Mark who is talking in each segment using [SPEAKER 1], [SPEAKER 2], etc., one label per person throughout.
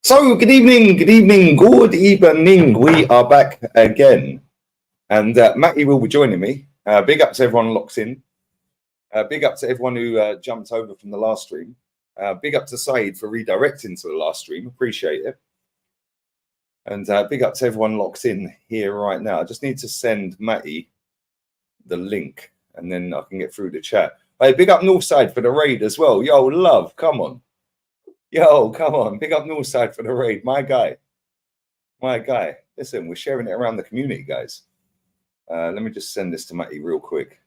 [SPEAKER 1] So, good evening. We are back again. And Matty will be joining me. Big up to everyone locked in. Big up to everyone who jumped over from the last stream. Big up to Saeed for redirecting to the last stream. Appreciate it. And big up to everyone locked in here right now. I just need to send Matty the link and then I can get through the chat. Hey, big up Northside for the raid as well. Yo, love, come on. Yo, come on. Big up Northside for the raid. My guy. My guy. Listen, we're sharing it around the community, guys. Let me just send this to Matty real quick.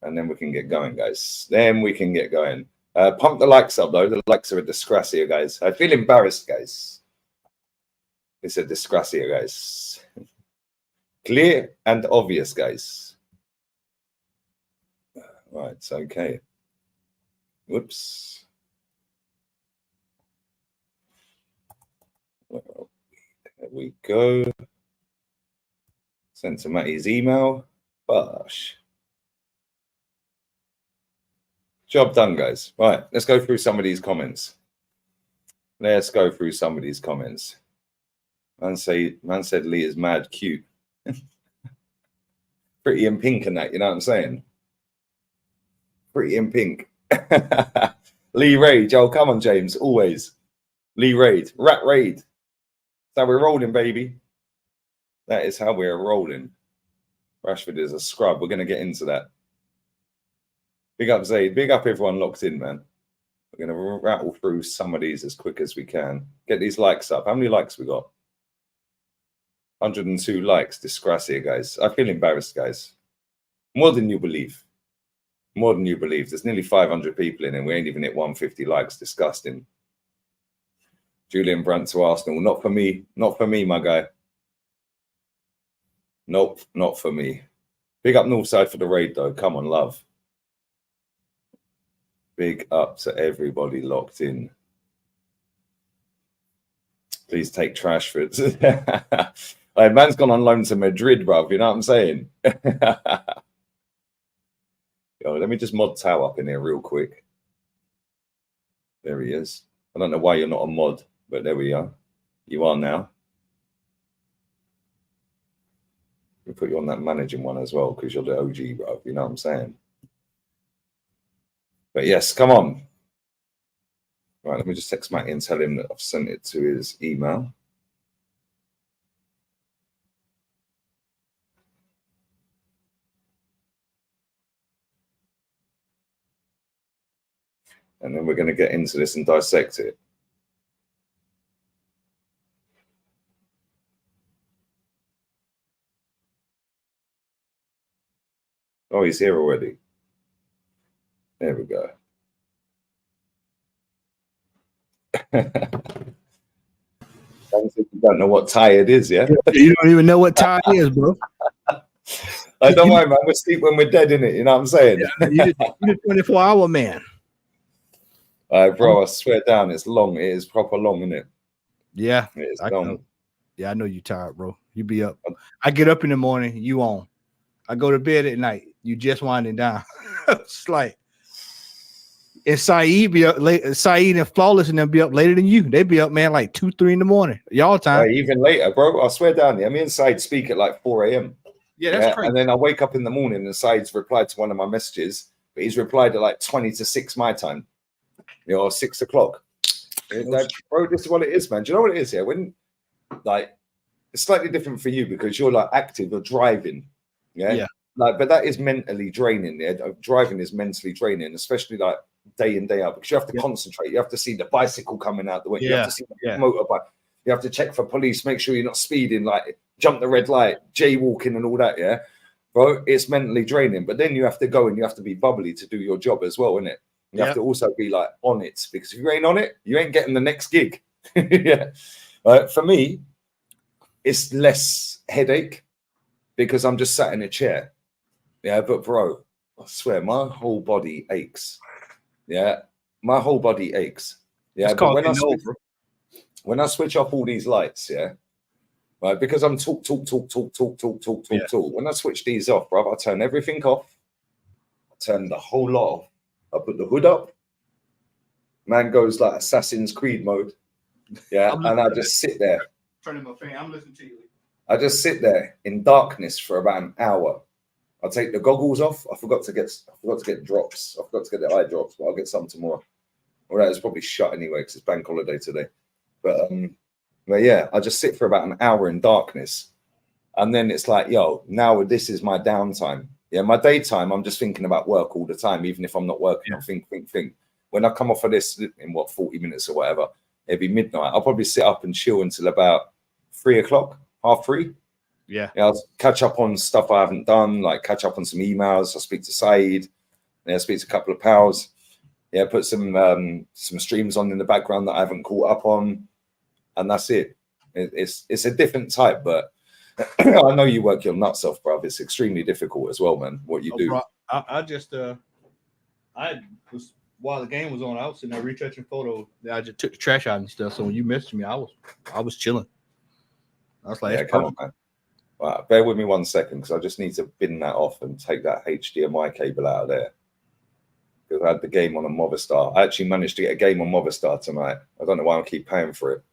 [SPEAKER 1] And then we can get going, guys. Then we can get going. Pump the likes up, though. The likes are a disgrace here, guys. I feel embarrassed, guys. It's a disgrace here, guys. Clear and obvious, guys. Right, okay. Whoops. Well, there we go. Sent to Matty's email. Bosh. Job done, guys. Right, let's go through some of these comments. Let's go through some of these comments. Man said Lee is mad cute. Pretty in pink and that, you know what I'm saying? Pretty in pink. Lee Raid. Oh, come on, James. Always. Lee Raid. Rat Raid. That's how we're rolling, baby. That is how we're rolling. Rashford is a scrub. We're going to get into that. Big up, Zaid. Big up everyone locked in, man. We're going to rattle through some of these as quick as we can. Get these likes up. How many likes we got? 102 likes. Disgrace here, guys. I feel embarrassed, guys. More than you believe. More than you believe. There's nearly 500 people in and we ain't even hit 150 likes. Disgusting. Julian Brandt to Arsenal. Not for me. Not for me, my guy. Nope, not for me. Big up Northside for the raid, though. Come on, love. Big up to everybody locked in. Please take Rashford. Hey, man's gone on loan to Madrid, bruv. You know what I'm saying? Yo, let me just mod Tao up in here real quick. There he is. I don't know why you're not a mod, but there we are. You are now. We'll put you on that managing one as well because you're the OG, bro. You know what I'm saying? But yes, come on. Right, let me just text Matty and tell him that I've sent it to his email. And then we're going to get into this and dissect it. Oh, he's here already. There we go. You don't know what tired is, yeah?
[SPEAKER 2] You don't even know what tired is, bro.
[SPEAKER 1] I don't worry, man. We'll sleep when we're dead, innit? You know what I'm saying?
[SPEAKER 2] Yeah, you're the 24-hour man.
[SPEAKER 1] Bro, I swear down, it's long. It is proper long, isn't it?
[SPEAKER 2] Yeah.
[SPEAKER 1] It's long.
[SPEAKER 2] Yeah, I know you're tired, bro. You be up. I get up in the morning, you on. I go to bed at night, you just winding down. It's like, and Saeed be up late. Saeed and Flawless and them be up later than you. They be up, man, like 2, 3 in the morning. Y'all time.
[SPEAKER 1] Even later, bro. I swear down, yeah. Me and Saeed speak at like 4 a.m.
[SPEAKER 2] Yeah, that's crazy.
[SPEAKER 1] And then I wake up in the morning and Saeed's replied to one of my messages, but he's replied at like 20 to 6 my time. You know, 6 o'clock. Like, bro, this is what it is, man. Do you know what it is here? When, like, it's slightly different for you because you're like active, you're driving. Yeah. Like, but that is mentally draining. Yeah, driving is mentally draining, especially like day in, day out, because you have to concentrate. You have to see the bicycle coming out the way. You have to see the motorbike. You have to check for police, make sure you're not speeding, like jump the red light, jaywalking and all that. Yeah, bro, it's mentally draining. But then you have to go and you have to be bubbly to do your job as well, innit? You have to also be like on it, because if you ain't on it, you ain't getting the next gig. Yeah. For me, it's less headache because I'm just sat in a chair. Yeah, but bro, I swear my whole body aches. Yeah, my whole body aches. Yeah, but when I switch off all these lights, yeah, right, because I'm talk. When I switch these off, bro, I turn everything off. I turn the whole lot off. I put the hood up. Man goes like Assassin's Creed mode. Yeah, and I just sit there.
[SPEAKER 2] Turning my fan. I'm listening to you.
[SPEAKER 1] I just sit there in darkness for about an hour. I'll take the goggles off. I forgot to get drops. I forgot to get the eye drops, but I'll get some tomorrow. Well, that is probably shut anyway because it's bank holiday today. But yeah, I just sit for about an hour in darkness, and then it's like, yo, now this is my downtime. Yeah, my daytime, I'm just thinking about work all the time, even if I'm not working. I think. When I come off of this in 40 minutes or whatever, it'll be midnight. I'll probably sit up and chill until about 3 o'clock, 3:30.
[SPEAKER 2] Yeah,
[SPEAKER 1] I'll catch up on stuff I haven't done, like catch up on some emails. I'll speak to Saeed. I speak to a couple of pals. Yeah, put some streams on in the background that I haven't caught up on, and that's it. It's a different type, but I know you work your nuts off, bruv. It's extremely difficult as well, man. What you do.
[SPEAKER 2] Bro, I just I was while the game was on, I was sitting there retouching photos. I just took the trash out and stuff. So when you messaged me, I was chilling. I was like,
[SPEAKER 1] yeah, come on, man. Right, bear with me 1 second because I just need to bin that off and take that HDMI cable out of there. Because I had the game on a Movistar. I actually managed to get a game on Movistar tonight. I don't know why I keep paying for it.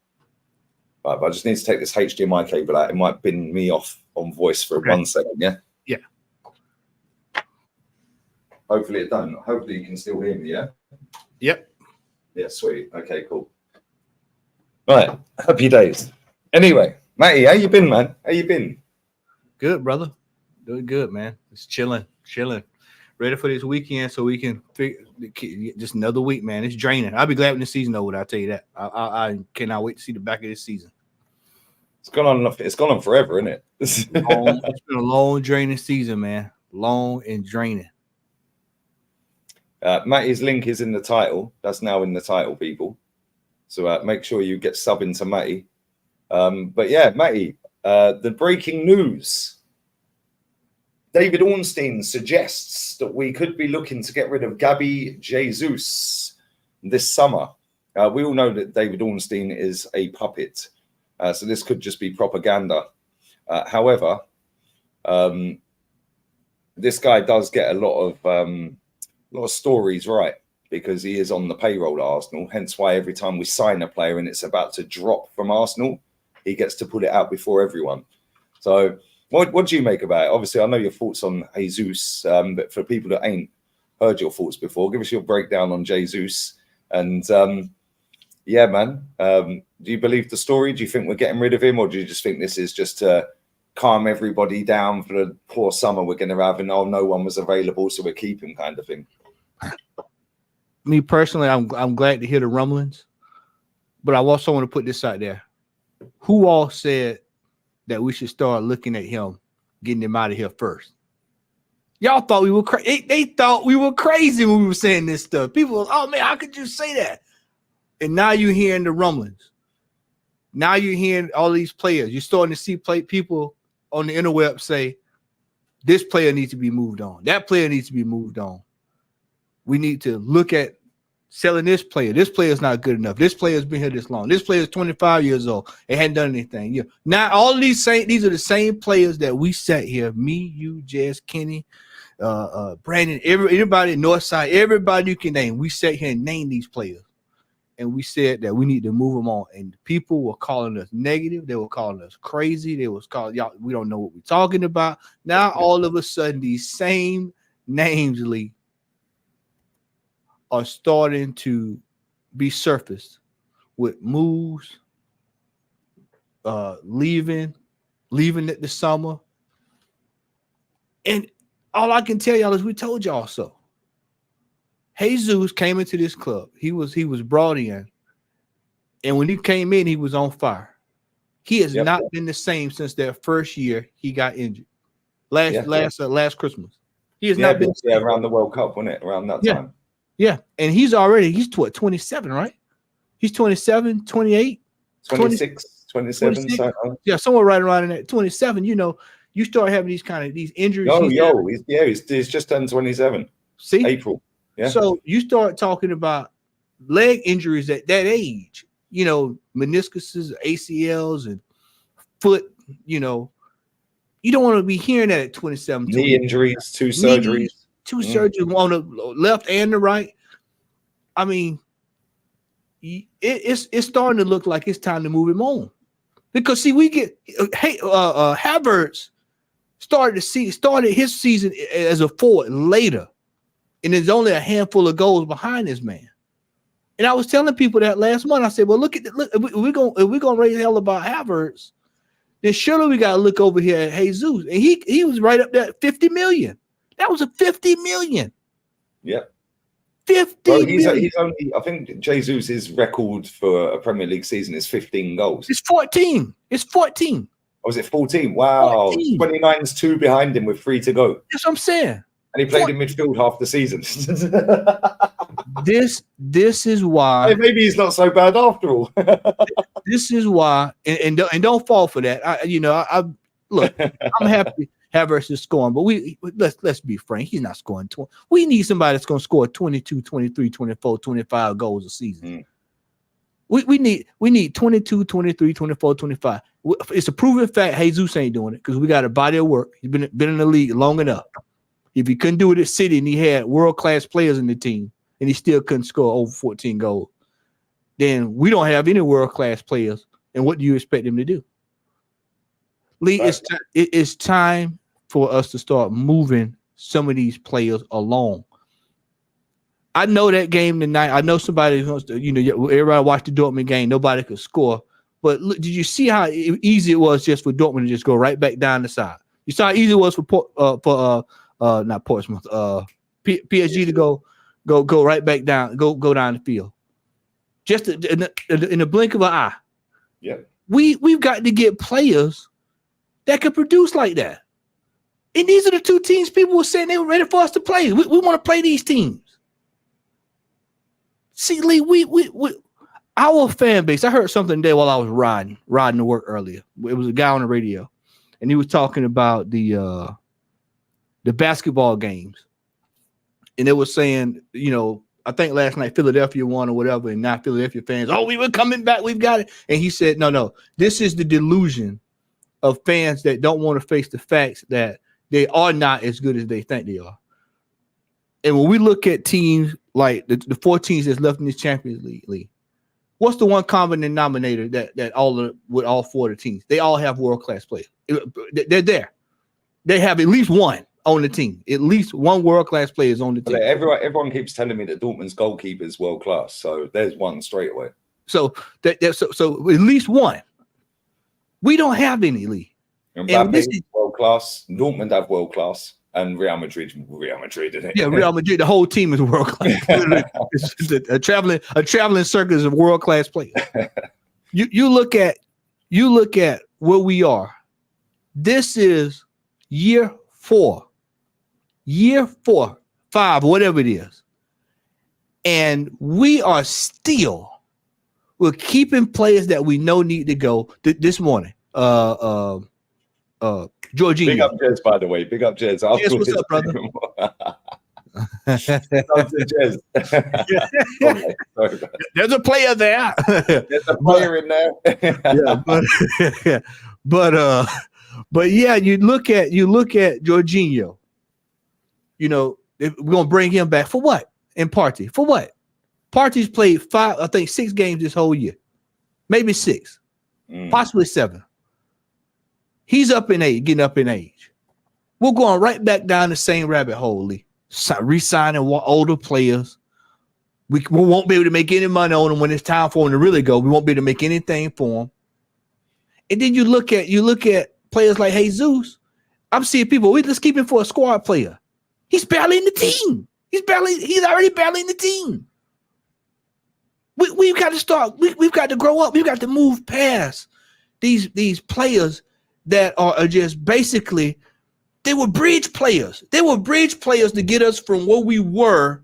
[SPEAKER 1] Right, but I just need to take this HDMI cable out. It might bin me off on voice for 1 second, yeah?
[SPEAKER 2] Yeah.
[SPEAKER 1] Hopefully it don't. Hopefully you can still hear me, yeah?
[SPEAKER 2] Yep.
[SPEAKER 1] Yeah, sweet. Okay, cool. Right, happy days. Anyway, Matty, how you been, man? How you been?
[SPEAKER 2] Good, brother. Doing good, man. Just chilling. Ready for this weekend so we can just another week, man. It's draining. I'll be glad when the season over. I'll tell you that. I cannot wait to see the back of this season.
[SPEAKER 1] It's gone on forever, isn't it?
[SPEAKER 2] It's been a long, draining season, man. Long and draining.
[SPEAKER 1] Matty's link is in the title. That's now in the title, people. So make sure you get subbing to Matty. But yeah, Matty, the breaking news. David Ornstein suggests that we could be looking to get rid of Gabby Jesus this summer. We all know that David Ornstein is a puppet. So this could just be propaganda. However, this guy does get a lot of stories right because he is on the payroll at Arsenal. Hence why every time we sign a player and it's about to drop from Arsenal, he gets to put it out before everyone. So what do you make about it? Obviously, I know your thoughts on Jesus, but for people that ain't heard your thoughts before, give us your breakdown on Jesus. And yeah, man, do you believe the story? Do you think we're getting rid of him, or do you just think this is just to calm everybody down for the poor summer we're going to have, and no one was available, so we're keeping kind of thing?
[SPEAKER 2] Me personally, I'm glad to hear the rumblings, but I also want to put this out there. Who all said that we should start looking at him, getting him out of here first? Y'all thought we were crazy. They thought we were crazy when we were saying this stuff. People was, oh man, how could you say that? And now you're hearing the rumblings. Now you're hearing all these players. You're starting to see people on the interweb say, this player needs to be moved on. That player needs to be moved on. We need to look at selling this player. This player is not good enough. This player has been here this long. This player is 25 years old. It hadn't done anything. Yeah. Now all of these are the same players that we sat here. Me, you, Jess, Kenny, Brandon, everybody, Northside, everybody you can name. We sat here and named these players, and we said that we need to move them on. And people were calling us negative. They were calling us crazy. They was calling y'all. We don't know what we're talking about. Now all of a sudden, these same names, Lee, are starting to be surfaced with moves, leaving at the summer. And all I can tell y'all is we told y'all so. Jesus came into this club. He was brought in. And when he came in, he was on fire. He has not been the same since that first year he got injured. Last Christmas. He has not been
[SPEAKER 1] around the World Cup, wasn't it? Around that time.
[SPEAKER 2] Yeah, and he's 27, right? He's 27, 28,
[SPEAKER 1] 26, 27. 26. So,
[SPEAKER 2] yeah, somewhere right around in that 27. You know, you start having these injuries.
[SPEAKER 1] He's just turned 27.
[SPEAKER 2] See?
[SPEAKER 1] April. Yeah.
[SPEAKER 2] So you start talking about leg injuries at that age, you know, meniscuses, ACLs, and foot, you know. You don't want to be hearing that at 27.
[SPEAKER 1] Knee injuries, two surgeries.
[SPEAKER 2] Two surgeries on the left and the right. I mean, it's starting to look like it's time to move him on. Because see, we get Havertz started his season as a forward later, and there's only a handful of goals behind this man. And I was telling people that last month. I said, "Well, look, if we're gonna raise hell about Havertz, then surely we gotta look over here at Jesus." And he was right up there at 50 million. That was a 50 million.
[SPEAKER 1] Yep.
[SPEAKER 2] 50 million.
[SPEAKER 1] He's only, I think Jesus' record for a Premier League season is 15 goals.
[SPEAKER 2] It's 14. It's 14.
[SPEAKER 1] Oh, was it 14? Wow.
[SPEAKER 2] 14.
[SPEAKER 1] 29's 2 behind him with 3 to go.
[SPEAKER 2] That's what I'm saying.
[SPEAKER 1] And he played in midfield half the season.
[SPEAKER 2] This is why.
[SPEAKER 1] Hey, maybe he's not so bad after all.
[SPEAKER 2] This is why, and don't fall for that. I look. I'm happy Havertz is scoring, but let's be frank. He's not scoring 20. We need somebody that's going to score 22, 23, 24, 25 goals a season. We need 22, 23, 24, 25. It's a proven fact Jesus ain't doing it because we got a body of work. He's been in the league long enough. If he couldn't do it at City and he had world-class players in the team and he still couldn't score over 14 goals, then we don't have any world-class players. And what do you expect him to do? Lee, right. It's time for us to start moving some of these players along. I know that game tonight. I know somebody wants to, everybody watched the Dortmund game. Nobody could score. But look, did you see how easy it was just for Dortmund to just go right back down the side? You saw how easy it was for not Portsmouth, PSG to go right back down, go down the field. Just in the blink of an eye.
[SPEAKER 1] Yeah.
[SPEAKER 2] We've got to get players that can produce like that. And these are the two teams people were saying they were ready for us to play. We want to play these teams. See, Lee, we our fan base. I heard something today while I was riding to work earlier. It was a guy on the radio, and he was talking about the basketball games, and they were saying, I think last night Philadelphia won or whatever, and now Philadelphia fans, we were coming back, we've got it. And he said, no, this is the delusion of fans that don't want to face the facts that they are not as good as they think they are. And when we look at teams like the 4 teams that's left in this Champions League, what's the one common denominator that with all 4 of the teams? They all have world-class players. They're there. They have at least one on the team. At least one world-class player is on the team.
[SPEAKER 1] Everyone keeps telling me that Dortmund's goalkeeper is world-class, so there's one straight away. So
[SPEAKER 2] so at least one. We don't have any, Lee.
[SPEAKER 1] And this is world-class. Dortmund have world-class. And Real Madrid, isn't it?
[SPEAKER 2] Yeah, Real Madrid. The whole team is world class. It's a traveling circus of world class players. You look at where we are. This is year 4, 5, whatever it is, and we're keeping players that we know need to go. This morning, Jorginho.
[SPEAKER 1] Big up Jez, by the way. Big up Jez.
[SPEAKER 2] Yes, what's up, brother? There's a player there.
[SPEAKER 1] There's a player in there.
[SPEAKER 2] But yeah, you look at Jorginho. We're gonna bring him back for what? And Partey for what? Partey's played 6 games this whole year, maybe 6, possibly 7. He's getting up in age. We're going right back down the same rabbit hole, Lee. Re-signing older players. We won't be able to make any money on them when it's time for them to really go. We won't be able to make anything for them. And then you look at players like Jesus. I'm seeing people, let's keep him for a squad player. He's barely in the team. He's already barely in the team. We've got to start. We've got to grow up. We've got to move past these players that are just basically, they were bridge players. They were bridge players to get us from where we were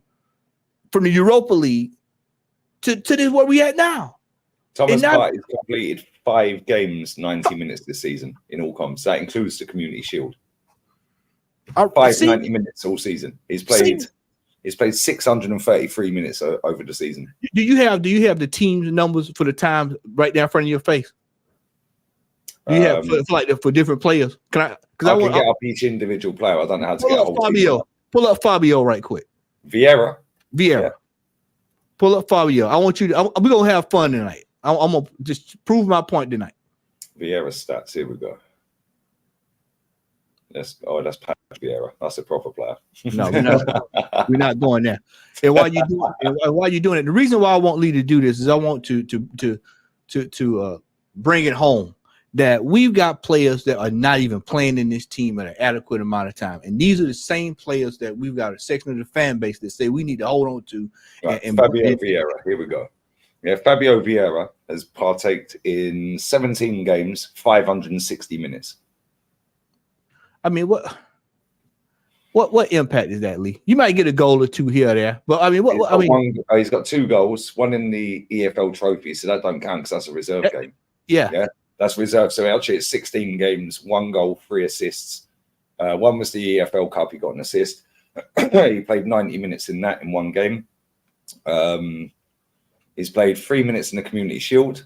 [SPEAKER 2] from the Europa League to this where we at now.
[SPEAKER 1] Thomas Partey has completed 5 games, 90 minutes this season in all comps. That includes the Community Shield. 90 minutes all season. He's played 633 minutes over the season. Do you have
[SPEAKER 2] the team's numbers for the times right there in front of your face? Do you have for different players? I
[SPEAKER 1] can get up each individual player. I don't know how to get up
[SPEAKER 2] Fabio. Pull up Fabio right quick.
[SPEAKER 1] Vieira.
[SPEAKER 2] Yeah. Pull up Fabio. I want you to. We're gonna have fun tonight. I'm gonna just prove my point tonight.
[SPEAKER 1] Vieira stats. Here we go. That's Patrick Vieira. That's a proper player.
[SPEAKER 2] No, we're not going there. And while you doing it, the reason why I want Lee to do this is I want to bring it home that we've got players that are not even playing in this team at an adequate amount of time, and these are the same players that we've got a section of the fan base that say we need to hold on to.
[SPEAKER 1] Right, Fabio Vieira. Here we go. Yeah, Fabio Vieira has partaked in 17 games, 560 minutes.
[SPEAKER 2] I mean, what impact is that, Lee? You might get a goal or two here or there, but I mean,
[SPEAKER 1] he's got 2 goals, one in the EFL Trophy, so that don't count because that's a reserve game.
[SPEAKER 2] Yeah,
[SPEAKER 1] that's reserved. So actually, it's 16 games, 1 goal, 3 assists. One was the EFL Cup. He got an assist. He played 90 minutes in that in 1 game. He's played 3 minutes in the Community Shield.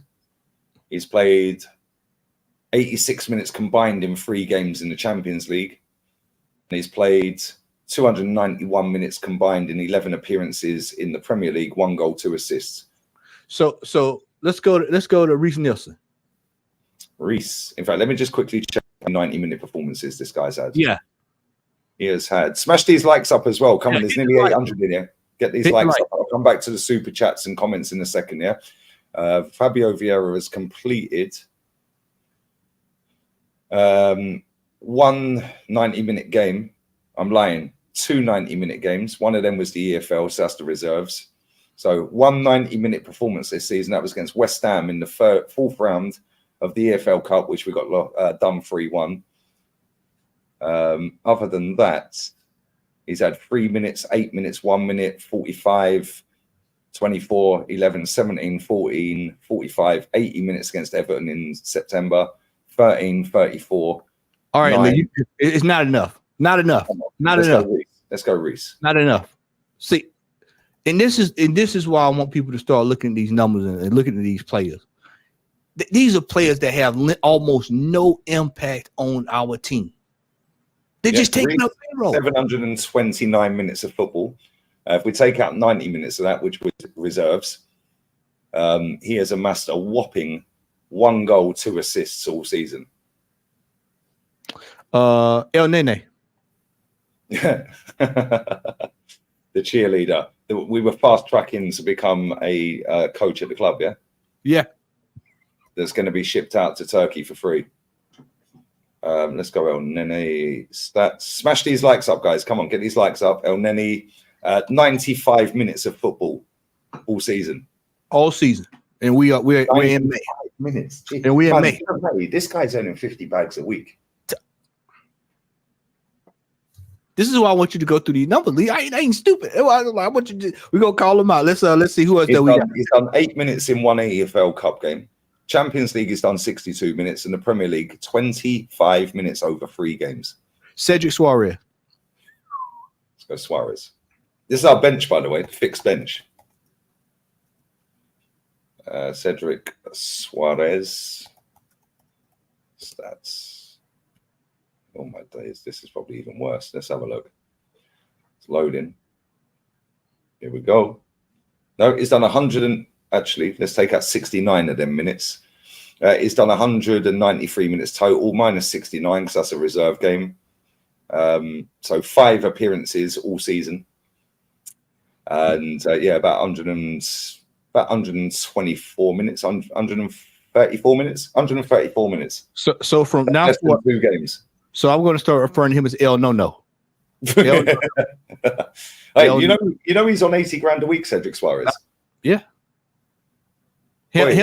[SPEAKER 1] He's played 86 minutes combined in 3 games in the Champions League. And he's played 291 minutes combined in 11 appearances in the Premier League, 1 goal, 2 assists.
[SPEAKER 2] So let's go to Reece Nelson.
[SPEAKER 1] Reece. In fact, let me just quickly check the 90-minute performances this guy's had.
[SPEAKER 2] Yeah.
[SPEAKER 1] He has had. Smash these likes up as well. Come on, there's nearly 800 in here. Get these likes up. I'll come back to the super chats and comments in a second, yeah? Fabio Vieira has completed 1 90-minute game. I'm lying. 2 90-minute games. One of them was the EFL, so that's the reserves. So 1 90-minute performance this season. That was against West Ham in the 4th round of the EFL Cup, which we got done 3-1. Other than that, he's had 3 minutes, 8 minutes, 1 minute, 45, 24, 11, 17, 14, 45, 80 minutes against Everton in September, 13, 34.
[SPEAKER 2] All right, Lee, it's not enough. Not enough. Not enough.
[SPEAKER 1] Let's go, Reece.
[SPEAKER 2] Not enough. See, and this is why I want people to start looking at these numbers and looking at these players. These are players that have almost no impact on our team. They're just taking up payroll.
[SPEAKER 1] 729 minutes of football. If we take out 90 minutes of that, which was reserves, he has amassed a whopping 1 goal, 2 assists all season.
[SPEAKER 2] El Nene.
[SPEAKER 1] The cheerleader. We were fast tracking to become a coach at the club, yeah?
[SPEAKER 2] Yeah.
[SPEAKER 1] That's going to be shipped out to Turkey for free. Let's go El Nene stats. Smash these likes up, guys. Come on, get these likes up. El Nene, 95 minutes of football all season.
[SPEAKER 2] All season. And we're in May.
[SPEAKER 1] Minutes. Jeez.
[SPEAKER 2] And we're in May.
[SPEAKER 1] This guy's earning 50 bags a week.
[SPEAKER 2] This is why I want you to go through these numbers, Lee. I ain't stupid. I want you to. We're gonna call them out. Let's see who else we got.
[SPEAKER 1] He's done 8 minutes in 1 EFL Cup game. Champions League has done 62 minutes, and the Premier League 25 minutes over 3 games.
[SPEAKER 2] Cedric Suarez.
[SPEAKER 1] Let's go Suarez. This is our bench, by the way, fixed bench. Cedric Suarez stats. Oh my days, this is probably even worse. Let's have a look. It's loading. Here we go. No, he's done 100 and actually, let's take out 69 of them minutes. He's done 193 minutes total, minus 69 because that's a reserve game. So 5 appearances all season, and about 124 minutes, 134 minutes, 134 minutes.
[SPEAKER 2] So from now
[SPEAKER 1] on 2 games.
[SPEAKER 2] So I'm going to start referring to him as El No.
[SPEAKER 1] Hey, you know he's on 80 grand a week, Cedric Suarez.
[SPEAKER 2] Yeah.
[SPEAKER 1] He's less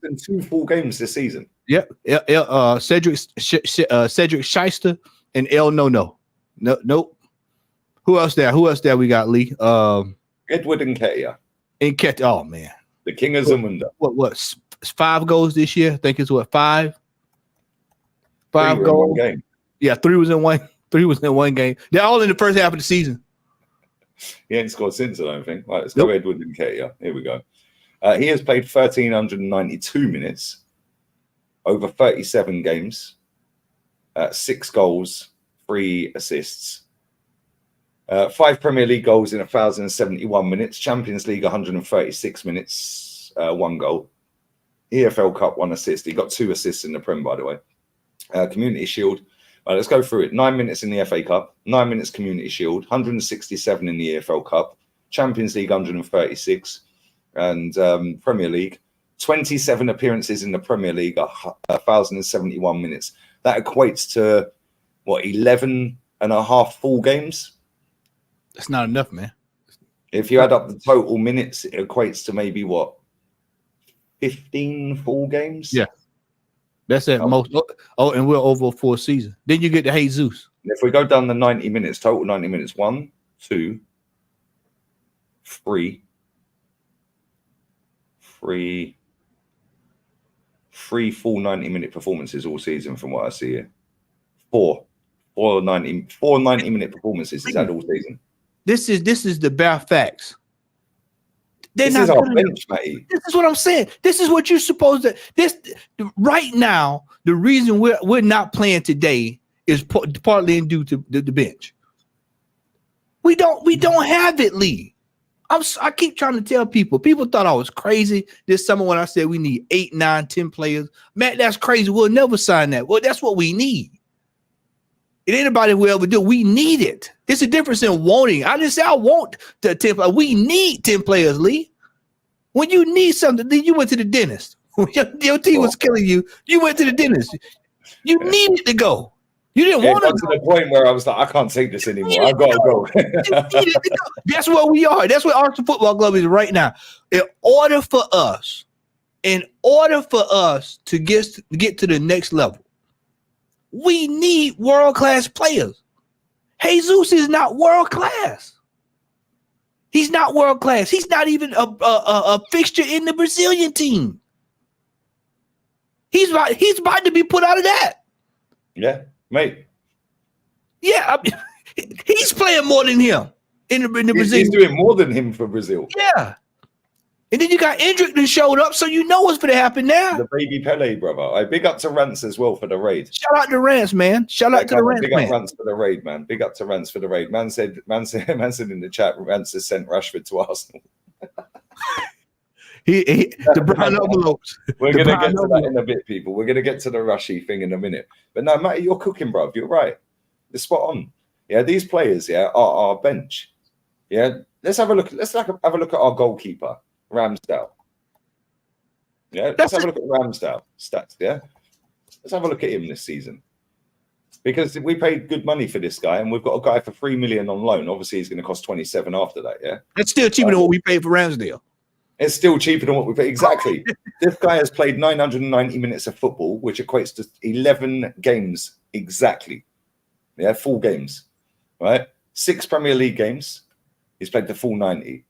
[SPEAKER 1] than 2 full games this season.
[SPEAKER 2] Yeah. Cedric Shyster and El No. Nope. Who else there? We got, Lee?
[SPEAKER 1] Edward Nketiah.
[SPEAKER 2] Oh man.
[SPEAKER 1] The King of Zamunda.
[SPEAKER 2] What 5 goals this year? I think it's 5? 5 goals.
[SPEAKER 1] Game.
[SPEAKER 2] Yeah, 3 was in one. 3 was in 1 game. They're all in the first half of the season.
[SPEAKER 1] He ain't scored since, I don't think. Right, let's go Edward Nketiah. Here we go. He has played 1,392 minutes over 37 games, 6 goals, 3 assists. 5 Premier League goals in 1,071 minutes. Champions League 136 minutes, 1 goal. EFL Cup 1 assist. He got 2 assists in the Prem, by the way. Community Shield. Right, let's go through it. 9 minutes in the FA Cup, 9 minutes Community Shield, 167 in the EFL Cup, Champions League 136, and Premier League 27 appearances in the Premier League, 1,071 minutes. That equates to what, 11 and a half full games?
[SPEAKER 2] That's not enough, man.
[SPEAKER 1] If you add up the total minutes, it equates to maybe what, 15 full games?
[SPEAKER 2] Yeah. That's at most. Oh, and we're over a 4 season. Then you get to Jesus.
[SPEAKER 1] If we go down the 90 minutes, total 90 minutes, 1, 2, 3 full 90-minute performances all season from what I see here. 4 90-minute performances he's had all season.
[SPEAKER 2] This is the bare facts.
[SPEAKER 1] This is our bench, mate.
[SPEAKER 2] This is what I'm saying. This is what you're supposed to. This right now, the reason we're not playing today is partly due to the bench. We don't have it, Lee. I keep trying to tell people. People thought I was crazy this summer when I said we need 8, 9, 10 players. Man, that's crazy. We'll never sign that. Well, that's what we need. It ain't anybody will ever do. We need it. There's a difference in wanting. I just say I want the 10 players. We need 10 players, Lee. When you need something, Lee, you went to the dentist. When your team was killing you, you went to the dentist. You needed to go. You didn't want to
[SPEAKER 1] go. To the point where I was like, I can't take this anymore. I've got to go.
[SPEAKER 2] You needed to go. That's where we are. That's where Arsenal Football Club is right now. In order for us to get to the next level, we need world-class players. Jesus is not world-class. He's not world-class. He's not even a fixture in the Brazilian team. He's about to be put out of that.
[SPEAKER 1] Yeah, mate.
[SPEAKER 2] Yeah, I mean, he's playing more than him in the Brazilian.
[SPEAKER 1] He's doing more than him for Brazil.
[SPEAKER 2] Yeah. And then you got Endrick that showed up, so you know what's going to happen now.
[SPEAKER 1] The baby Pele, brother. I big up to Rance as well for the raid.
[SPEAKER 2] Shout out to Rance, man. Shout out to the Rance,
[SPEAKER 1] big
[SPEAKER 2] man.
[SPEAKER 1] Big up Rance for the raid, man. Big up to Rance for the raid. Man said in the chat, Rance has sent Rashford to Arsenal.
[SPEAKER 2] The brown envelopes.
[SPEAKER 1] We're going to get to that in a bit, people. We're going to get to the Rushy thing in a minute. But no, Matty, you're cooking, bro. You're right. You're spot on. Yeah, these players, yeah, are our bench. Yeah, let's have a look. Let's have a look at our goalkeeper, Ramsdale. Yeah, let's have a look at Ramsdale stats. Yeah, let's have a look at him this season, because we paid good money for this guy, and we've got a guy for 3 million on loan. Obviously, he's going to cost 27 after that. Yeah,
[SPEAKER 2] that's still cheaper than what we paid for Ramsdale.
[SPEAKER 1] It's still cheaper than what we paid. Exactly. This guy has played 990 minutes of football, which equates to 11 games exactly. Yeah, full games. Right, 6 Premier League games. He's played the full 90.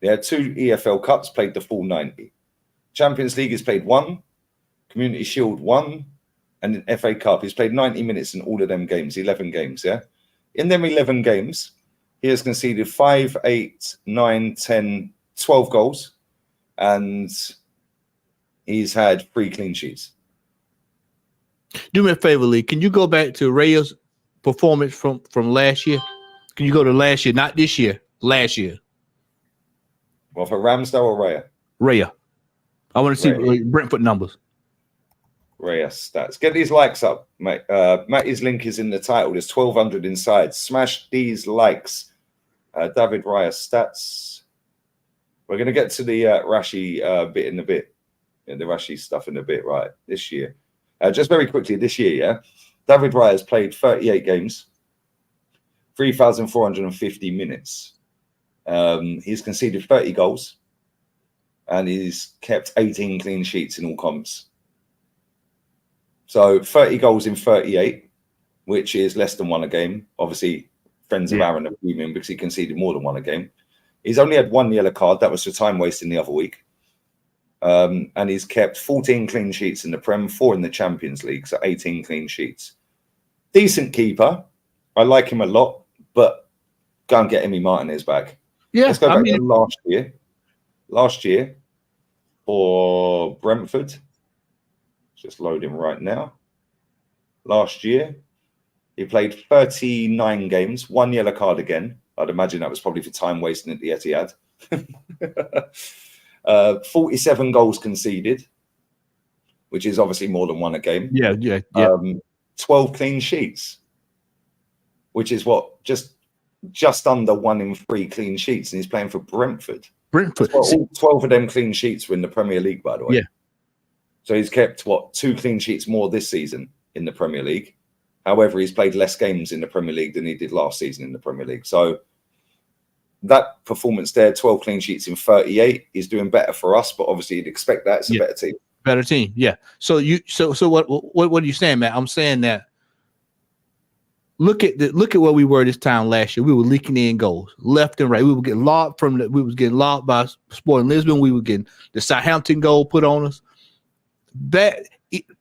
[SPEAKER 1] Yeah, 2 EFL Cups, played the full 90. Champions League, he's played 1. Community Shield, 1. And an FA Cup, he's played 90 minutes in all of them games, 11 games, yeah? In them 11 games, he has conceded 5, 8, 9, 10, 12 goals. And he's had 3 clean sheets.
[SPEAKER 2] Do me a favor, Lee. Can you go back to Raya's performance from last year? Can you go to last year, not this year, last year?
[SPEAKER 1] Well, for Ramsdale or Raya?
[SPEAKER 2] Raya. I want to see Brentford numbers.
[SPEAKER 1] Raya stats. Get these likes up, mate. Matty's link is in the title. There's 1,200 inside. Smash these likes. David Raya stats. We're going to get to the Rashi bit in a bit. Yeah, the Rashi stuff in a bit, right? This year. Just very quickly, this year, yeah? David Raya has played 38 games, 3,450 minutes. He's conceded 30 goals, and he's kept 18 clean sheets in all comps. So 30 goals in 38, which is less than 1 a game. Obviously, friends of Aaron are fuming because he conceded more than 1 a game. He's only had 1 yellow card. That was for time wasting the other week. And he's kept 14 clean sheets in the Prem, 4 in the Champions League, so 18 clean sheets. Decent keeper. I like him a lot, but go and get Emi Martinez back.
[SPEAKER 2] Yeah,
[SPEAKER 1] let's go back to last year. Last year for Brentford. Just loading right now. Last year, he played 39 games, 1 yellow card again, I'd imagine that was probably for time wasting at the Etihad. 47 goals conceded, which is obviously more than one a game.
[SPEAKER 2] Yeah.
[SPEAKER 1] 12 clean sheets, which is what just under 1 in 3 clean sheets, and he's playing for Brentford. All 12 of them clean sheets were in the Premier League, by the way.
[SPEAKER 2] Yeah.
[SPEAKER 1] So he's kept 2 clean sheets more this season in the Premier League. However, he's played less games in the Premier League than he did last season in the Premier League. So that performance there, 12 clean sheets in 38, is doing better for us. But obviously, you'd expect that it's a better team.
[SPEAKER 2] Better team, yeah. So what are you saying, Matt? I'm saying that look at where we were this time last year. We were leaking in goals left and right. We were getting lobbed by Sporting Lisbon. We were getting the Southampton goal put on us.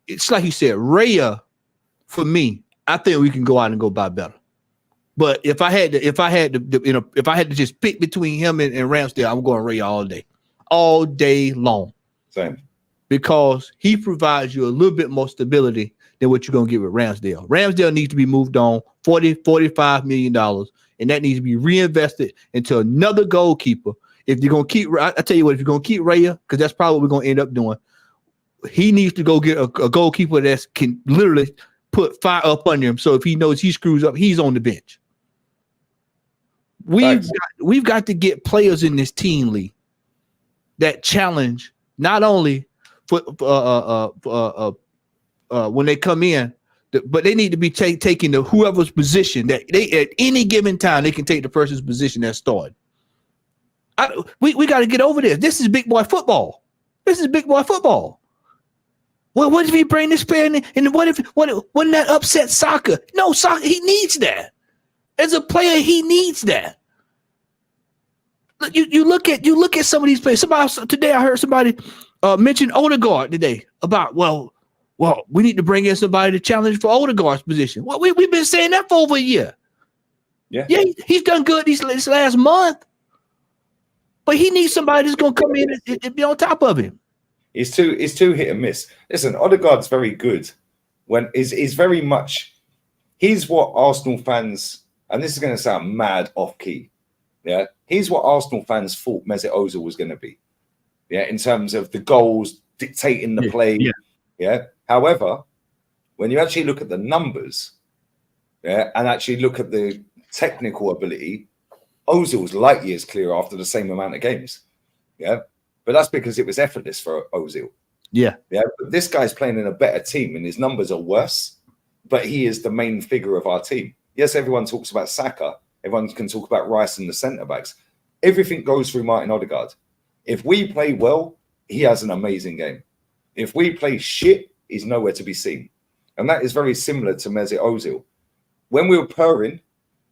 [SPEAKER 2] It's like you said, Raya. For me, I think we can go out and go buy better. But if I had to just pick between him and Ramsdale, I'm going Raya all day long. Same. Because he provides you a little bit more stability than what you're going to get with Ramsdale. Ramsdale needs to be moved on $45 million, and that needs to be reinvested into another goalkeeper. If you're going to keep, I tell you what, if you're going to keep Raya, because that's probably what we're going to end up doing, he needs to go get a goalkeeper that can literally put fire up under him. So if he knows he screws up, he's on the bench. We've got to get players in this team league that challenge not only for when they come in, but they need to be taking the whoever's position that they at any given time they can take the person's position that's started. We got to get over this. This is big boy football. Well, what if he bring this player in? And wouldn't that upset soccer? No, soccer, he needs that. As a player, he needs that. You look at some of these players. Today I heard somebody mention Odegaard today about well, we need to bring in somebody to challenge for Odegaard's position. Well, we've been saying that for over a year. Yeah, he's done good this last month, but he needs somebody that's going to come in and be on top of him.
[SPEAKER 1] He's too hit and miss. Listen, Odegaard's very good. He's very much. He's what Arsenal fans, and this is going to sound mad off key. Yeah, he's what Arsenal fans thought Mesut Ozil was going to be. Yeah, in terms of the goals dictating the play. Yeah. However, when you actually look at the numbers, and actually look at the technical ability, Ozil's light years clear after the same amount of games. Yeah, but that's because it was effortless for Ozil. Yeah. But this guy's playing in a better team, and his numbers are worse. But he is the main figure of our team. Yes, everyone talks about Saka. Everyone can talk about Rice and the centre backs. Everything goes through Martin Odegaard. If we play well, he has an amazing game. If we play shit, he's nowhere to be seen. And that is very similar to Mesut Ozil. When we were purring,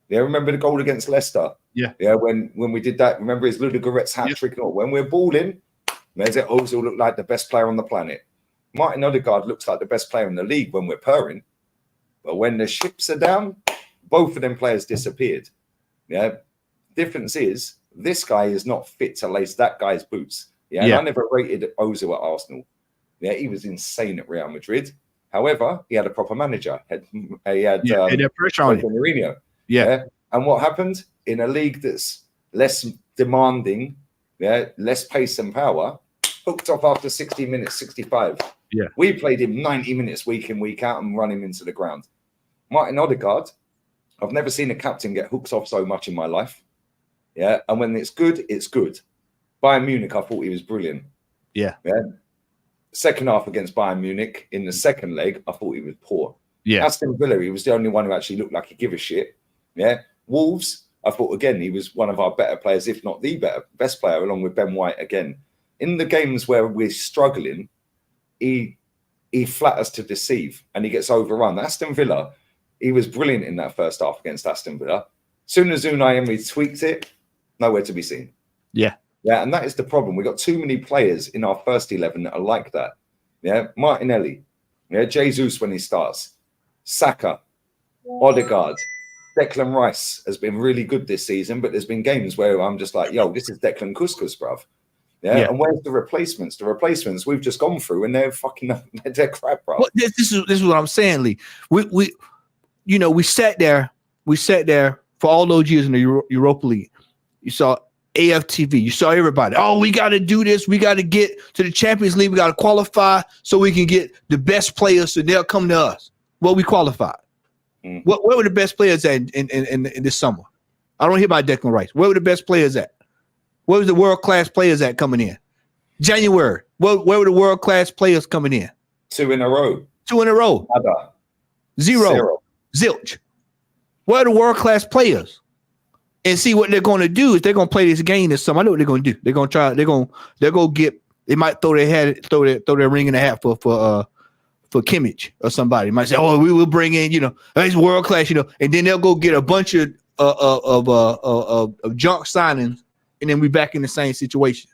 [SPEAKER 1] remember the goal against Leicester? Yeah, when we did that, remember his Ludogorets hat-trick and all. When we're balling, Mesut Ozil looked like the best player on the planet. Martin Odegaard looks like the best player in the league when we're purring. But when the ships are down, both of them players disappeared. Yeah. Difference is this guy is not fit to lace that guy's boots. Yeah. And I never rated Ozil at Arsenal. Yeah, he was insane at Real Madrid. However, he had a proper manager. He had pressure on Mourinho. Yeah. And what happened in a league that's less demanding, less pace and power, hooked off after 60 minutes, 65. Yeah. We played him 90 minutes week in, week out and run him into the ground. Martin Odegaard, I've never seen a captain get hooked off so much in my life. Yeah. And when it's good, it's good. Bayern Munich, I thought he was brilliant. Yeah. Second half against Bayern Munich, in the second leg, I thought he was poor. Yeah. Aston Villa, he was the only one who actually looked like he gave a shit. Yeah. Wolves, I thought, again, he was one of our better players, if not the best player, along with Ben White again. In the games where we're struggling, he flatters to deceive and he gets overrun. Aston Villa, he was brilliant in that first half against Aston Villa. As soon as Unai Emery tweaked it, nowhere to be seen. Yeah. Yeah, and that is the problem. We've got too many players in our first 11 that are like that. Yeah, Martinelli. Yeah, Jesus when he starts. Saka. Odegaard. Declan Rice has been really good this season, but there's been games where I'm just like, yo, this is Declan Couscous, bruv. Yeah, and where's the replacements? The replacements we've just gone through, and they're fucking they're crap, bro.
[SPEAKER 2] Well, this is what I'm saying, Lee. We sat there for all those years in the Europa League. You saw AFTV. You saw everybody. Oh, we got to do this. We got to get to the Champions League. We got to qualify so we can get the best players so they'll come to us. Well, we qualified. Where were the best players at in this summer? I don't hear about Declan Rice. Where were the best players at? Where was the world-class players at coming in? January. Where were the world-class players coming in?
[SPEAKER 1] 2 in a row.
[SPEAKER 2] 2 in a row.
[SPEAKER 1] Nada.
[SPEAKER 2] Zero. Zilch. Where are the world-class players? And see what they're going to do is they're going to play this game this summer. I know what they're going to do. They're going to try. They're going to get. They might throw their ring in the hat for Kimmich or somebody. They might say, "Oh, we will bring in, it's world class, and then they'll go get a bunch of junk signings, and then we back in the same situation."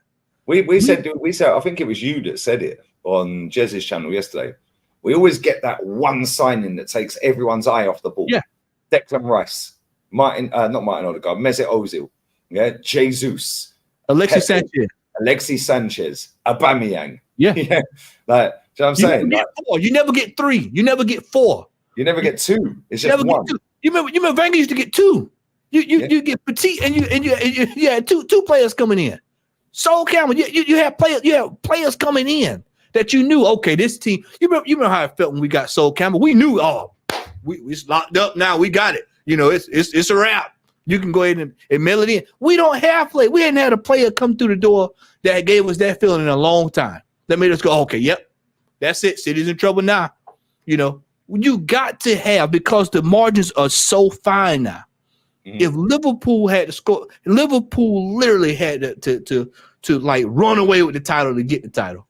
[SPEAKER 1] We said I think it was you that said it on Jez's channel yesterday. We always get that one signing that takes everyone's eye off the ball.
[SPEAKER 2] Yeah,
[SPEAKER 1] Declan Rice, not Martin Odegaard, Mesut Ozil, Jesus,
[SPEAKER 2] Alexis
[SPEAKER 1] Sanchez, Aubameyang.
[SPEAKER 2] Yeah.
[SPEAKER 1] Yeah. Like, do you know what I'm saying?
[SPEAKER 2] You never get 3. You never get 4.
[SPEAKER 1] You never get 2. It's just one.
[SPEAKER 2] You remember Wenger used to get 2. You get Petit and you had two players coming in. Sol Campbell, you have players coming in that you knew. Okay, this team. You remember how it felt when we got Sol Campbell. We knew. It's locked up now. We got it. It's a wrap. You can go ahead and mail it in. We don't have play. We hadn't had a player come through the door that gave us that feeling in a long time. That made us go, okay, yep, that's it. City's in trouble now. You got to have, because the margins are so fine now. Mm-hmm. If Liverpool had to score, Liverpool literally had to like run away with the title to get the title.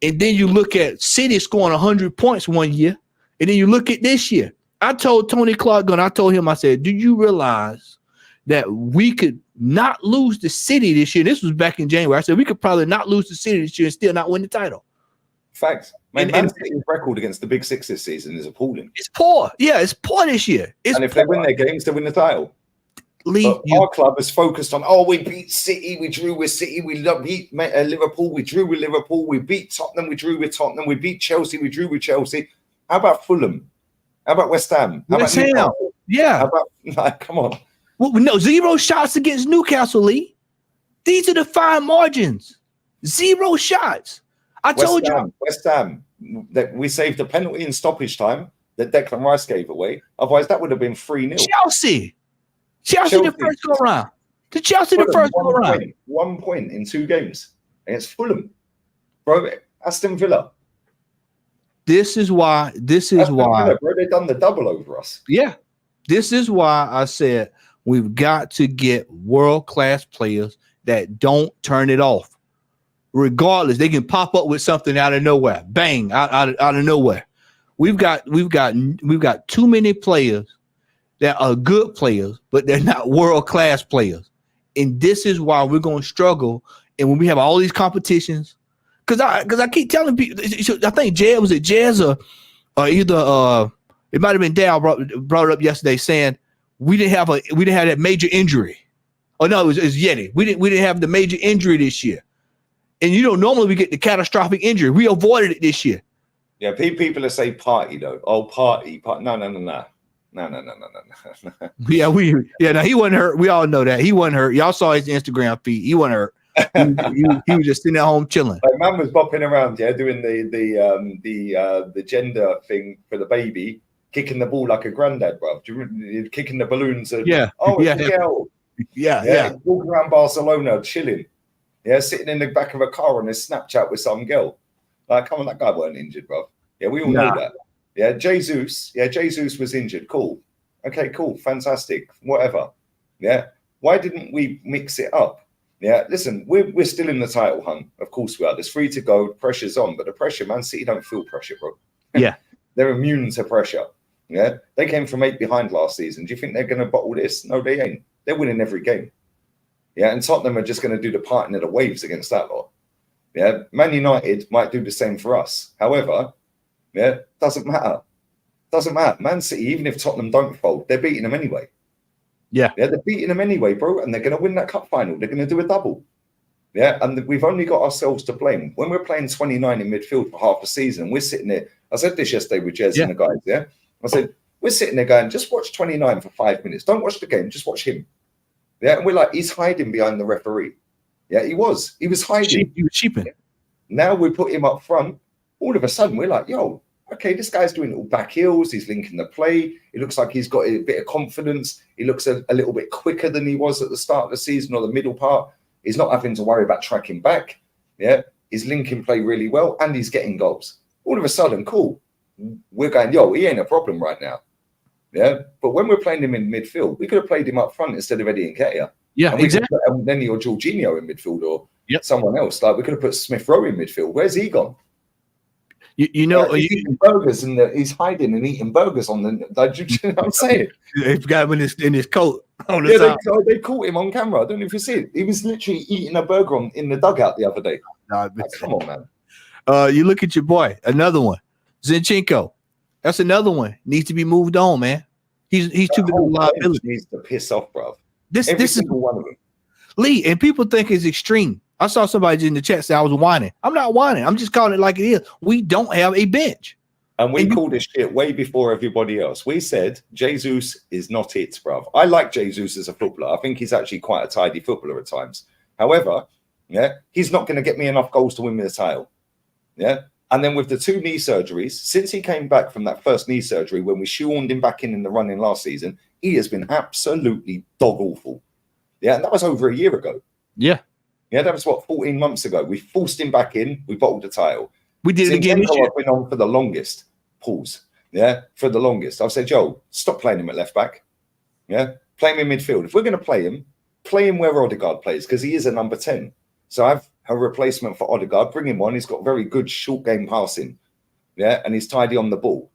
[SPEAKER 2] And then you look at City scoring 100 points one year, and then you look at this year. I told Tony Clark, I said, do you realize that we could not lose the City this year? This was back in January. I said we could probably not lose the City this year and still not win the title.
[SPEAKER 1] Facts. Man City's record against the big six this season is appalling.
[SPEAKER 2] It's poor. Yeah, it's poor this year.
[SPEAKER 1] And if they win their games, they win the title. Our club is focused on, we beat City, we drew with City, we beat Liverpool, we drew with Liverpool, we beat Tottenham, we drew with Tottenham, we beat Chelsea, we drew with Chelsea. How about Fulham? How about West Ham? How about Newcastle?
[SPEAKER 2] Yeah.
[SPEAKER 1] How about, come on.
[SPEAKER 2] Well, no, 0 shots against Newcastle, Lee. These are the fine margins. 0 shots. I told you.
[SPEAKER 1] West Ham, that we saved the penalty in stoppage time that Declan Rice gave away. Otherwise, that would have been 3-0.
[SPEAKER 2] Chelsea the first go around. Chelsea the first go around.
[SPEAKER 1] 1 point in 2 games against Fulham. Bro, Aston Villa.
[SPEAKER 2] This is why.
[SPEAKER 1] Villa, bro, they've done the double over us.
[SPEAKER 2] Yeah. This is why I said we've got to get world-class players that don't turn it off. Regardless, they can pop up with something out of nowhere. Bang, out of nowhere. We've got too many players that are good players, but they're not world-class players. And this is why we're going to struggle. And when we have all these competitions, because I keep telling people, I think Jazz or either it might have been Dal brought it up yesterday saying we didn't have that major injury. Oh no, it was Yeti. We didn't have the major injury this year. And normally we get the catastrophic injury. We avoided it this year.
[SPEAKER 1] Yeah, people that say party though. Oh, party. No.
[SPEAKER 2] Yeah, he wasn't hurt. We all know that. He wasn't hurt. Y'all saw his Instagram feed. He wasn't hurt. He was just sitting at home chilling.
[SPEAKER 1] Like, man was bopping around, doing the gender thing for the baby, kicking the ball like a granddad, bro. Kicking the balloons. And,
[SPEAKER 2] yeah.
[SPEAKER 1] Walking around Barcelona, chilling. Yeah, sitting in the back of a car on his Snapchat with some girl. Like, come on, that guy weren't injured, bro. Yeah, we all know that. Yeah, Jesus was injured. Cool. Okay, cool. Fantastic. Whatever. Yeah. Why didn't we mix it up? Yeah, listen, we're still in the title hunt. Of course we are. There's 3 to go. Pressure's on. But the pressure, Man City don't feel pressure, bro.
[SPEAKER 2] Yeah.
[SPEAKER 1] They're immune to pressure. Yeah. They came from 8 behind last season. Do you think they're going to bottle this? No, they ain't. They're winning every game. Yeah, and Tottenham are just going to do the parting of the waves against that lot. Yeah, Man United might do the same for us. However, doesn't matter. Doesn't matter. Man City, even if Tottenham don't fold, they're beating them anyway.
[SPEAKER 2] Yeah,
[SPEAKER 1] they're beating them anyway, bro, and they're going to win that cup final. They're going to do a double. Yeah, and we've only got ourselves to blame. When we're playing 29 in midfield for half a season, we're sitting there. I said this yesterday with Jez and the guys, I said, We're sitting there going, just watch 29 for 5 minutes. Don't watch the game. Just watch him. Yeah. And we're like, he's hiding behind the referee. Yeah, he was. He was hiding.
[SPEAKER 2] He was cheaping.
[SPEAKER 1] Now we put him up front. All of a sudden, we're like, yo, okay, this guy's doing little back heels. He's linking the play. It looks like he's got a bit of confidence. He looks a little bit quicker than he was at the start of the season or the middle part. He's not having to worry about tracking back. Yeah, he's linking play really well, and he's getting goals. All of a sudden, cool. We're going, yo, he ain't a problem right now. Yeah, but when we're playing him in midfield, we could have played him up front instead of Eddie Nketiah.
[SPEAKER 2] Yeah, exactly.
[SPEAKER 1] And then you're Jorginho in midfield or someone else. Like we could have put Smith Rowe in midfield. Where's he gone?
[SPEAKER 2] You know,
[SPEAKER 1] he's eating burgers and he's hiding and eating burgers on the. You know what I'm saying?
[SPEAKER 2] They've got him in his coat. On
[SPEAKER 1] the side. They caught him on camera. I don't know if you see it. He was literally eating a burger in the dugout the other day. Like, come on,
[SPEAKER 2] man. You look at your boy. Another one, Zinchenko. That's another one. Needs to be moved on, man. He's too big of a liability.
[SPEAKER 1] Needs to piss off, bro.
[SPEAKER 2] This is
[SPEAKER 1] one of them.
[SPEAKER 2] Lee, and people think it's extreme. I saw somebody in the chat say I was whining. I'm not whining. I'm just calling it like it is. We don't have a bench.
[SPEAKER 1] And we called this shit way before everybody else. We said Jesus is not it, bruv. I like Jesus as a footballer. I think he's actually quite a tidy footballer at times. However, yeah, he's not going to get me enough goals to win me the title. Yeah. And then with the 2 knee surgeries, since he came back from that first knee surgery, when we shoehorned him back in the running last season, he has been absolutely dog awful. Yeah. And that was over a year ago.
[SPEAKER 2] Yeah.
[SPEAKER 1] Yeah, that was 14 months ago. We forced him back in. We bottled the title.
[SPEAKER 2] We did it again this year.
[SPEAKER 1] I've been on for the longest. Pause. Yeah, for the longest. I've said, Joe, stop playing him at left back. Yeah, play him in midfield. If we're going to play him where Odegaard plays because he is a number 10. So I've a replacement for Odegaard. Bring him on. He's got very good short game passing. Yeah, and he's tidy on the ball.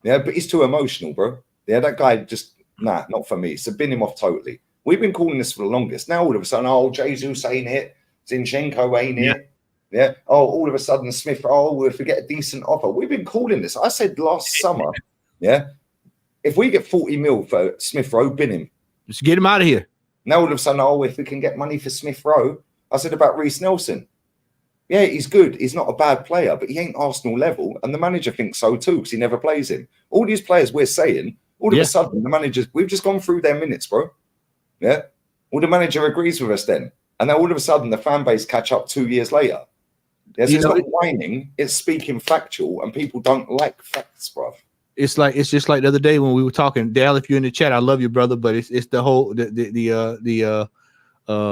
[SPEAKER 1] Yeah, but he's too emotional, bro. Yeah, that guy just not for me. So bin him off totally. We've been calling this for the longest. Now all of a sudden, oh, Jesus ain't it. Zinchenko ain't it. Yeah. Oh, all of a sudden, Smith. Oh, if we get a decent offer, we've been calling this. I said last summer, yeah, if we get 40 mil for Smith Rowe, bin him.
[SPEAKER 2] Just get him out of here.
[SPEAKER 1] Now all of a sudden, oh, if we can get money for Smith Rowe, I said about Reece Nelson. Yeah, he's good. He's not a bad player, but he ain't Arsenal level, and the manager thinks so too because he never plays him. All these players we're saying, all of a sudden, the managers, we've just gone through their minutes, bro. Yeah. Well, the manager agrees with us then. And then all of a sudden, the fan base catch up 2 years later. Yeah, so it's not whining, it's speaking factual, and people don't like facts, bruv.
[SPEAKER 2] It's just like the other day when we were talking. Dale, if you're in the chat, I love you, brother, but it's the whole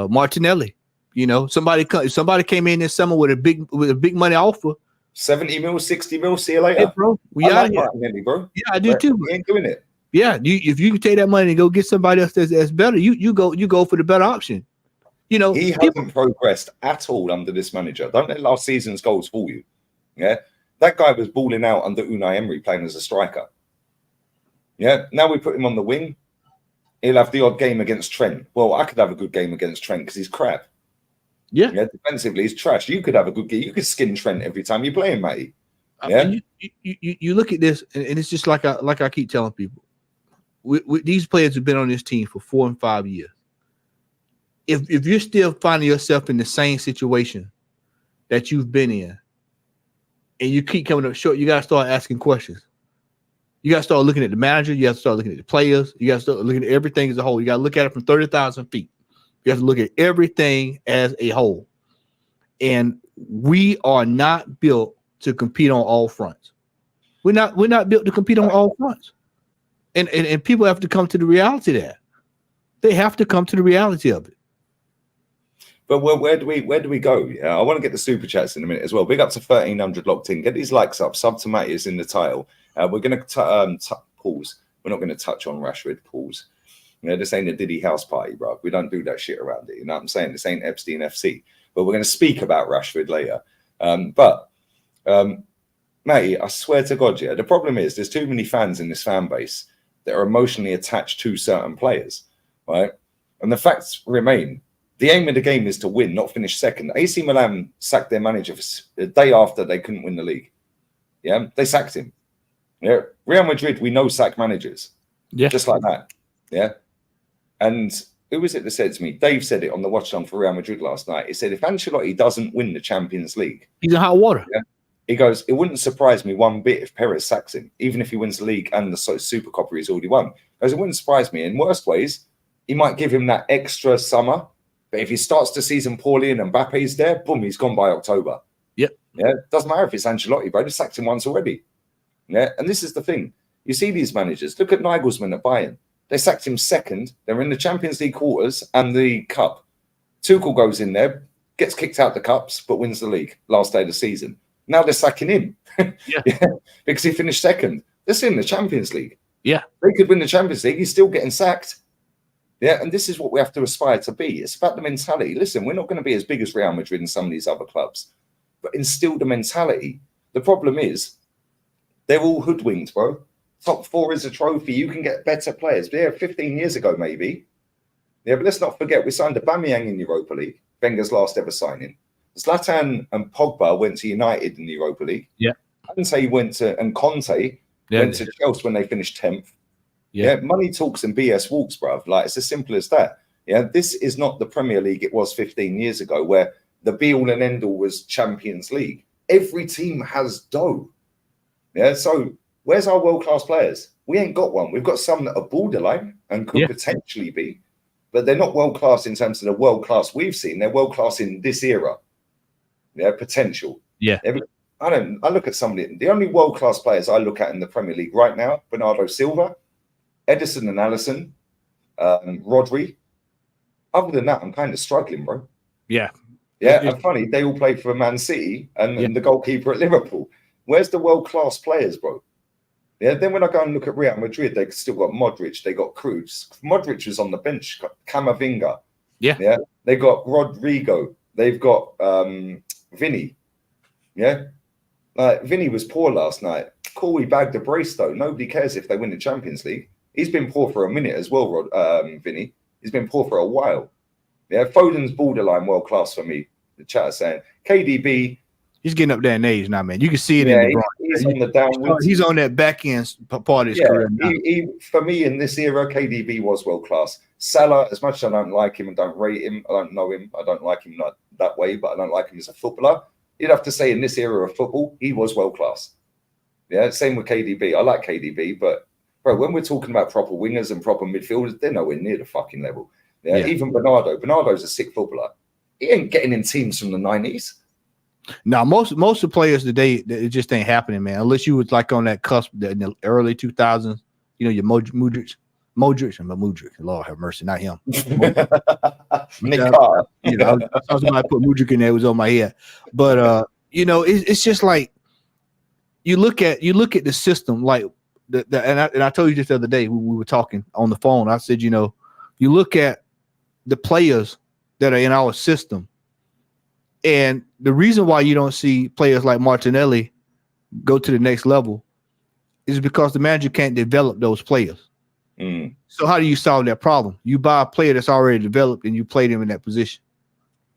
[SPEAKER 2] Martinelli. You know, somebody came in this summer with a big money offer.
[SPEAKER 1] 70 mil, 60 mil, see you later.
[SPEAKER 2] Hey, bro.
[SPEAKER 1] Martinelli, bro.
[SPEAKER 2] Yeah, I do too.
[SPEAKER 1] We ain't doing it.
[SPEAKER 2] Yeah, if you can take that money and go get somebody else that's better, you go for the better option. You know,
[SPEAKER 1] he hasn't progressed at all under this manager. Don't let last season's goals fool you. Yeah, that guy was balling out under Unai Emery playing as a striker. Yeah, now we put him on the wing. He'll have the odd game against Trent. Well, I could have a good game against Trent because he's crap. Yeah, defensively he's trash. You could have a good game. You could skin Trent every time you play him, mate. Yeah,
[SPEAKER 2] you look at this, and it's just like I keep telling people. These players have been on this team for 4 and 5 years. If you're still finding yourself in the same situation that you've been in, and you keep coming up short, you got to start asking questions. You got to start looking at the manager. You have to start looking at the players. You got to start looking at everything as a whole. You got to look at it from 30,000 feet. You have to look at everything as a whole. And we are not built to compete on all fronts. We're not built to compete on all fronts. And people have to come to the reality of that. They have to come to the reality of it.
[SPEAKER 1] But where do we go? Yeah, I want to get the super chats in a minute as well. Big up to 1,300 locked in. Get these likes up. Sub to Matty is in the title. We're going to pause. We're not going to touch on Rashford. Pause. You know, this ain't a Diddy house party, bro. We don't do that shit around it. You know what I'm saying? This ain't Epstein FC. But we're going to speak about Rashford later. Matty, I swear to God, yeah, the problem is there's too many fans in this fan base that are emotionally attached to certain players, right? And the facts remain. The aim of the game is to win, not finish second. AC Milan sacked their manager the day after they couldn't win the league. Yeah, they sacked him. Yeah, Real Madrid, we know sack managers. Yeah, just like that. Yeah, and who was it that said to me? Dave said it on the watch on for Real Madrid last night. He said if Ancelotti doesn't win the Champions League,
[SPEAKER 2] he's in hot water.
[SPEAKER 1] Yeah, He goes, it wouldn't surprise me one bit if Perez sacks him, even if he wins the league and the Super Copper he's already won. Because it wouldn't surprise me. In worst ways, he might give him that extra summer. But if he starts the season poorly and Mbappe's there, boom, he's gone by October.
[SPEAKER 2] Yep.
[SPEAKER 1] Yeah, doesn't matter if it's Ancelotti, bro. They sacked him once already. Yeah, and this is the thing. You see these managers. Look at Nagelsmann at Bayern. They sacked him second. They're in the Champions League quarters and the cup. Tuchel goes in there, gets kicked out the cups, but wins the league last day of the season. Now they're sacking him. Yeah, because he finished second. They're in the Champions League.
[SPEAKER 2] Yeah.
[SPEAKER 1] They could win the Champions League. He's still getting sacked. Yeah, and this is what we have to aspire to be. It's about the mentality. Listen, we're not going to be as big as Real Madrid and some of these other clubs, but instill the mentality. The problem is they're all hoodwinked, bro. Top 4 is a trophy. You can get better players. Yeah, 15 years ago, maybe. Yeah, but let's not forget, we signed Aubameyang in Europa League, Wenger's last ever signing. Zlatan and Pogba went to United in the Europa League.
[SPEAKER 2] Yeah.
[SPEAKER 1] I didn't say he went to, and Conte went to Chelsea when they finished 10th. Yeah. Money talks and BS walks, bruv. Like, it's as simple as that. Yeah, this is not the Premier League it was 15 years ago, where the be-all and end-all was Champions League. Every team has dough. Yeah, so where's our world-class players? We ain't got one. We've got some that are borderline and could potentially be, but they're not world-class in terms of the world-class we've seen. They're world-class in this era. Yeah, potential.
[SPEAKER 2] Yeah.
[SPEAKER 1] I look at somebody, the only world-class players I look at in the Premier League right now, Bernardo Silva, Edison and Alisson, Rodri. Other than that, I'm kind of struggling, bro.
[SPEAKER 2] Yeah.
[SPEAKER 1] Yeah, and funny, they all play for Man City and the goalkeeper at Liverpool. Where's the world-class players, bro? Yeah, then when I go and look at Real Madrid, they still got Modric, they got Cruz. Modric was on the bench, Camavinga. Yeah, they got Rodrigo, they've got Vinny. Yeah, Vinny was poor last night. Cool, he bagged a brace though. Nobody cares if they win the Champions League. He's been poor for a minute as well, Vinny. He's been poor for a while. Yeah, Foden's borderline world class for me. The chat is saying KDB.
[SPEAKER 2] He's getting up there in age now, man. You can see it in the
[SPEAKER 1] he's on the downward.
[SPEAKER 2] He's on that back end part of his career now.
[SPEAKER 1] For me, in this era, KDB was world class. Salah, as much as I don't like him and don't rate him, I don't know him, I don't like him not that way, but I don't like him as a footballer. You'd have to say in this era of football, he was world class. Yeah, same with KDB. I like KDB, but bro, when we're talking about proper wingers and proper midfielders, they're nowhere near the fucking level. Yeah. Even Bernardo's a sick footballer. He ain't getting in teams from the 90s.
[SPEAKER 2] Now, most of the players today, it just ain't happening, man. Unless you was like on that cusp in the early 2000s, you know, your Modric, Lord have mercy, not him.
[SPEAKER 1] Nick Carter.
[SPEAKER 2] You know, somebody put Modric in there, it was on my head. But you know, it's just like you look at the system, like and I told you just the other day we were talking on the phone. I said, you know, you look at the players that are in our system. And the reason why you don't see players like Martinelli go to the next level is because the manager can't develop those players. So how do you solve that problem? You buy a player that's already developed and you play them in that position.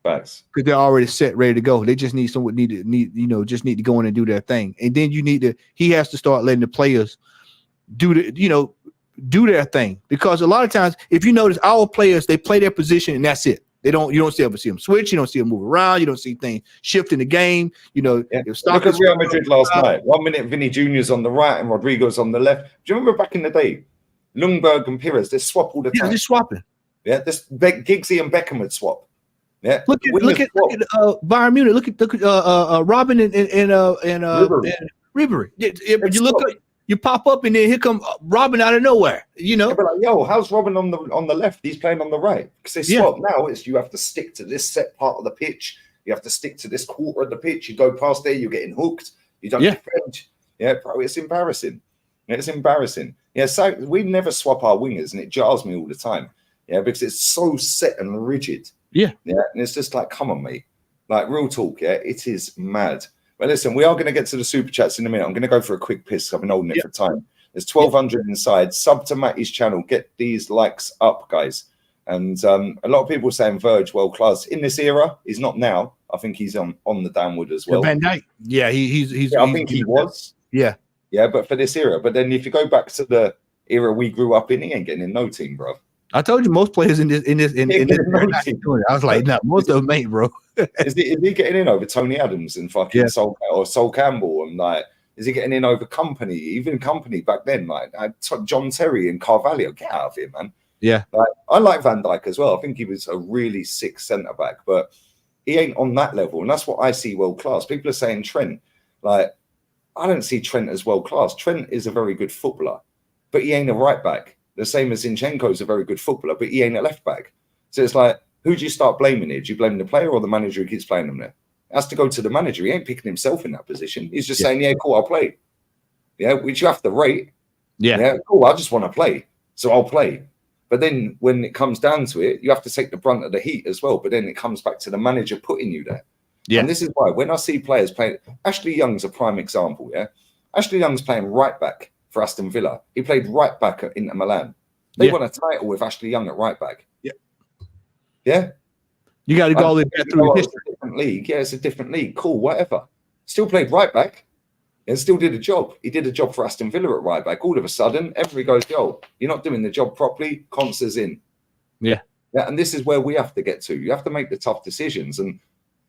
[SPEAKER 1] Facts.
[SPEAKER 2] Because they're already set, ready to go. They just need someone need to go in and do their thing. And then he has to start letting the players do their thing. Because a lot of times, if you notice, our players, they play their position and that's it. You don't ever see them switch. You don't see them move around. You don't see things shift in the game. You know,
[SPEAKER 1] look at Real Madrid last night. 1 minute, Vinny Jr.'s on the right and Rodrigo's on the left. Do you remember back in the day, Ljungberg and Pires, they swap all the time.
[SPEAKER 2] Yeah, they're swapping.
[SPEAKER 1] Yeah, this Giggsy and Beckham would swap. Yeah,
[SPEAKER 2] look at Bayern Munich. Look at Robin and Ribery. You look at. You pop up and then here come Robin out of nowhere, you know.
[SPEAKER 1] But like, yo, how's Robin on the left? He's playing on the right because they swap. Now it's you have to stick to this set part of the pitch. You have to stick to this quarter of the pitch. You go past there, you're getting hooked. You don't defend. Yeah, bro, it's embarrassing. It's embarrassing. Yeah, so we never swap our wingers, and it jars me all the time. Yeah, because it's so set and rigid. Yeah, and it's just like, come on, mate. Like real talk. Yeah, it is mad. But listen, we are going to get to the super chats in a minute. I'm going to go for a quick piss. I've been holding it for time. There's 1,200 inside. Sub to Matty's channel. Get these likes up, guys. And a lot of people saying Verge world class in this era. He's not now. I think he's on the downward as well.
[SPEAKER 2] Van Dijk. Yeah,
[SPEAKER 1] I think he was.
[SPEAKER 2] Yeah,
[SPEAKER 1] but for this era. But then if you go back to the era we grew up in, he ain't getting in no team, bro.
[SPEAKER 2] I told you most players in this I was like, nah, most of them ain't, bro.
[SPEAKER 1] Is he getting in over Tony Adams and fucking Sol Campbell and like? Is he getting in over Company? Even Company back then, like John Terry and Carvalho. Get out of here, man.
[SPEAKER 2] Yeah,
[SPEAKER 1] like, I like Van Dijk as well. I think he was a really sick centre back, but he ain't on that level, and that's what I see world class. People are saying Trent, like I don't see Trent as world class. Trent is a very good footballer, but he ain't a right back. The same as Zinchenko is a very good footballer, but he ain't a left back. So it's like, who do you start blaming here? Do you blame the player or the manager who keeps playing him there? It has to go to the manager. He ain't picking himself in that position. He's just saying, yeah, cool, I'll play. Yeah, which you have to rate. Yeah, cool, I just want to play, so I'll play. But then when it comes down to it, you have to take the brunt of the heat as well. But then it comes back to the manager putting you there. Yeah. And this is why when I see players playing, Ashley Young's a prime example, yeah? Ashley Young's playing right back for Aston Villa. He played right back at Inter Milan. They won a title with Ashley Young at right back. Yeah. Yeah? You got to go all the way back through history. It's a different league. Yeah, it's a different league. Cool, whatever. Still played right back and still did a job. He did a job for Aston Villa at right back. All of a sudden, everybody goes, yo, you're not doing the job properly. Concer's in. Yeah. Yeah, and this is where we have to get to. You have to make the tough decisions. And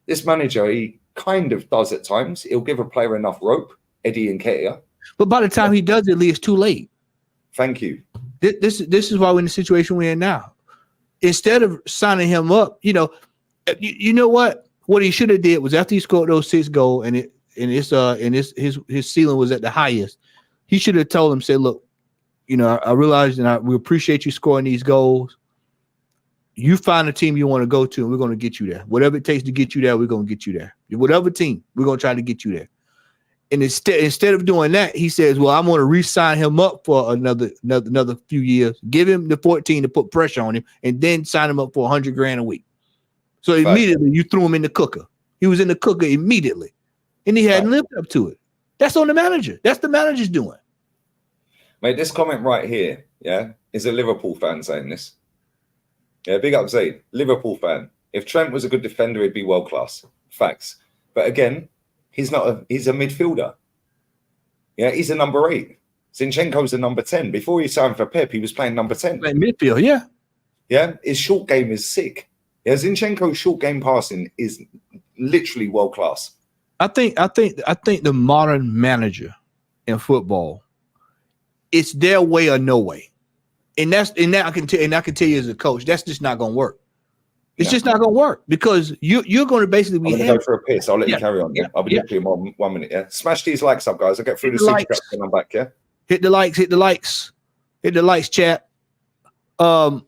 [SPEAKER 1] this manager, he kind of does at times. He'll give a player enough rope, Eddie Nketiah.
[SPEAKER 2] But by the time he does it, it's too late.
[SPEAKER 1] Thank you.
[SPEAKER 2] This is why we're in the situation we're in now. Instead of signing him up, you know what? What he should have did was after he scored those 6 goals and his ceiling was at the highest, he should have told him, said, look, you know, I realize and we appreciate you scoring these goals. You find a team you want to go to, and we're going to get you there. Whatever it takes to get you there, we're going to get you there. Whatever team, we're going to try to get you there. And instead of doing that, he says, well, I'm going to re-sign him up for another few years, give him the 14 to put pressure on him, and then sign him up for $100,000 a week. So immediately you threw him in the cooker. He was in the cooker immediately, and he hadn't lived up to it. That's on the manager. That's the manager's doing.
[SPEAKER 1] Mate, this comment right here, is a Liverpool fan saying this. Yeah, big up Zaid, Liverpool fan. If Trent was a good defender, he'd be world class. Facts. But again, he's a midfielder. Yeah, he's a number 8. Zinchenko's a number 10. Before he signed for Pep, he was playing number 10.
[SPEAKER 2] Playing midfield, yeah.
[SPEAKER 1] Yeah, his short game is sick. Yeah, Zinchenko's short game passing is literally world class.
[SPEAKER 2] I think the modern manager in football, it's their way or no way. And that I can tell you as a coach, that's just not going to work. It's just not going to work because you're going to basically be.
[SPEAKER 1] I'm going to go for a piss. I'll let you carry on. Yeah, I'll be literally in 1 minute. Yeah, smash these likes up, guys. I'll get through the super chat and I'm back. Yeah,
[SPEAKER 2] hit the likes, chat. The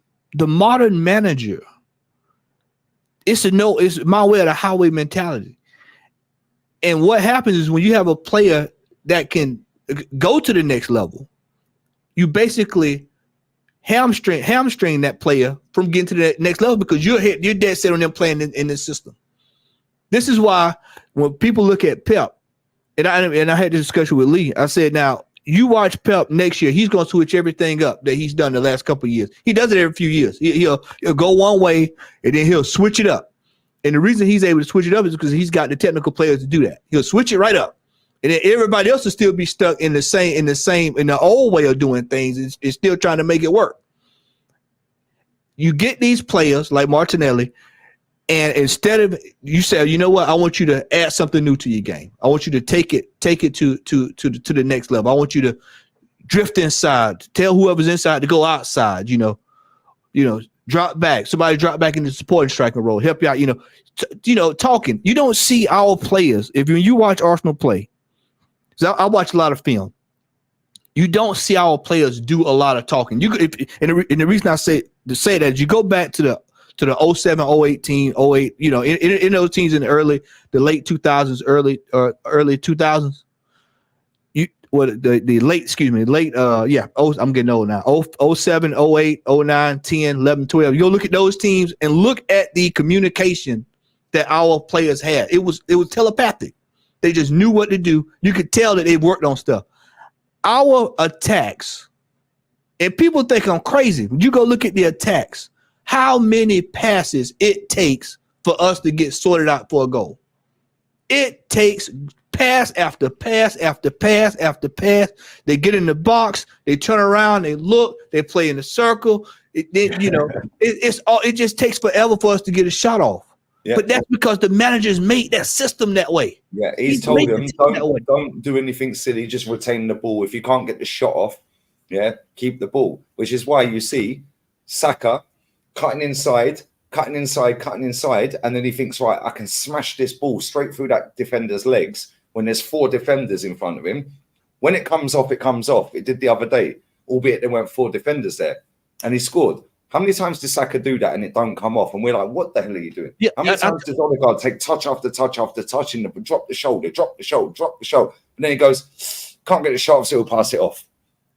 [SPEAKER 2] modern manager, it's my way of the highway mentality. And what happens is when you have a player that can go to the next level, you basically hamstring that player from getting to the next level because you're dead set on them playing in this system. This is why when people look at Pep, and I had this discussion with Lee, I said, now you watch Pep next year, he's going to switch everything up that he's done the last couple of years. He does it every few years. He'll go one way and then he'll switch it up. And the reason he's able to switch it up is because he's got the technical players to do that. He'll switch it right up. And then everybody else will still be stuck in the old way of doing things. It's still trying to make it work. You get these players like Martinelli, and instead of you say, you know what, I want you to add something new to your game. I want you to take it to the next level. I want you to drift inside, tell whoever's inside to go outside. Drop back. Somebody drop back in the supporting striker role, help you out. Talking. You don't see our players if you watch Arsenal play. So I watch a lot of film. You don't see our players do a lot of talking. And the reason I say that is you go back to the 07, 08 team, 08. In those teams in the late 2000s, early 2000s. I'm getting old now. 07, 08, 09, 10, 11, 12. You go look at those teams and look at the communication that our players had. It was telepathic. They just knew what to do. You could tell that they worked on stuff. Our attacks, and people think I'm crazy. When you go look at the attacks, how many passes it takes for us to get sorted out for a goal. It takes pass after pass after pass after pass. They get in the box, they turn around, they look, they play in the circle. It just takes forever for us to get a shot off.
[SPEAKER 1] Yeah.
[SPEAKER 2] But that's because the managers made that system that way.
[SPEAKER 1] Yeah, he's told them, don't do anything silly, just retain the ball. If you can't get the shot off, yeah, keep the ball. Which is why you see Saka cutting inside, and then he thinks, right, I can smash this ball straight through that defender's legs when there's 4 defenders in front of him. When it comes off, it comes off. It did the other day, albeit there weren't 4 defenders there. And he scored. How many times does Saka do that and it don't come off? And we're like, what the hell are you doing?
[SPEAKER 2] Yeah,
[SPEAKER 1] How many times does Odegaard take touch after touch after touch and drop the shoulder? And then he goes, can't get the shot off, so he'll pass it off.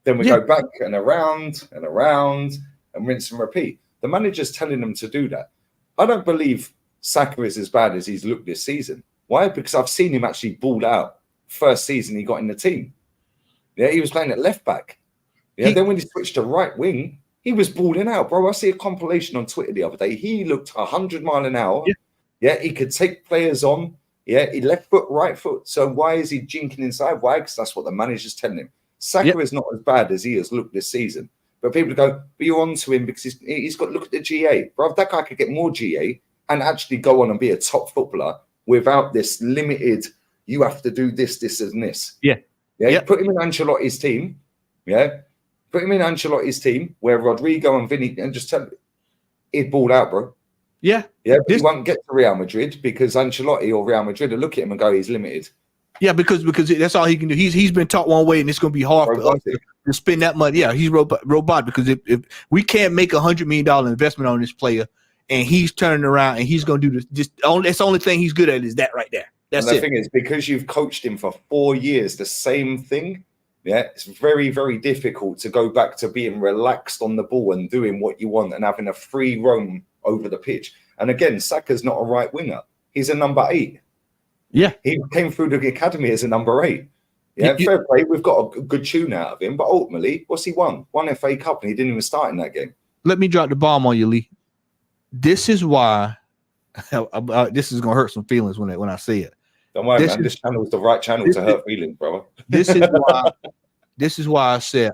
[SPEAKER 1] Then we go back and around and rinse and repeat. The manager's telling them to do that. I don't believe Saka is as bad as he's looked this season. Why? Because I've seen him actually balled out. First season he got in the team. Yeah, he was playing at left back. Yeah, then when he switched to right wing, he was balling out, bro. I see a compilation on Twitter the other day. He looked 100 miles an hour. Yeah, he could take players on. Yeah, he left foot, right foot. So why is he jinking inside? Why? Because that's what the manager's telling him. Saka is not as bad as he has looked this season. But people go, but you're on to him because he's got to look at the GA. Bro, that guy could get more GA and actually go on and be a top footballer without this limited, you have to do this, and this.
[SPEAKER 2] Yeah.
[SPEAKER 1] Put him in Ancelotti's team. Yeah. Put him in Ancelotti's team where Rodrigo and Vinny, and just tell him he'd balled out, bro.
[SPEAKER 2] Yeah.
[SPEAKER 1] Yeah, but he won't get to Real Madrid because Ancelotti or Real Madrid will look at him and go, he's limited.
[SPEAKER 2] Yeah, because that's all he can do. He's been taught one way, and it's going to be hard for us to spend that money. Yeah, he's robot because if we can't make $100 million investment on this player, and he's turning around and he's going to do this, that's the only thing he's good at is that right there. That's
[SPEAKER 1] and
[SPEAKER 2] the
[SPEAKER 1] thing is, because you've coached him for 4 years, the same thing. Yeah, it's very, very difficult to go back to being relaxed on the ball and doing what you want and having a free roam over the pitch. And again, Saka's not a right winger. He's a number 8.
[SPEAKER 2] Yeah.
[SPEAKER 1] He came through the academy as a number 8. Yeah, fair play. We've got a good tune out of him. But ultimately, what's he won? One FA Cup and he didn't even start in that game.
[SPEAKER 2] Let me drop the bomb on you, Lee. This is why this is going to hurt some feelings when I say it.
[SPEAKER 1] Don't worry, man. This channel is the right channel to hurt feelings, brother.
[SPEAKER 2] This is why I said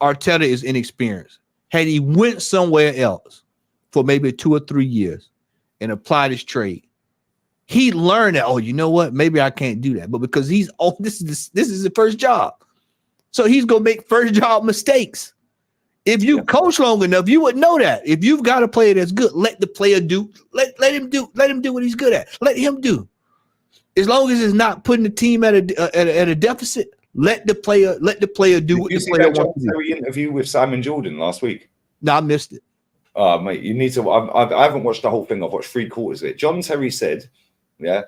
[SPEAKER 2] Arteta is inexperienced. Had he went somewhere else for maybe 2 or 3 years and applied his trade, he learned that, oh, you know what? Maybe I can't do that. But because this is the first job. So he's gonna make first job mistakes. If you coach long enough, you would know that. If you've got a player that's good, let the player do. Let him do what he's good at. Let him do. As long as it's not putting the team at a deficit, let the player do what the player wants to do.
[SPEAKER 1] Did you see that interview with Simon Jordan last week?
[SPEAKER 2] No, I missed it.
[SPEAKER 1] Oh, mate, you need to. I haven't watched the whole thing. I've watched 3/4 of it. John Terry said, yeah,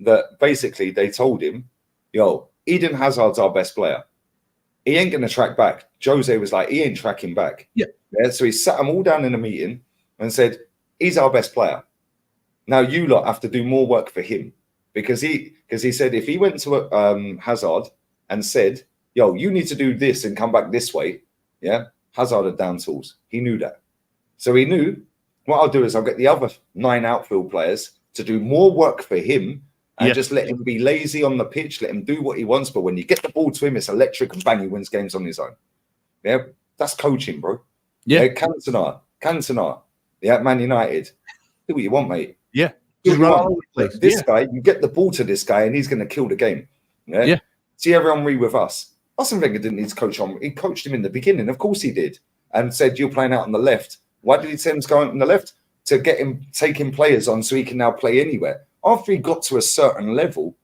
[SPEAKER 1] that basically they told him, yo, Eden Hazard's our best player. He ain't going to track back. Jose was like, he ain't tracking back.
[SPEAKER 2] Yeah.
[SPEAKER 1] So he sat them all down in a meeting and said, he's our best player. Now you lot have to do more work for him because he said if he went to Hazard and said, yo, you need to do this and come back this way, yeah, Hazard had down tools. He knew that. So he knew what I'll do is I'll get the other 9 outfield players to do more work for him and just let him be lazy on the pitch, let him do what he wants. But when you get the ball to him, it's electric and bang, he wins games on his own. Yeah, that's coaching, bro. Yeah, Cantona. Yeah, Man United. Do what you want, mate.
[SPEAKER 2] Yeah.
[SPEAKER 1] This guy, you get the ball to this guy and he's going to kill the game. Yeah. Thierry Henry with us. Arsene Wenger didn't need to coach on. He coached him in the beginning. Of course he did. And said, you're playing out on the left. Why did he tell him to go out on the left? To get him taking players on so he can now play anywhere. After he got to a certain level,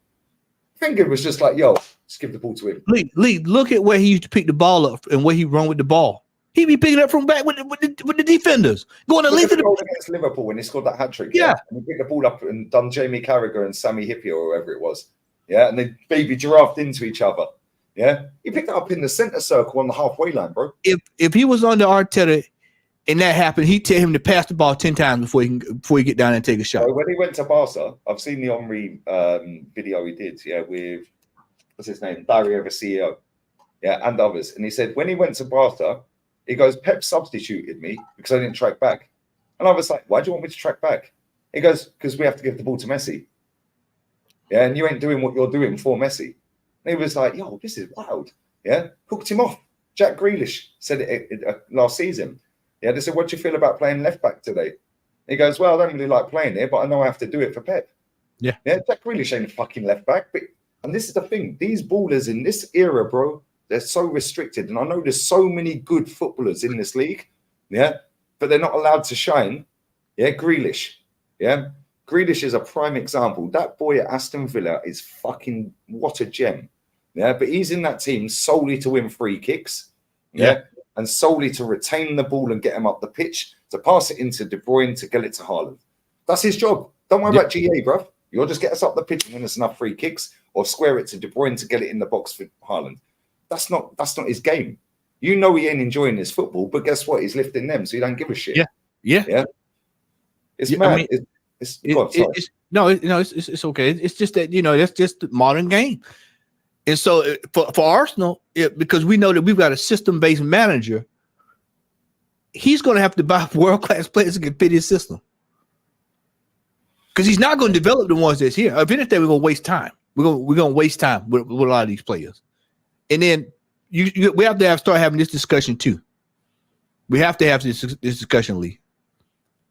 [SPEAKER 1] Wenger was just like, yo, just give the ball to him.
[SPEAKER 2] Lee, look at where he used to pick the ball up and where he run with the ball. He'd be picking up from back with the defenders. Going to length of the ball
[SPEAKER 1] against Liverpool when he scored that hat-trick.
[SPEAKER 2] Yeah.
[SPEAKER 1] And he picked the ball up and done Jamie Carragher and Sammy Hippier or whoever it was. Yeah. And they baby giraffed into each other. Yeah. He picked it up in the center circle on the halfway line, bro.
[SPEAKER 2] If he was under Arteta and that happened, he'd tell him to pass the ball 10 times before he get down and take a shot.
[SPEAKER 1] So when he went to Barca, I've seen the Henry video he did, with what's his name, Diary of a CEO, and others. And he said when he went to Barca, he goes, Pep substituted me because I didn't track back. And I was like, why do you want me to track back? He goes, because we have to give the ball to Messi. Yeah, and you ain't doing what you're doing for Messi. And he was like, yo, this is wild. Yeah, hooked him off. Jack Grealish said it last season. Yeah, they said, what do you feel about playing left back today? He goes, well, I don't really like playing here, but I know I have to do it for Pep.
[SPEAKER 2] Yeah.
[SPEAKER 1] Jack Grealish ain't a fucking left back. And this is the thing. These ballers in this era, bro, they're so restricted. And I know there's so many good footballers in this league, yeah, but they're not allowed to shine. Yeah, Grealish. Yeah. Grealish is a prime example. That boy at Aston Villa is fucking what a gem. Yeah, but he's in that team solely to win free kicks. Yeah. And solely to retain the ball and get him up the pitch, to pass it into De Bruyne, to get it to Haaland. That's his job. Don't worry about GA, bruv. You'll just get us up the pitch and win us enough free kicks, or square it to De Bruyne to get it in the box for Haaland. That's not his game. You know he ain't enjoying his football, but guess what? He's lifting them, so you don't give a shit.
[SPEAKER 2] Yeah.
[SPEAKER 1] It's mad.
[SPEAKER 2] I mean, it's okay. It's just that, that's just the modern game. And so for Arsenal, because we know that we've got a system-based manager, he's going to have to buy world-class players that can fit his system. Because he's not going to develop the ones that's here. If anything, we're going to waste time. We're going to waste time with a lot of these players. And then we have to start having this discussion too. We have to have this discussion, Lee.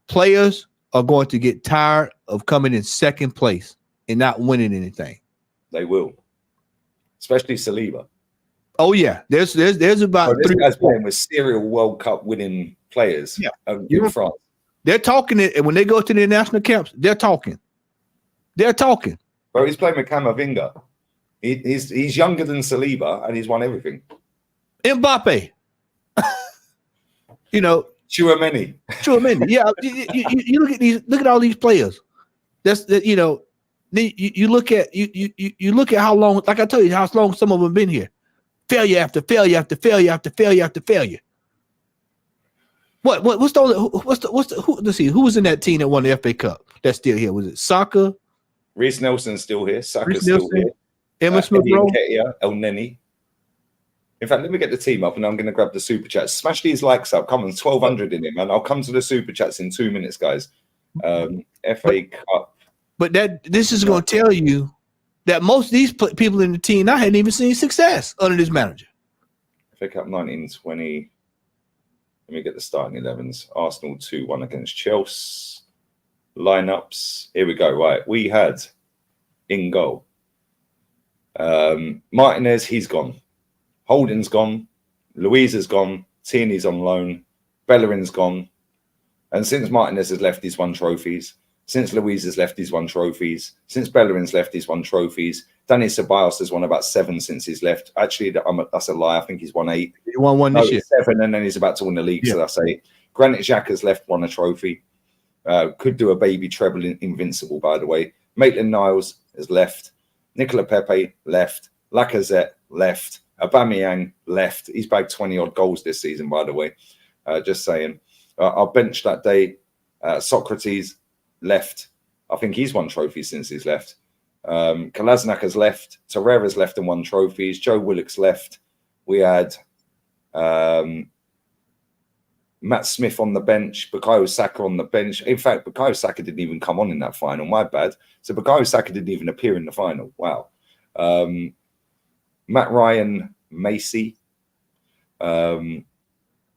[SPEAKER 2] Players are going to get tired of coming in second place and not winning anything.
[SPEAKER 1] They will. Especially Saliba.
[SPEAKER 2] Oh yeah, there's about
[SPEAKER 1] this guy's playing with serial World Cup winning players. In France.
[SPEAKER 2] They're talking it, and when they go to the national camps, they're talking.
[SPEAKER 1] Bro, he's playing with Camavinga. He's younger than Saliba, and he's won everything.
[SPEAKER 2] Mbappe.
[SPEAKER 1] Tchouameni.
[SPEAKER 2] Yeah, you look at all these players. You look at how long, like I told you, how long some of them have been here. Failure after failure after failure after failure after failure. Let's see, who was in that team that won the FA Cup that's still here? Was it Saka?
[SPEAKER 1] Reece Nelson's still here. Saka's still here.
[SPEAKER 2] Emma Smith-Rowe.
[SPEAKER 1] El Neni. In fact, let me get the team up and I'm going to grab the super chats. Smash these likes up. Come on, 1,200 in it, man. I'll come to the super chats in 2 minutes, guys. FA Cup.
[SPEAKER 2] But this is going to tell you that most of these people in the team I hadn't even seen success under this manager.
[SPEAKER 1] FA Cup 1920. Let me get the starting 11s. Arsenal 2-1 against Chelsea. Lineups. Here we go. Right. We had in goal. Martinez, he's gone. Holding's gone. Louisa's gone. Tierney's on loan. Bellerin's gone. And since Martinez has left, he's won trophies. Since Luiz has left, he's won trophies. Since Bellerin's left, he's won trophies. Danny Ceballos has won about 7 since he's left. Actually, that's a lie. I think he's won 8.
[SPEAKER 2] He won 1 this year.
[SPEAKER 1] 7, and then he's about to win the league, so that's 8. Granit Xhaka's left, won a trophy. Could do a baby treble in Invincible, by the way. Maitland-Niles has left. Nicola Pepe left. Lacazette left. Aubameyang left. He's bagged 20-odd goals this season, by the way. Just saying. Our bench that day, Socrates left. I think he's won trophies since he's left. Kolasinac has left. Torreira's left and won trophies. Joe Willock's left. We had Matt Smith on the bench. Bukayo Saka on the bench. In fact, Bukayo Saka didn't even come on in that final. My bad. So Bukayo Saka didn't even appear in the final. Wow. Matt Ryan, Macy. And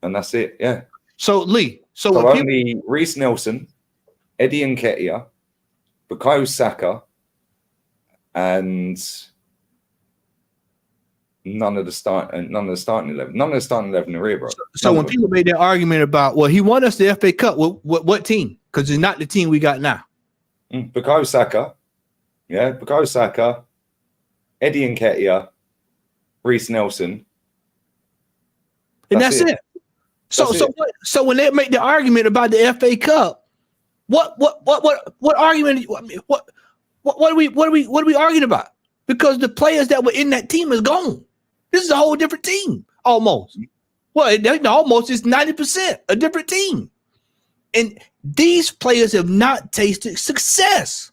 [SPEAKER 1] that's it. Yeah.
[SPEAKER 2] So, Lee.
[SPEAKER 1] So only Reece Nelson, Eddie Nketiah, Bukayo Saka, and none of the starting 11. None of the starting 11 are here, bro.
[SPEAKER 2] So when people made that argument about, well, he won us the FA Cup, what team? Because it's not the team we got now.
[SPEAKER 1] Bukayo Saka, yeah, Bukayo Saka, Eddie Nketiah, Reece Nelson,
[SPEAKER 2] and that's it. So when they make the argument about the FA Cup, what argument? What are we arguing about? Because the players that were in that team is gone. This is a whole different team, almost. Well, almost is 90% a different team, and these players have not tasted success.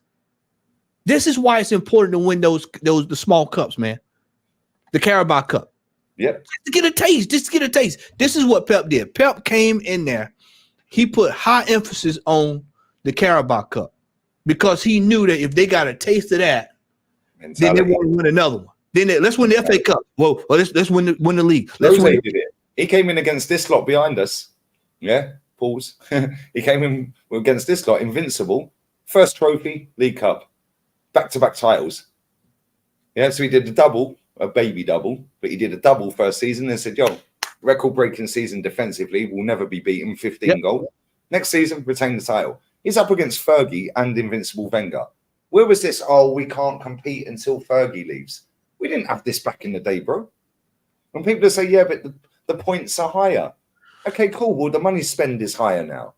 [SPEAKER 2] This is why it's important to win the small cups, man. The Carabao Cup.
[SPEAKER 1] Yep.
[SPEAKER 2] Just to get a taste. This is what Pep did. Pep came in there. He put high emphasis on the Carabao Cup because he knew that if they got a taste of that, then they want to win another one. Then let's win the FA Cup. Let's win the league.
[SPEAKER 1] He did it. He came in against this lot behind us. Yeah. pause. He came in against this lot, invincible. First trophy, League Cup, back-to-back titles. Yeah, so he did a double, a baby double, but he did a double first season and said, yo, record-breaking season defensively, will never be beaten, 15 goals. Next season, retain the title. He's up against Fergie and invincible Wenger. Where was this? Oh, we can't compete until Fergie leaves. We didn't have this back in the day, bro. When people say, yeah, but the points are higher. Okay, cool. Well, the money spent is higher now.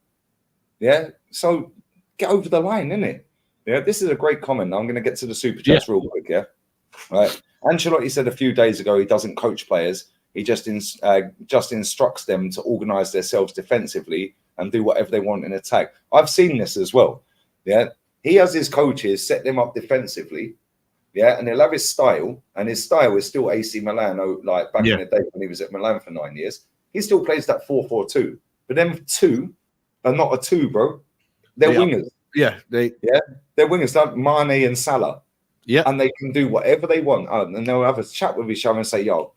[SPEAKER 1] Yeah, so get over the line, innit? Yeah, this is a great comment. I'm going to get to the super chats real quick, yeah? Right. Ancelotti said a few days ago he doesn't coach players. He just instructs them to organise themselves defensively and do whatever they want in attack. I've seen this as well. Yeah, he has his coaches set them up defensively. Yeah, and he'll have his style, and his style is still AC Milan, like back in the day when he was at Milan for 9 years. He still plays that 4-4-2. But them two are not a two, bro. They're wingers.
[SPEAKER 2] Yeah,
[SPEAKER 1] they're wingers. Like Mane and Salah.
[SPEAKER 2] Yeah,
[SPEAKER 1] and they can do whatever they want. And they'll have a chat with each other and say, yo,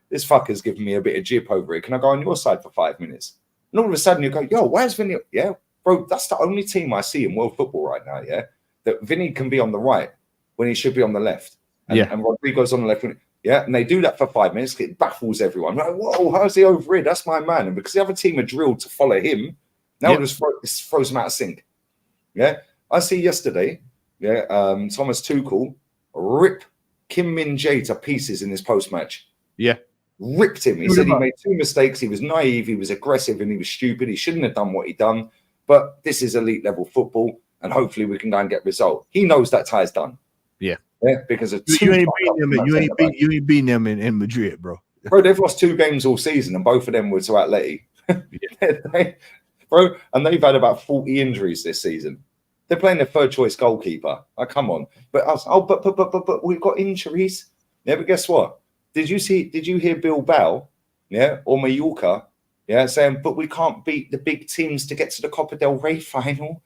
[SPEAKER 1] this fucker's giving me a bit of jip over it. Can I go on your side for 5 minutes? And all of a sudden you go, yo, where's Vinny? Yeah, bro, that's the only team I see in world football right now, yeah, that Vinny can be on the right when he should be on the left. And Rodrigo's on the left. Yeah, and they do that for 5 minutes. It baffles everyone. Like, whoa, how's he over here? That's my man. And because the other team are drilled to follow him, now it just throws him out of sync. Yeah, I see yesterday, Thomas Tuchel rip Kim Min-jae to pieces in his post-match.
[SPEAKER 2] Yeah.
[SPEAKER 1] Ripped him. He said he made 2 mistakes. He was naive, he was aggressive, and he was stupid. He shouldn't have done what he done. But this is elite level football, and hopefully we can go and get result. He knows that tie's done.
[SPEAKER 2] Yeah.
[SPEAKER 1] Yeah, because of
[SPEAKER 2] you ain't beating them in Madrid, bro.
[SPEAKER 1] Bro, they've lost 2 games all season, and both of them were to Atleti. Bro, and they've had about 40 injuries this season. They're playing their third choice goalkeeper. Oh, come on. But we've got injuries. Yeah, but guess what? Did you hear Bilbao, or Mallorca, saying, but we can't beat the big teams to get to the Copa del Rey final?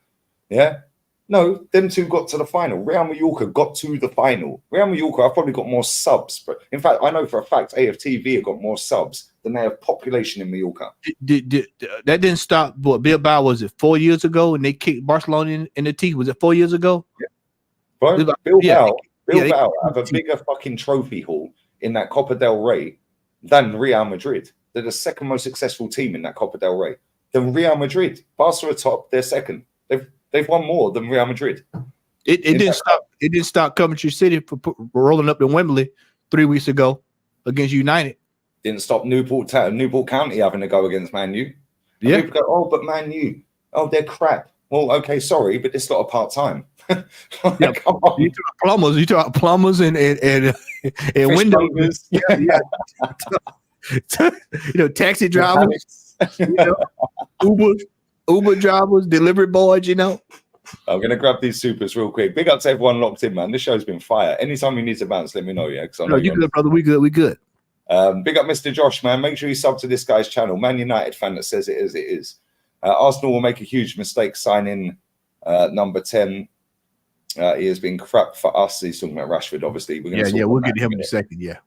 [SPEAKER 1] Yeah. No, them two got to the final. Real Mallorca got to the final. Real Mallorca have probably got more subs. But in fact, I know for a fact AFTV have got more subs than they have population in Mallorca.
[SPEAKER 2] That didn't stop. What Bilbao was it 4 years ago, and they kicked Barcelona in the teeth? Was it 4 years ago?
[SPEAKER 1] Yeah. Bro, Bilbao have a bigger fucking trophy haul in that Copa del Rey than Real Madrid. They're the second most successful team in that Copa del Rey. Than Real Madrid. Barca are top. They're second. They've won more than Real Madrid.
[SPEAKER 2] It didn't stop. It didn't stop Coventry City for rolling up in Wembley 3 weeks ago against United.
[SPEAKER 1] Didn't stop Newport County having to go against Man U. And people go, oh, but Man U, oh, they're crap. Well, okay, sorry, but it's not a part time. Come on.
[SPEAKER 2] You talk plumbers and windows. Taxi drivers, Uber drivers, delivery boys,
[SPEAKER 1] I'm going to grab these supers real quick. Big up to everyone locked in, man. This show's been fire. Anytime you need to bounce, let me know, yeah? Because I know
[SPEAKER 2] you good, brother. We good.
[SPEAKER 1] Big up Mr. Josh, man. Make sure you sub to this guy's channel. Man United fan that says it is. Arsenal will make a huge mistake signing number 10. He has been crap for us. He's talking about Rashford, obviously. We'll
[SPEAKER 2] get him in a second,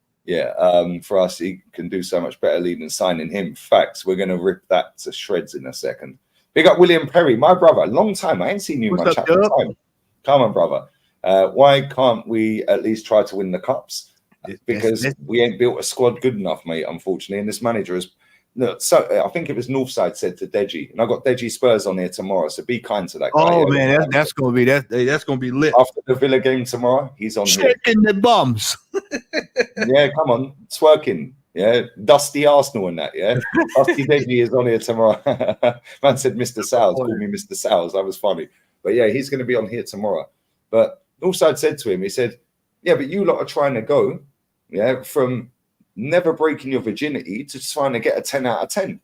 [SPEAKER 1] for us, he can do so much better leading signing him. Facts, we're going to rip that to shreds in a second. Big up William Perry, my brother. Long time. I ain't seen you in my chat for time. Come on, brother. Why can't we at least try to win the cups? Because we ain't built a squad good enough, mate, unfortunately. And this manager is... Look, so I think it was Northside said to Deji, and I got Deji Spurs on here tomorrow, so be kind to that guy.
[SPEAKER 2] Oh, man, that's gonna be lit.
[SPEAKER 1] After the Villa game tomorrow, he's on here.
[SPEAKER 2] Shaking the bums.
[SPEAKER 1] Yeah, come on, twerking. Yeah, Dusty Arsenal and that. Yeah, Dusty Deji is on here tomorrow. Man said Mr. Sales, call me Mr. Sales. That was funny, but yeah, he's going to be on here tomorrow. But Northside said to him, he said, "Yeah, but you lot are trying to go, from." Never breaking your virginity to trying to get a 10 out of 10.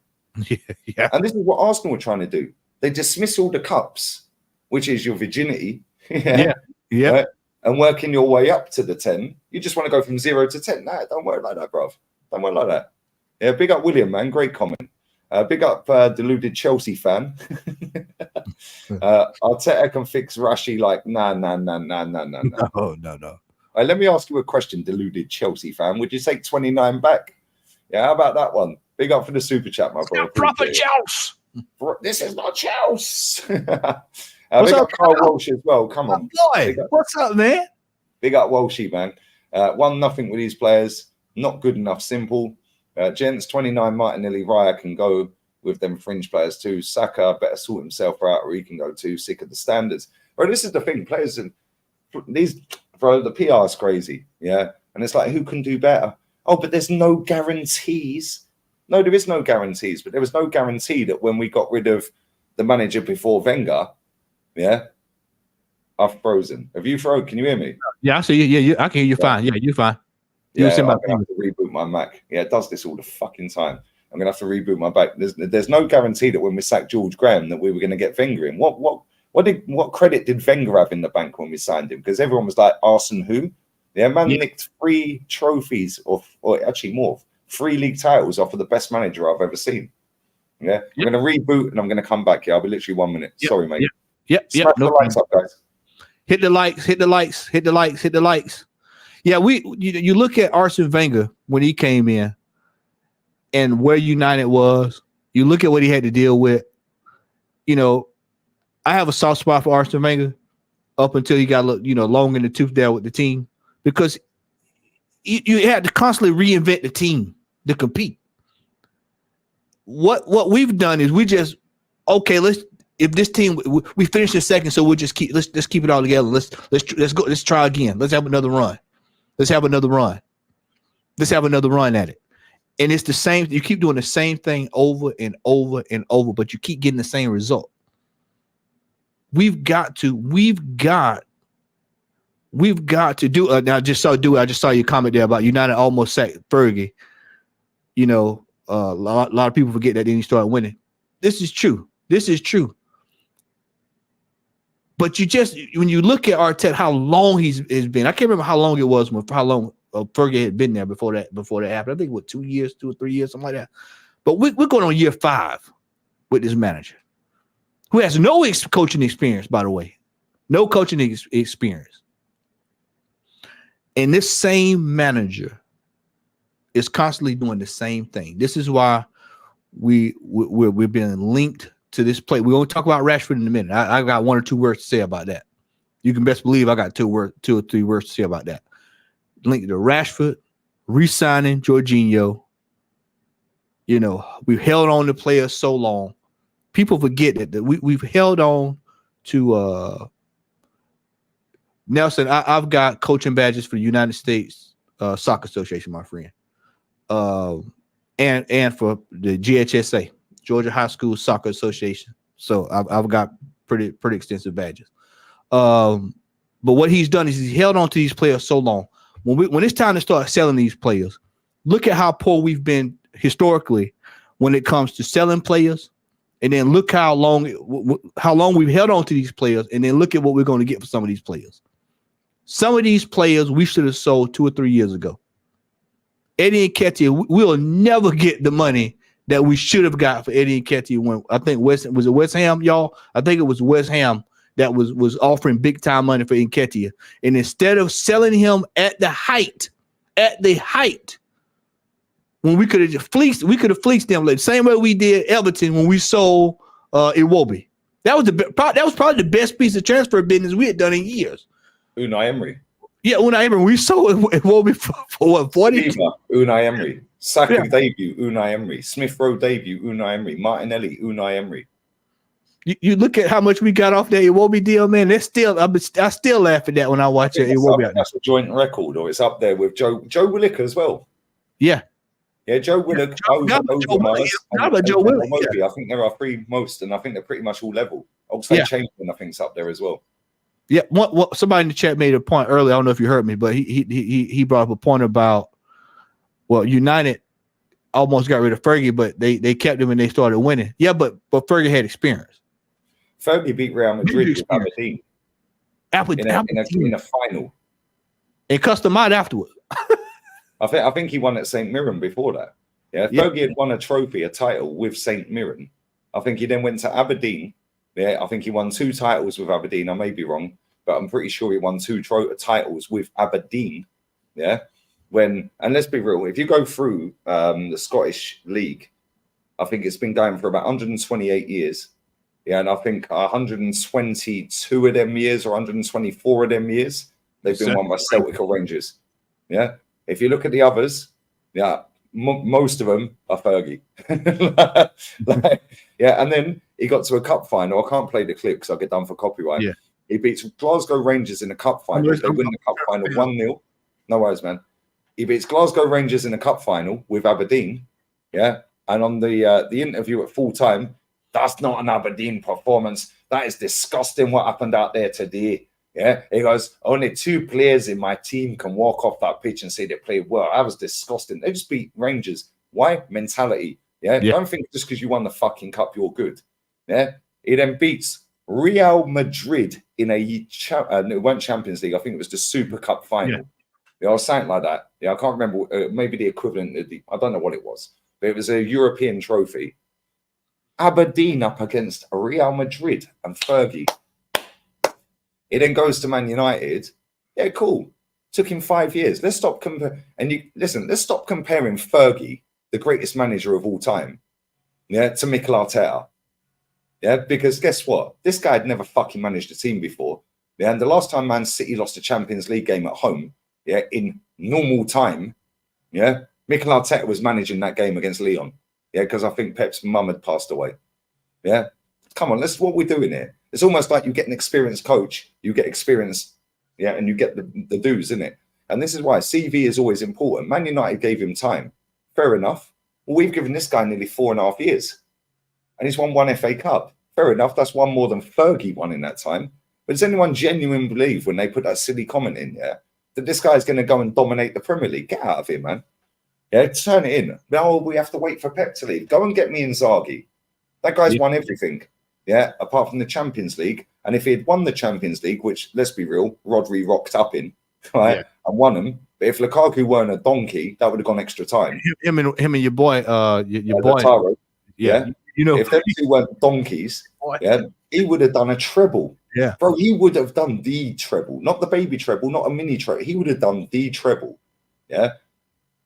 [SPEAKER 2] Yeah.
[SPEAKER 1] And this is what Arsenal were trying to do. They dismiss all the cups, which is your virginity.
[SPEAKER 2] Yeah.
[SPEAKER 1] Right? And working your way up to the 10. You just want to go from 0 to 10. Nah, don't work like that, bruv. Don't work like that. Yeah, big up William, man. Great comment. Big up deluded Chelsea fan. Arteta can fix Rashi like, nah.
[SPEAKER 2] No.
[SPEAKER 1] Right, let me ask you a question, deluded Chelsea fan. Would you take 29 back? Yeah, how about that one? Big up for the super chat, my brother.
[SPEAKER 2] Proper Chelsea.
[SPEAKER 1] This is not Chelsea.
[SPEAKER 2] What's
[SPEAKER 1] Big
[SPEAKER 2] up,
[SPEAKER 1] up Carl Walsh as well. Come on.
[SPEAKER 2] boy? What's up, man?
[SPEAKER 1] Big up Walshy, man. 1-0 with these players. Not good enough. Simple. Gents, 29 Martinelli, Raya can go with them fringe players too. Saka better sort himself out, or he can go too. Sick of the standards. Bro, this is the thing. Players and these, bro, the PR is crazy. Yeah. And it's like, who can do better? Oh, but there's no guarantees. No, there is no guarantees, but there was no guarantee that when we got rid of the manager before Wenger, yeah, I've frozen. Have you frozen? Can you hear me?
[SPEAKER 2] Yeah, I see you. Yeah, I can hear you fine. Yeah, you're fine.
[SPEAKER 1] I'm gonna have to reboot my Mac. Yeah, it does this all the fucking time. I'm gonna have to reboot my Mac. There's no guarantee that when we sacked George Graham that we were gonna get Wenger in. What credit did Wenger have in the bank when we signed him? Because everyone was like, Arsenal who? Yeah, man nicked 3 trophies or actually more. 3 league titles off of the best manager I've ever seen. Yeah, I'm going to reboot and I'm going to come back. Yeah, I'll be literally 1 minute. Sorry, mate. Smash the likes up, guys.
[SPEAKER 2] Hit the likes, hit the likes, hit the likes, hit the likes. Yeah, you look at Arsene Wenger when he came in and where United was. You look at what he had to deal with. You know, I have a soft spot for Arsene Wenger up until he got long in the tooth there with the team, because you had to constantly reinvent the team to compete. What we've done is we just, okay, if this team we finish in second, so we'll just let's keep it all together. Let's go. Let's try again. Let's have another run. Let's have another run at it. And it's the same. You keep doing the same thing over and over and over, but you keep getting the same result. We've got to do. Now, I just saw your comment there about United almost sacked Fergie. You know, a lot of people forget that then he started winning. This is true. But when you look at Arteta, how long he's been, I can't remember how long it was how long Fergie had been there before that happened. I think 2 years, 2 or 3 years, something like that. But we're going on year 5 with this manager who has no coaching experience, by the way, no coaching experience. And this same manager is constantly doing the same thing. This is why we've been linked to this play. We're going to talk about Rashford in a minute. I got 1 or 2 words to say about that. You can best believe I got 2 or 3 words to say about that. Linked to Rashford, re-signing Jorginho. You know, we've held on to players so long. People forget that we've held on to Nelson. I've got coaching badges for the United States Soccer Association, my friend, and for the GHSA, Georgia High School Soccer Association. So I've got pretty extensive badges. But what he's done is he's held on to these players so long. When it's time to start selling these players, look at how poor we've been historically when it comes to selling players, and then look how long we've held on to these players, and then look at what we're going to get for some of these players. Some of these players we should have sold 2 or 3 years ago. Eddie Nketiah, we'll never get the money that we should have got for Eddie Nketiah when I think West Ham, y'all. I think it was West Ham that was offering big time money for Nketiah. And instead of selling him at the height, when we could have fleeced them like the same way we did Everton when we sold Iwobi. That was probably the best piece of transfer business we had done in years.
[SPEAKER 1] Unai Emery.
[SPEAKER 2] Yeah, Unai Emery. We sold Iwobi for what, 40?
[SPEAKER 1] Unai Emery. Saka debut, Unai Emery. Smith Rowe debut, Unai Emery. Martinelli, Unai Emery.
[SPEAKER 2] You look at how much we got off that Iwobi deal, man. I still laugh at that when I watch it.
[SPEAKER 1] That's a joint record, or it's up there with Joe Willock as well.
[SPEAKER 2] Yeah.
[SPEAKER 1] Yeah, Joe Willock over Mars.
[SPEAKER 2] Joe Willock.
[SPEAKER 1] I think there are 3 most, and I think they're pretty much all level. Oxlade Chamberlain, I think, is up there as well.
[SPEAKER 2] Yeah, somebody in the chat made a point earlier. I don't know if you heard me, but he brought up a point about, well, United almost got rid of Fergie, but they kept him and they started winning. Yeah, but Fergie had experience.
[SPEAKER 1] Fergie beat Real Madrid with Aberdeen in a final,
[SPEAKER 2] and cussed him out afterwards.
[SPEAKER 1] I think he won at St. Mirren before that. Yeah, Fergie had won a title with St. Mirren. I think he then went to Aberdeen. Yeah, I think he won 2 titles with Aberdeen. I may be wrong, but I'm pretty sure he won 2 titles with Aberdeen. Yeah, and let's be real, if you go through the Scottish League, I think it's been going for about 128 years. Yeah, and I think 122 of them years or 124 of them years, they've been won by Celtic or Rangers. Yeah. If you look at the others, yeah, most of them are Fergie. Yeah, and then he got to a cup final. I can't play the clip because I'll get done for copyright.
[SPEAKER 2] Yeah.
[SPEAKER 1] He beats Glasgow Rangers in the cup final. They win the cup final 1-0. No worries, man. He beats Glasgow Rangers in the cup final with Aberdeen. Yeah. And on the interview at full time, that's not an Aberdeen performance. That is disgusting what happened out there today. Yeah. He goes, only 2 players in my team can walk off that pitch and say they played well. That was disgusting. They just beat Rangers. Why? Mentality. Yeah. Don't think just because you won the fucking cup, you're good. Yeah. He then beats Real Madrid in it weren't Champions League. I think it was the Super Cup final. Yeah, or something like that. Yeah, I can't remember. Maybe the equivalent of I don't know what it was, but it was a European trophy. Aberdeen up against Real Madrid and Fergie. He then goes to Man United. Yeah, cool. Took him 5 years. Let's stop let's stop comparing Fergie, the greatest manager of all time, yeah, to Mikel Arteta. Yeah, because guess what? This guy had never fucking managed a team before. Yeah, and the last time Man City lost a Champions League game at home, yeah, in normal time, yeah, Mikel Arteta was managing that game against Lyon. Yeah, because I think Pep's mum had passed away. Yeah, come on, that's what we're doing here. It's almost like you get an experienced coach, you get experience, yeah, and you get the dues, isn't it? And this is why CV is always important. Man United gave him time. Fair enough. Well, we've given this guy nearly 4.5 years. And he's won 1 FA Cup. Fair enough. That's one more than Fergie won in that time. But does anyone genuinely believe when they put that silly comment in, yeah, that this guy's going to go and dominate the Premier League? Get out of here, man. Yeah, turn it in. Now we have to wait for Pep to leave. Go and get me Inzaghi. That guy's won everything, yeah, apart from the Champions League. And if he had won the Champions League, which, let's be real, Rodri rocked up in, right, and won them. But if Lukaku weren't a donkey, that would have gone extra time.
[SPEAKER 2] Him and your boy, your boy,
[SPEAKER 1] Taro,
[SPEAKER 2] yeah. You know,
[SPEAKER 1] if them two weren't donkeys, yeah, he would have done a treble.
[SPEAKER 2] Yeah,
[SPEAKER 1] bro, he would have done the treble, not the baby treble, not a mini treble. He would have done the treble. Yeah,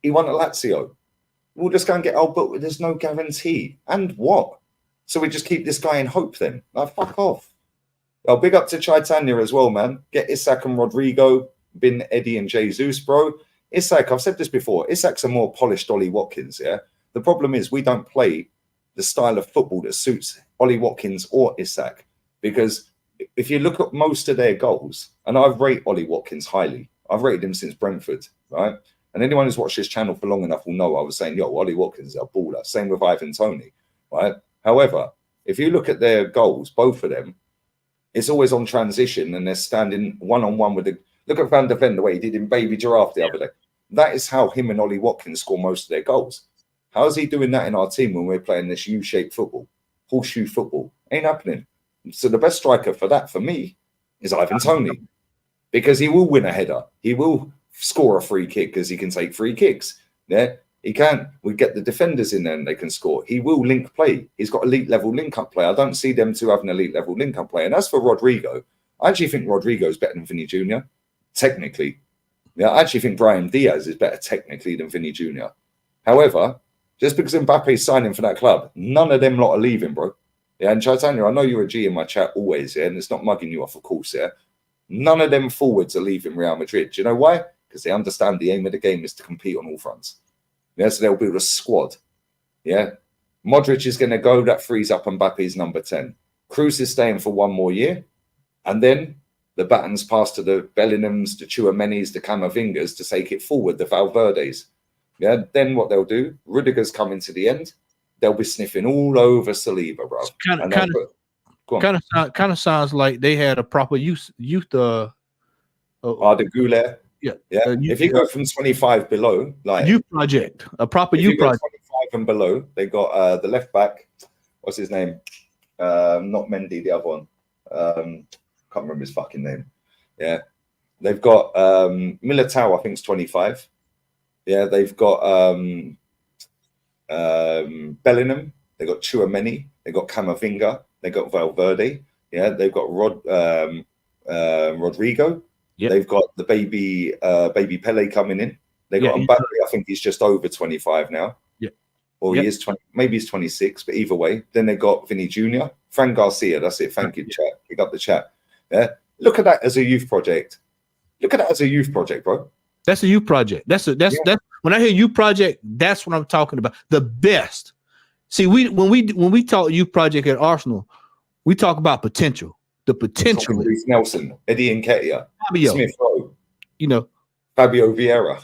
[SPEAKER 1] he won at Lazio. We'll just go and get but there's no guarantee. And what? So we just keep this guy in hope then? Like, fuck off. Oh, big up to Chaitanya as well, man. Get Isak and Rodrigo, Bin Eddie and Jesus, bro. Isak, I've said this before. Isak's a more polished Ollie Watkins. Yeah, the problem is we don't play the style of football that suits Ollie Watkins or Isak, because if you look at most of their goals, and I've rated Ollie Watkins highly, I've rated him since Brentford, right? And anyone who's watched this channel for long enough will know I was saying, yo, Ollie Watkins is a baller. Same with Ivan Toney, right? However, if you look at their goals, both of them, it's always on transition and they're standing one-on-one with the... Look at Van der Ven, the way he did in Baby Giraffe the other day. That is how him and Ollie Watkins score most of their goals. How is he doing that in our team when we're playing this U-shaped football? Horseshoe football. Ain't happening. So the best striker for that, for me, is Ivan Toney. Because he will win a header. He will score a free kick because he can take free kicks. Yeah, he can. We get the defenders in there and they can score. He will link play. He's got elite level link-up play. I don't see them two having elite level link-up play. And as for Rodrigo, I actually think Rodrigo is better than Vinny Jr. Technically. Yeah, I actually think Brahim Diaz is better technically than Vinny Jr. However, just because Mbappe's signing for that club, none of them lot are leaving, bro. Yeah, and Chaitanya, I know you're a G in my chat always, yeah, and it's not mugging you off, of course, yeah. None of them forwards are leaving Real Madrid. Do you know why? Because they understand the aim of the game is to compete on all fronts. Yeah, so they'll build a squad. Yeah. Modric is going to go. That frees up Mbappe's number 10. Cruz is staying for 1 more year. And then the baton's passed to the Bellinghams, the Tchouaménis, the Camavingas to take it forward, the Valverdes. Yeah, then what they'll do, Rudiger's coming to the end. They'll be sniffing all over Saliba, bro.
[SPEAKER 2] Kind of sounds like they had a proper youth
[SPEAKER 1] the Goulet.
[SPEAKER 2] Yeah.
[SPEAKER 1] If you go from 25 below, like
[SPEAKER 2] youth project, a proper youth project.
[SPEAKER 1] 25 and below, they got the left back. What's his name? Not Mendy, the other one. Can't remember his fucking name. Yeah, they've got Militao. I think it's 25. Yeah, they've got Bellingham. They got Tchouaméni. They got Camavinga. They got Valverde. Yeah, they've got Rodrigo. Yep. They've got the baby Pele coming in. They got Mbappe. I think he's just over 25 now.
[SPEAKER 2] Yeah.
[SPEAKER 1] or he is 20, maybe he's 26, but either way. Then they got Vinny Jr., Fran Garcia. That's it. Thank you, chat. We got the chat. Yeah. Look at that as a youth project. Look at that as a youth project, bro.
[SPEAKER 2] That's a youth project. That's when I hear youth project, that's what I'm talking about. The best. See, when we talk youth project at Arsenal, we talk about potential. The potential.
[SPEAKER 1] Reece Nelson, Eddie Nketiah,
[SPEAKER 2] Fabio,
[SPEAKER 1] Smith Rowe,
[SPEAKER 2] Fabio
[SPEAKER 1] Vieira.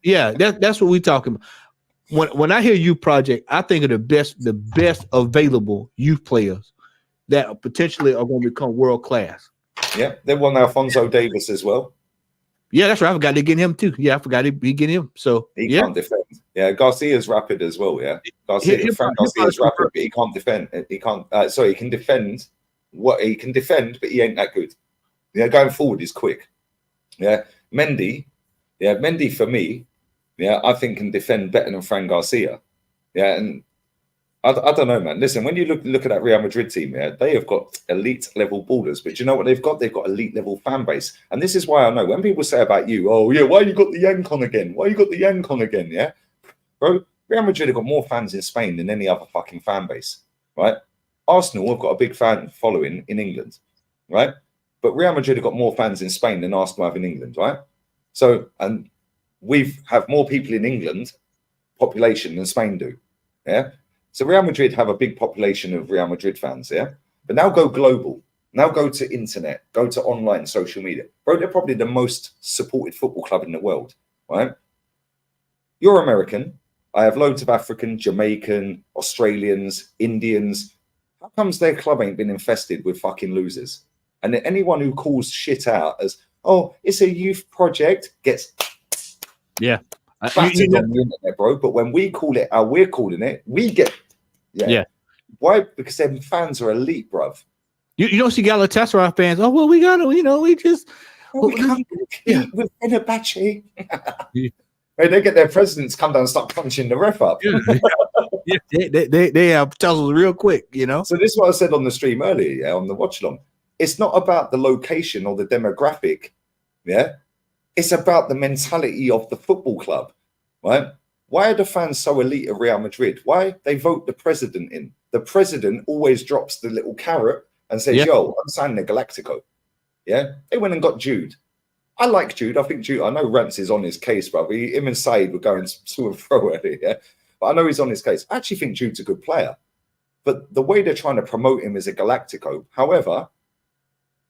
[SPEAKER 2] Yeah, that's what we talking about. When I hear youth project, I think of the best available youth players that potentially are going to become world class.
[SPEAKER 1] Yeah, they won Alphonso Davies as well.
[SPEAKER 2] Yeah, that's right. I forgot to get him too. Yeah, I forgot to get him. So
[SPEAKER 1] he can't defend. Yeah, Garcia's rapid as well. Yeah, Garcia's rapid, but he can't defend. He can't. Sorry, he can defend. He can defend, but he ain't that good. Yeah, going forward, he's quick. Yeah, Mendy. Yeah, Mendy for me. Yeah, I think can defend better than Fran Garcia. Yeah, and I don't know, man. Listen, when you look at that Real Madrid team, yeah, they have got elite level ballers, but you know what they've got? They've got elite level fan base, and this is why I know when people say about you, oh yeah, why you got the Yank on again? Why you got the Yank on again? Yeah, bro, Real Madrid have got more fans in Spain than any other fucking fan base, right? Arsenal have got a big fan following in England, right? But Real Madrid have got more fans in Spain than Arsenal have in England, right? So, and we have more people in England population than Spain do, yeah. So Real Madrid have a big population of Real Madrid fans, yeah? But now go global. Now go to internet, go to online social media. Bro, they're probably the most supported football club in the world, right? You're American. I have loads of African, Jamaican, Australians, Indians. How comes their club ain't been infested with fucking losers? And then anyone who calls shit out as, oh, it's a youth project, gets battered on the internet, bro. But when we call it how we're calling it, we get... Yeah. Why? Because them fans are elite, bruv.
[SPEAKER 2] You don't see Galatasaray fans. Oh well, we got to, we just
[SPEAKER 1] we can't compete with Fenerbahce. Hey, they get their presidents come down and start punching the ref up.
[SPEAKER 2] They have tussles real quick,
[SPEAKER 1] So this is what I said on the stream earlier, on the watch along. It's not about the location or the demographic, It's about the mentality of the football club, right? Why are the fans so elite of Real Madrid? Why? They vote the president in. The president always drops the little carrot and says, yo, I'm signing a Galactico. Yeah? They went and got Jude. I like Jude. I think Jude, I know Rance is on his case, brother. Him and Said were going to and fro at it, yeah? But I know he's on his case. I actually think Jude's a good player. But the way they're trying to promote him is a Galactico. However,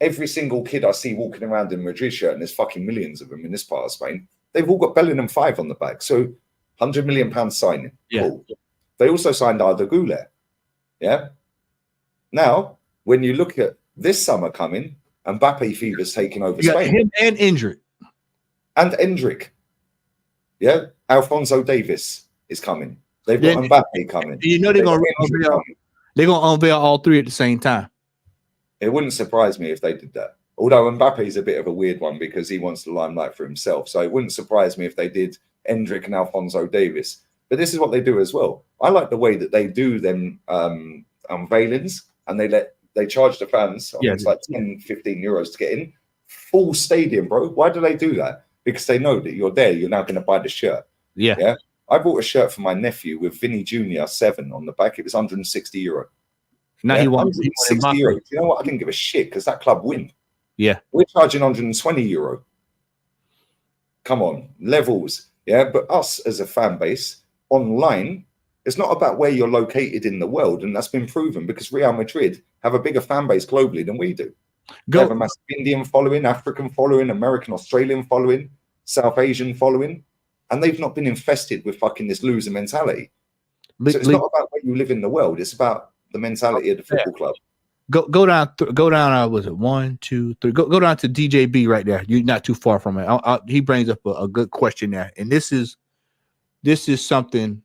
[SPEAKER 1] every single kid I see walking around in Madrid shirt, and there's fucking millions of them in this part of Spain, they've all got Bellingham 5 on the back. So £100 million signing.
[SPEAKER 2] Yeah.
[SPEAKER 1] Cool. They also signed Arda Güler. Yeah. Now, when you look at this summer coming, Mbappe fever's taking over Spain.
[SPEAKER 2] Him and Endrick.
[SPEAKER 1] And Endrick. Yeah. Alphonso Davies is coming. They've got Mbappe coming.
[SPEAKER 2] They're gonna unveil all three at the same time.
[SPEAKER 1] It wouldn't surprise me if they did that. Although Mbappe is a bit of a weird one because he wants the limelight for himself. So it wouldn't surprise me if they did Endrick and Alphonso Davies. But this is what they do as well. I like the way that they do them unveilings, and they charge the fans. It's like 10, 15 euros to get in. Full stadium, bro. Why do they do that? Because they know that you're there. You're now going to buy the shirt. Yeah. I bought a shirt for my nephew with Vinny Jr. 7 on the back. It was 160 euro.
[SPEAKER 2] Now he wants
[SPEAKER 1] 160 euro. You know what? I didn't give a shit because that club win.
[SPEAKER 2] Yeah.
[SPEAKER 1] We're charging 120 euro. Come on, levels. Yeah, but us as a fan base online, it's not about where you're located in the world, and that's been proven because Real Madrid have a bigger fan base globally than we do. They have a massive Indian following, African following, American, Australian following, South Asian following, and they've not been infested with fucking this loser mentality. So it's not about where you live in the world; it's about the mentality of the football club.
[SPEAKER 2] Go down. Was it 1, 2, 3? Go down to DJB right there. You're not too far from it. He brings up a good question there, and this is something.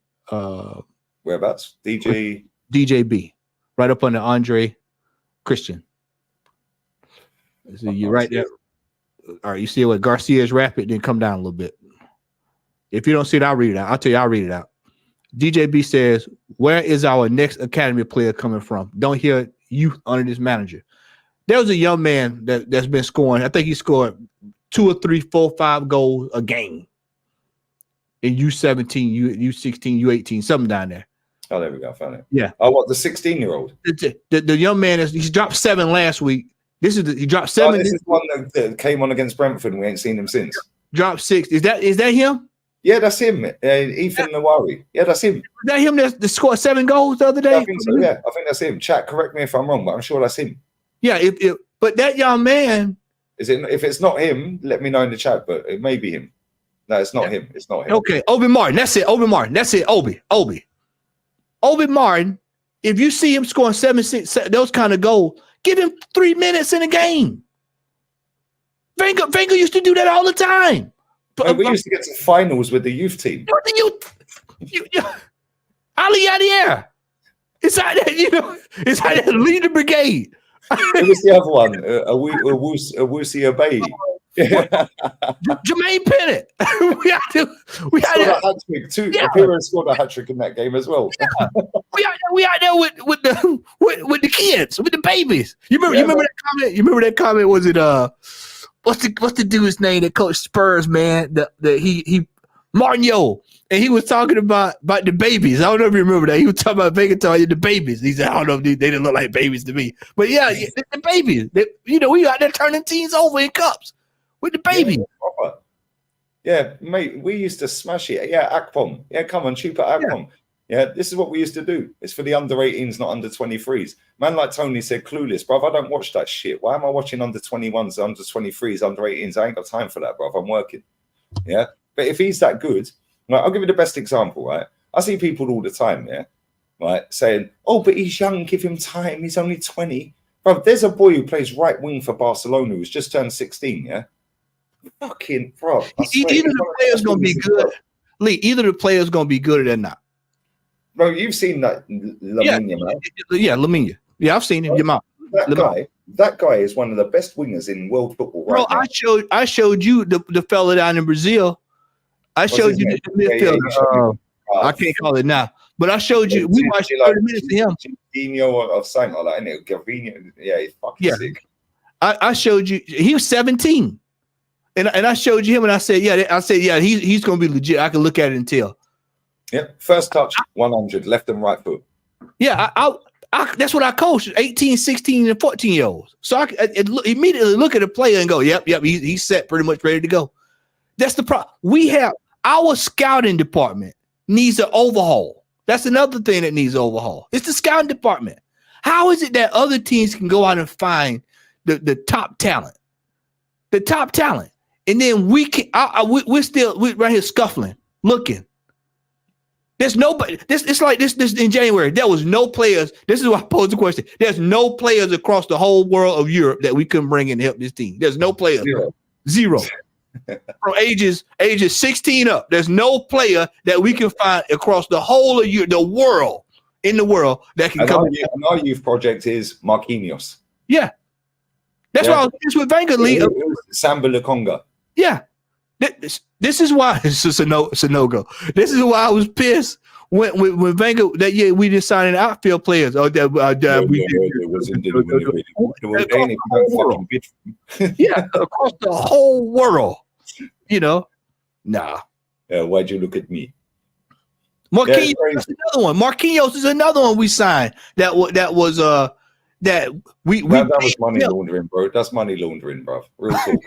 [SPEAKER 1] Whereabouts?
[SPEAKER 2] DJB, right up under Andre Christian. So you're right there. All right, you see what Garcia's rapid, then come down a little bit. If you don't see it, I'll read it out. I'll tell you, I'll read it out. DJB says, where is our next academy player coming from? Don't hear youth under this manager. There was a young man that's been scoring. I think he scored 2 or 3, 4, 5 goals a game in U17, U16, U18, something down there.
[SPEAKER 1] Oh, there we go. I found it.
[SPEAKER 2] Yeah.
[SPEAKER 1] Oh, what, the 16-year-old?
[SPEAKER 2] The young man he's dropped 7 last week. He dropped 7.
[SPEAKER 1] Oh, this is one that came on against Brentford, and we ain't seen him since.
[SPEAKER 2] Dropped 6. Is that him?
[SPEAKER 1] Yeah, that's him. Ethan Nawari. Yeah, that's him.
[SPEAKER 2] Is that him that scored 7 goals the other day?
[SPEAKER 1] Yeah, I think so. Yeah, I think that's him. Chat, correct me if I'm wrong, but I'm sure that's him.
[SPEAKER 2] Yeah, but that young man.
[SPEAKER 1] Is it? If it's not him, let me know in the chat. But it may be him. No, it's not him. It's not him.
[SPEAKER 2] Okay, Obi Martin. That's it. Obi Martin. That's it. Obi Martin. If you see him scoring 7, 6, those kind of goals, give him 3 minutes in a game. Wenger used to do that all the time.
[SPEAKER 1] But we used to get to finals with the youth team.
[SPEAKER 2] What the youth? Ali Adier. It's like that, it's like that, lead the brigade.
[SPEAKER 1] It was the other one, Awusi Abayi.
[SPEAKER 2] Jermaine Pennant. we had
[SPEAKER 1] a hat trick too. Yeah. Pirro scored a hat trick in that game as well.
[SPEAKER 2] Yeah. We out there with the kids, with the babies. You remember that comment? You remember that comment? Was it what's the dude's name that coached Spurs, man? He Martinho. And he was talking about the babies. I don't know if you remember that. He was talking about the babies. He said, I don't know if they didn't look like babies to me. But yeah, the babies. We out there turning teams over in cups with the babies.
[SPEAKER 1] Yeah, mate, we used to smash it. Yeah, Akpom. Yeah, come on, Chupa Akpom. Yeah, this is what we used to do. It's for the under 18s, not under 23s. Man like Tony said, clueless, bruv. I don't watch that shit. Why am I watching under 21s, under 23s, under 18s? I ain't got time for that, bruv. I'm working. Yeah. But if he's that good, right, I'll give you the best example, right? I see people all the time, yeah, right, saying, oh, but he's young, give him time. He's only 20. Bro, there's a boy who plays right wing for Barcelona who's just turned 16, yeah? Fucking, bro.
[SPEAKER 2] Either the player's going to be good. Lee, either the player's going to be good or not.
[SPEAKER 1] Bro, you've seen that Lamine, man.
[SPEAKER 2] Yeah, Lamine. Yeah, I've seen him. Your mom.
[SPEAKER 1] That guy is one of the best wingers in world football right now.
[SPEAKER 2] I showed you the fella down in Brazil. I showed you the midfield. I can't call it now, but I showed you. We watched 30 minutes of him.
[SPEAKER 1] Gino or something like that, innit? Gavinho, yeah, he's fucking sick.
[SPEAKER 2] I showed you. He was 17, and I showed you him, and I said, he's gonna be legit. I can look at it and tell.
[SPEAKER 1] Yeah, first touch, 100, left and right foot.
[SPEAKER 2] Yeah, I that's what I coach 18, 16, and 14-year-olds. So I immediately look at a player and go, yep, he's set, pretty much ready to go. That's the problem. We have our scouting department needs an overhaul. That's another thing that needs overhaul. It's the scouting department. How is it that other teams can go out and find the top talent, and then we can? We're right here scuffling, looking. There's nobody. It's like this in January. There was no players. This is why I posed the question. There's no players across the whole world of Europe that we couldn't bring in to help this team. There's no players. Zero. From ages 16 up. There's no player that we can find across the whole of Europe, the world that can come.
[SPEAKER 1] Our youth project is Marquinhos.
[SPEAKER 2] Yeah. That's why I was just with Wenger.
[SPEAKER 1] Samba Lukonga.
[SPEAKER 2] Yeah. This is why it's a no-go. This is why I was pissed when Wenger that year we didn't sign outfield players. Yeah, across the whole world. Nah.
[SPEAKER 1] Why'd you look at me?
[SPEAKER 2] Marquinhos is another one. Marquinhos is another one we signed. That was that was
[SPEAKER 1] money laundering, bro. That's money laundering, bro. Real talk.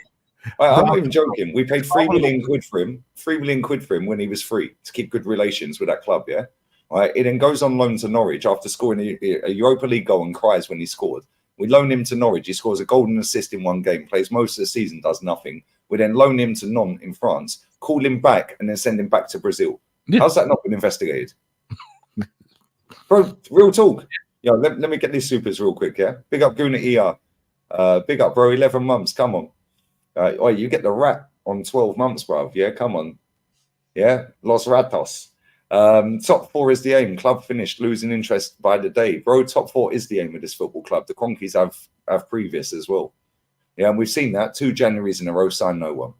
[SPEAKER 1] I'm not even joking. We paid 3 million quid for him. 3 million quid for him when he was free to keep good relations with that club. Yeah, right. It then goes on loan to Norwich after scoring a Europa League goal and cries when he scored. We loan him to Norwich. He scores a golden assist in one game. Plays most of the season. Does nothing. We then loan him to Nantes in France. Call him back and then send him back to Brazil. Yeah. How's that not been investigated, bro? Real talk. Yeah. Let me get these supers real quick. Yeah. Big up Guna ER. Big up, bro. 11 months. Come on. You get the rat on 12 months, bruv. Yeah, come on. Yeah, Los Ratos. Top 4 is the aim. Club finished, losing interest by the day. Bro, top 4 is the aim of this football club. The Cronkies have previous as well. Yeah, and we've seen that. 2 Januaries in a row, sign no one.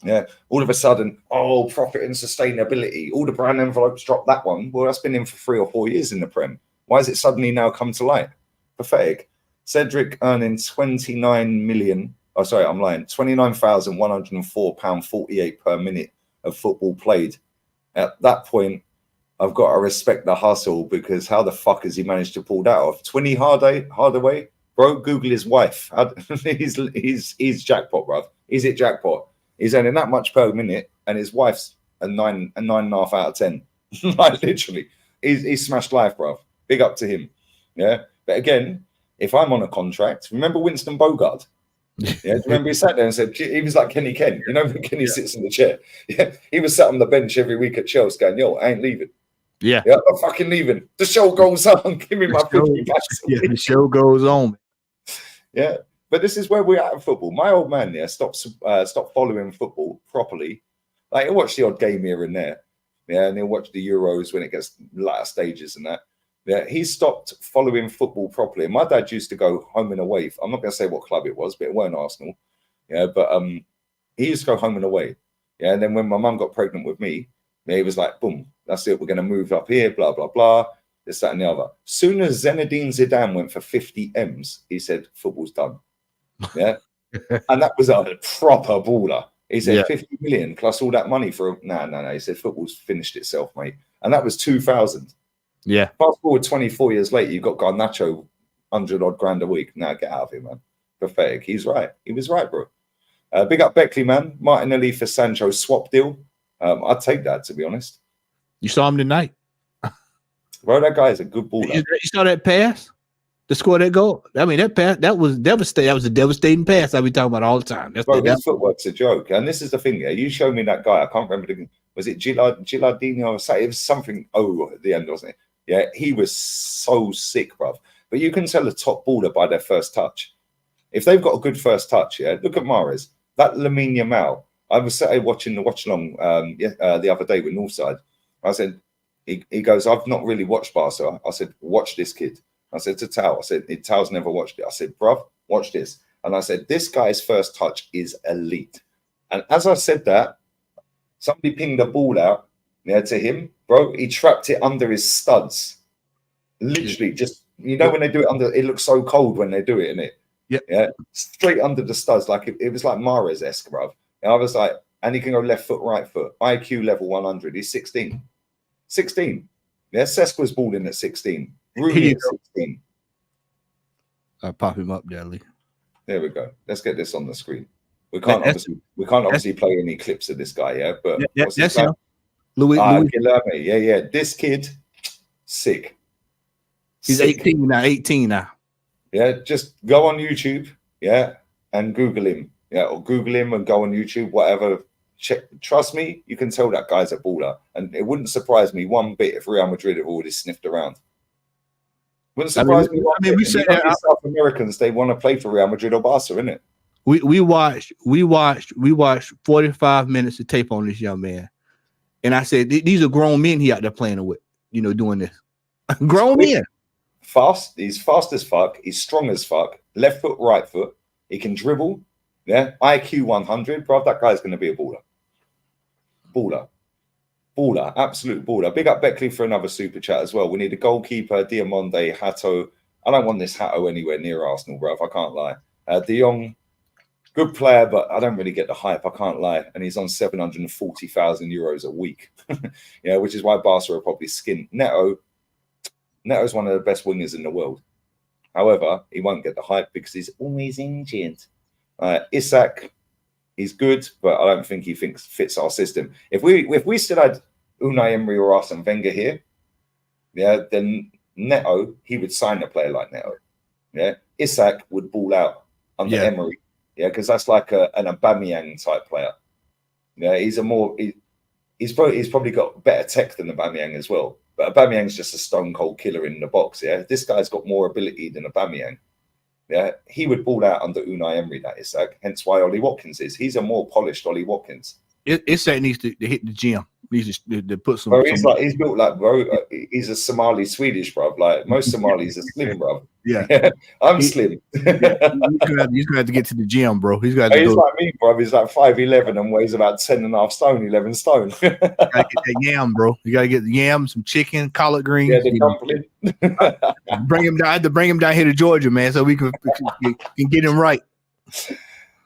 [SPEAKER 1] Yeah, all of a sudden, profit and sustainability. All the brand envelopes dropped that one. Well, that's been in for 3 or 4 years in the Prem. Why is it suddenly now come to light? Pathetic. Cedric earning 29 million. Oh, sorry, I'm lying. £29,104.48 per minute of football played. At that point, I've got to respect the hustle because how the fuck has he managed to pull that off? 20 Hardaway, bro. Google his wife. He's jackpot, bruv. He's at jackpot. He's earning that much per minute, and his wife's a 9.5 out of 10. Like literally, he's smashed life, bruv. Big up to him. Yeah, but again, if I'm on a contract, remember Winston Bogart? Yeah, remember he sat there and said he was like Kenny Ken. You know when Kenny sits in the chair? Yeah, he was sat on the bench every week at Chelsea going, "Yo, I ain't leaving." Yeah, I'm fucking leaving. The show goes on. Give me my 50 bucks.
[SPEAKER 2] Yeah, the show goes on.
[SPEAKER 1] Yeah, but this is where we're at in football. My old man, stopped following football properly. Like he'll watch the odd game here and there. Yeah, and he'll watch the Euros when it gets latter stages and that. Yeah, he stopped following football properly. And my dad used to go home and away. I'm not going to say what club it was, but it weren't Arsenal. Yeah, but he used to go home and away. Yeah, and then when my mum got pregnant with me, he was like, boom, that's it. We're going to move up here, blah, blah, blah, this, that, and the other. Soon as Zinedine Zidane went for 50 M's, he said, football's done. Yeah. And that was a proper baller. He said 50 million plus all that money for no. He said, football's finished itself, mate. And that was 2000.
[SPEAKER 2] Yeah.
[SPEAKER 1] Fast forward 24 years later, you've got Garnacho 100-odd grand a week. Now get out of here, man. Pathetic. He's right. He was right, bro. Big up Beckley, man. Martinelli for Sancho swap deal. I'd take that, to be honest.
[SPEAKER 2] You saw him tonight.
[SPEAKER 1] Bro, that guy is a good baller.
[SPEAKER 2] You saw that pass? To score that goal? I mean, that pass, that was devastating. That was a devastating pass I've been talking about all the time.
[SPEAKER 1] Bro, his footwork's a joke. And this is the thing, yeah. You show me that guy. I can't remember. Was it Gilardino or something? It was something at the end, wasn't it? Yeah, he was so sick, bruv. But you can tell a top baller by their first touch. If they've got a good first touch, yeah, look at Mahrez. That Lamine Yamal. I was sat watching the watch along the other day with Northside. I said, he goes, I've not really watched Barca. I said, watch this kid. I said to Tao, I said, Tao's never watched it. I said, bruv, watch this. And I said, this guy's first touch is elite. And as I said that, somebody pinged the ball out to him. Bro, he trapped it under his studs. Literally, just, when they do it under, it looks so cold when they do it, innit? Yeah. Straight under the studs. Like it was like Mahrez-esque, bro. And I was like, and he can go left foot, right foot. IQ level 100. He's 16. 16. Yeah, Cesc was balling at 16. Rooney at 16.
[SPEAKER 2] I'll pop him up, Dudley.
[SPEAKER 1] There we go. Let's get this on the screen. We can't obviously play any clips of this guy, yeah. But
[SPEAKER 2] that's him. Louis.
[SPEAKER 1] Guilherme. Yeah. This kid, sick.
[SPEAKER 2] He's 18 now.
[SPEAKER 1] Yeah, just go on YouTube, yeah, and Google him. Yeah, or Google him and go on YouTube, whatever. Check. Trust me, you can tell that guy's a baller. And it wouldn't surprise me one bit if Real Madrid have already sniffed around. Wouldn't surprise me one bit. We say South Americans, they want to play for Real Madrid or Barca, innit?
[SPEAKER 2] We watched 45 minutes of tape on this young man. And I said, these are grown men he out there playing with, doing this. Grown men.
[SPEAKER 1] Fast. He's fast as fuck. He's strong as fuck. Left foot, right foot. He can dribble. Yeah. IQ 100. Bro, that guy's going to be a baller. Baller. Absolute baller. Big up Beckley for another super chat as well. We need a goalkeeper, Diamonde, Hato. I don't want this Hato anywhere near Arsenal, bro. I can't lie. De Jong, good player, but I don't really get the hype. I can't lie. And he's on 740,000 euros a week. Yeah, which is why Barca are probably skint. Neto's one of the best wingers in the world. However, he won't get the hype because he's always injured. Isak, he's good, but I don't think he fits our system. If we still had Unai Emery or Arsene Wenger here, yeah, then Neto, he would sign a player like Neto. Yeah, Isak would ball out under Emery. Yeah, because that's like an Aubameyang type player. Yeah, he's probably got better tech than Aubameyang as well. But Aubameyang's just a stone cold killer in the box. Yeah, this guy's got more ability than Aubameyang. Yeah, he would ball out under Unai Emery. That is, hence why Ollie Watkins is. He's a more polished Ollie Watkins.
[SPEAKER 2] Isak needs to hit the gym. Needs to put some.
[SPEAKER 1] Bro, he's built like he's a Somali Swedish, bro. Like most Somalis are slim, bro.
[SPEAKER 2] Yeah,
[SPEAKER 1] I'm slim.
[SPEAKER 2] He's gonna have to get to the gym, bro. He's like
[SPEAKER 1] me, bro. He's like 5'11" and weighs about 10.5 stone, 11 stone.
[SPEAKER 2] You gotta get that yam, bro. You gotta get the yam, some chicken, collard greens.
[SPEAKER 1] Yeah, the dumpling.
[SPEAKER 2] Bring him down. I had to bring him down here to Georgia, man, so we can get him right.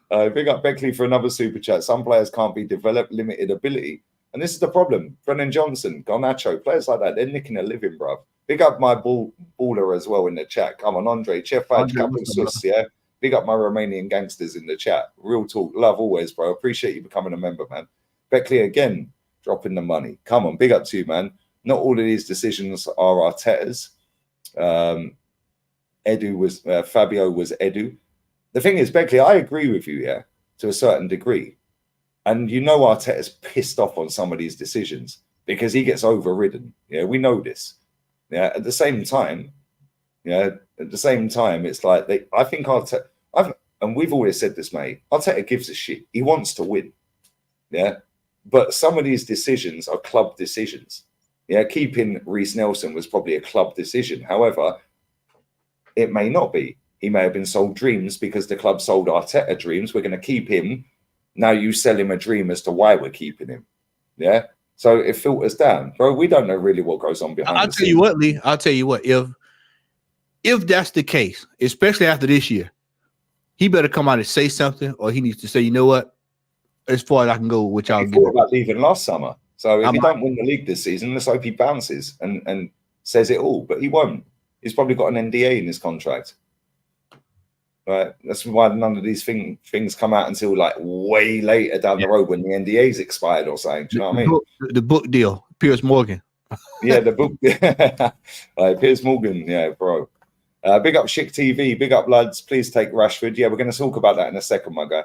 [SPEAKER 1] Big up Beckley for another super chat. Some players can't be developed, limited ability. And this is the problem. Brennan Johnson, Garnacho, players like that, they're nicking a living, bruv. Big up my baller as well in the chat. Come on, Andre, Chefaj, Kapil, yeah. Big up my Romanian gangsters in the chat. Real talk. Love always, bro. Appreciate you becoming a member, man. Beckley again, dropping the money. Come on, big up to you, man. Not all of these decisions are Arteta's. Fabio was Edu. The thing is, Beckley, I agree with you, yeah, to a certain degree. And you know Arteta's pissed off on some of these decisions because he gets overridden. Yeah, we know this. Yeah, at the same time, it's like I think Arteta, and we've always said this, mate, Arteta gives a shit. He wants to win. Yeah. But some of these decisions are club decisions. Yeah, keeping Reece Nelson was probably a club decision. However, it may not be. He may have been sold dreams because the club sold Arteta dreams. We're going to keep him. Now you sell him a dream as to why we're keeping him. Yeah. So it filters down. Bro, we don't know really what goes on behind
[SPEAKER 2] I'll tell you what, Lee. I'll tell you what. If that's the case, especially after this year, he better come out and say something, or he needs to say, you know what? As far as I can go, which I'll
[SPEAKER 1] thought about leaving last summer. So if he don't win the league this season, let's hope he bounces and says it all. But he won't. He's probably got an NDA in his contract. Right. That's why none of these things come out until like way later down the road when the NDA's expired or something. Do you know what I mean?
[SPEAKER 2] The book deal, Piers Morgan.
[SPEAKER 1] Yeah, the book. Piers Morgan. Yeah, bro. Big up Schick TV. Big up lads. Please take Rashford. Yeah, we're going to talk about that in a second, my guy.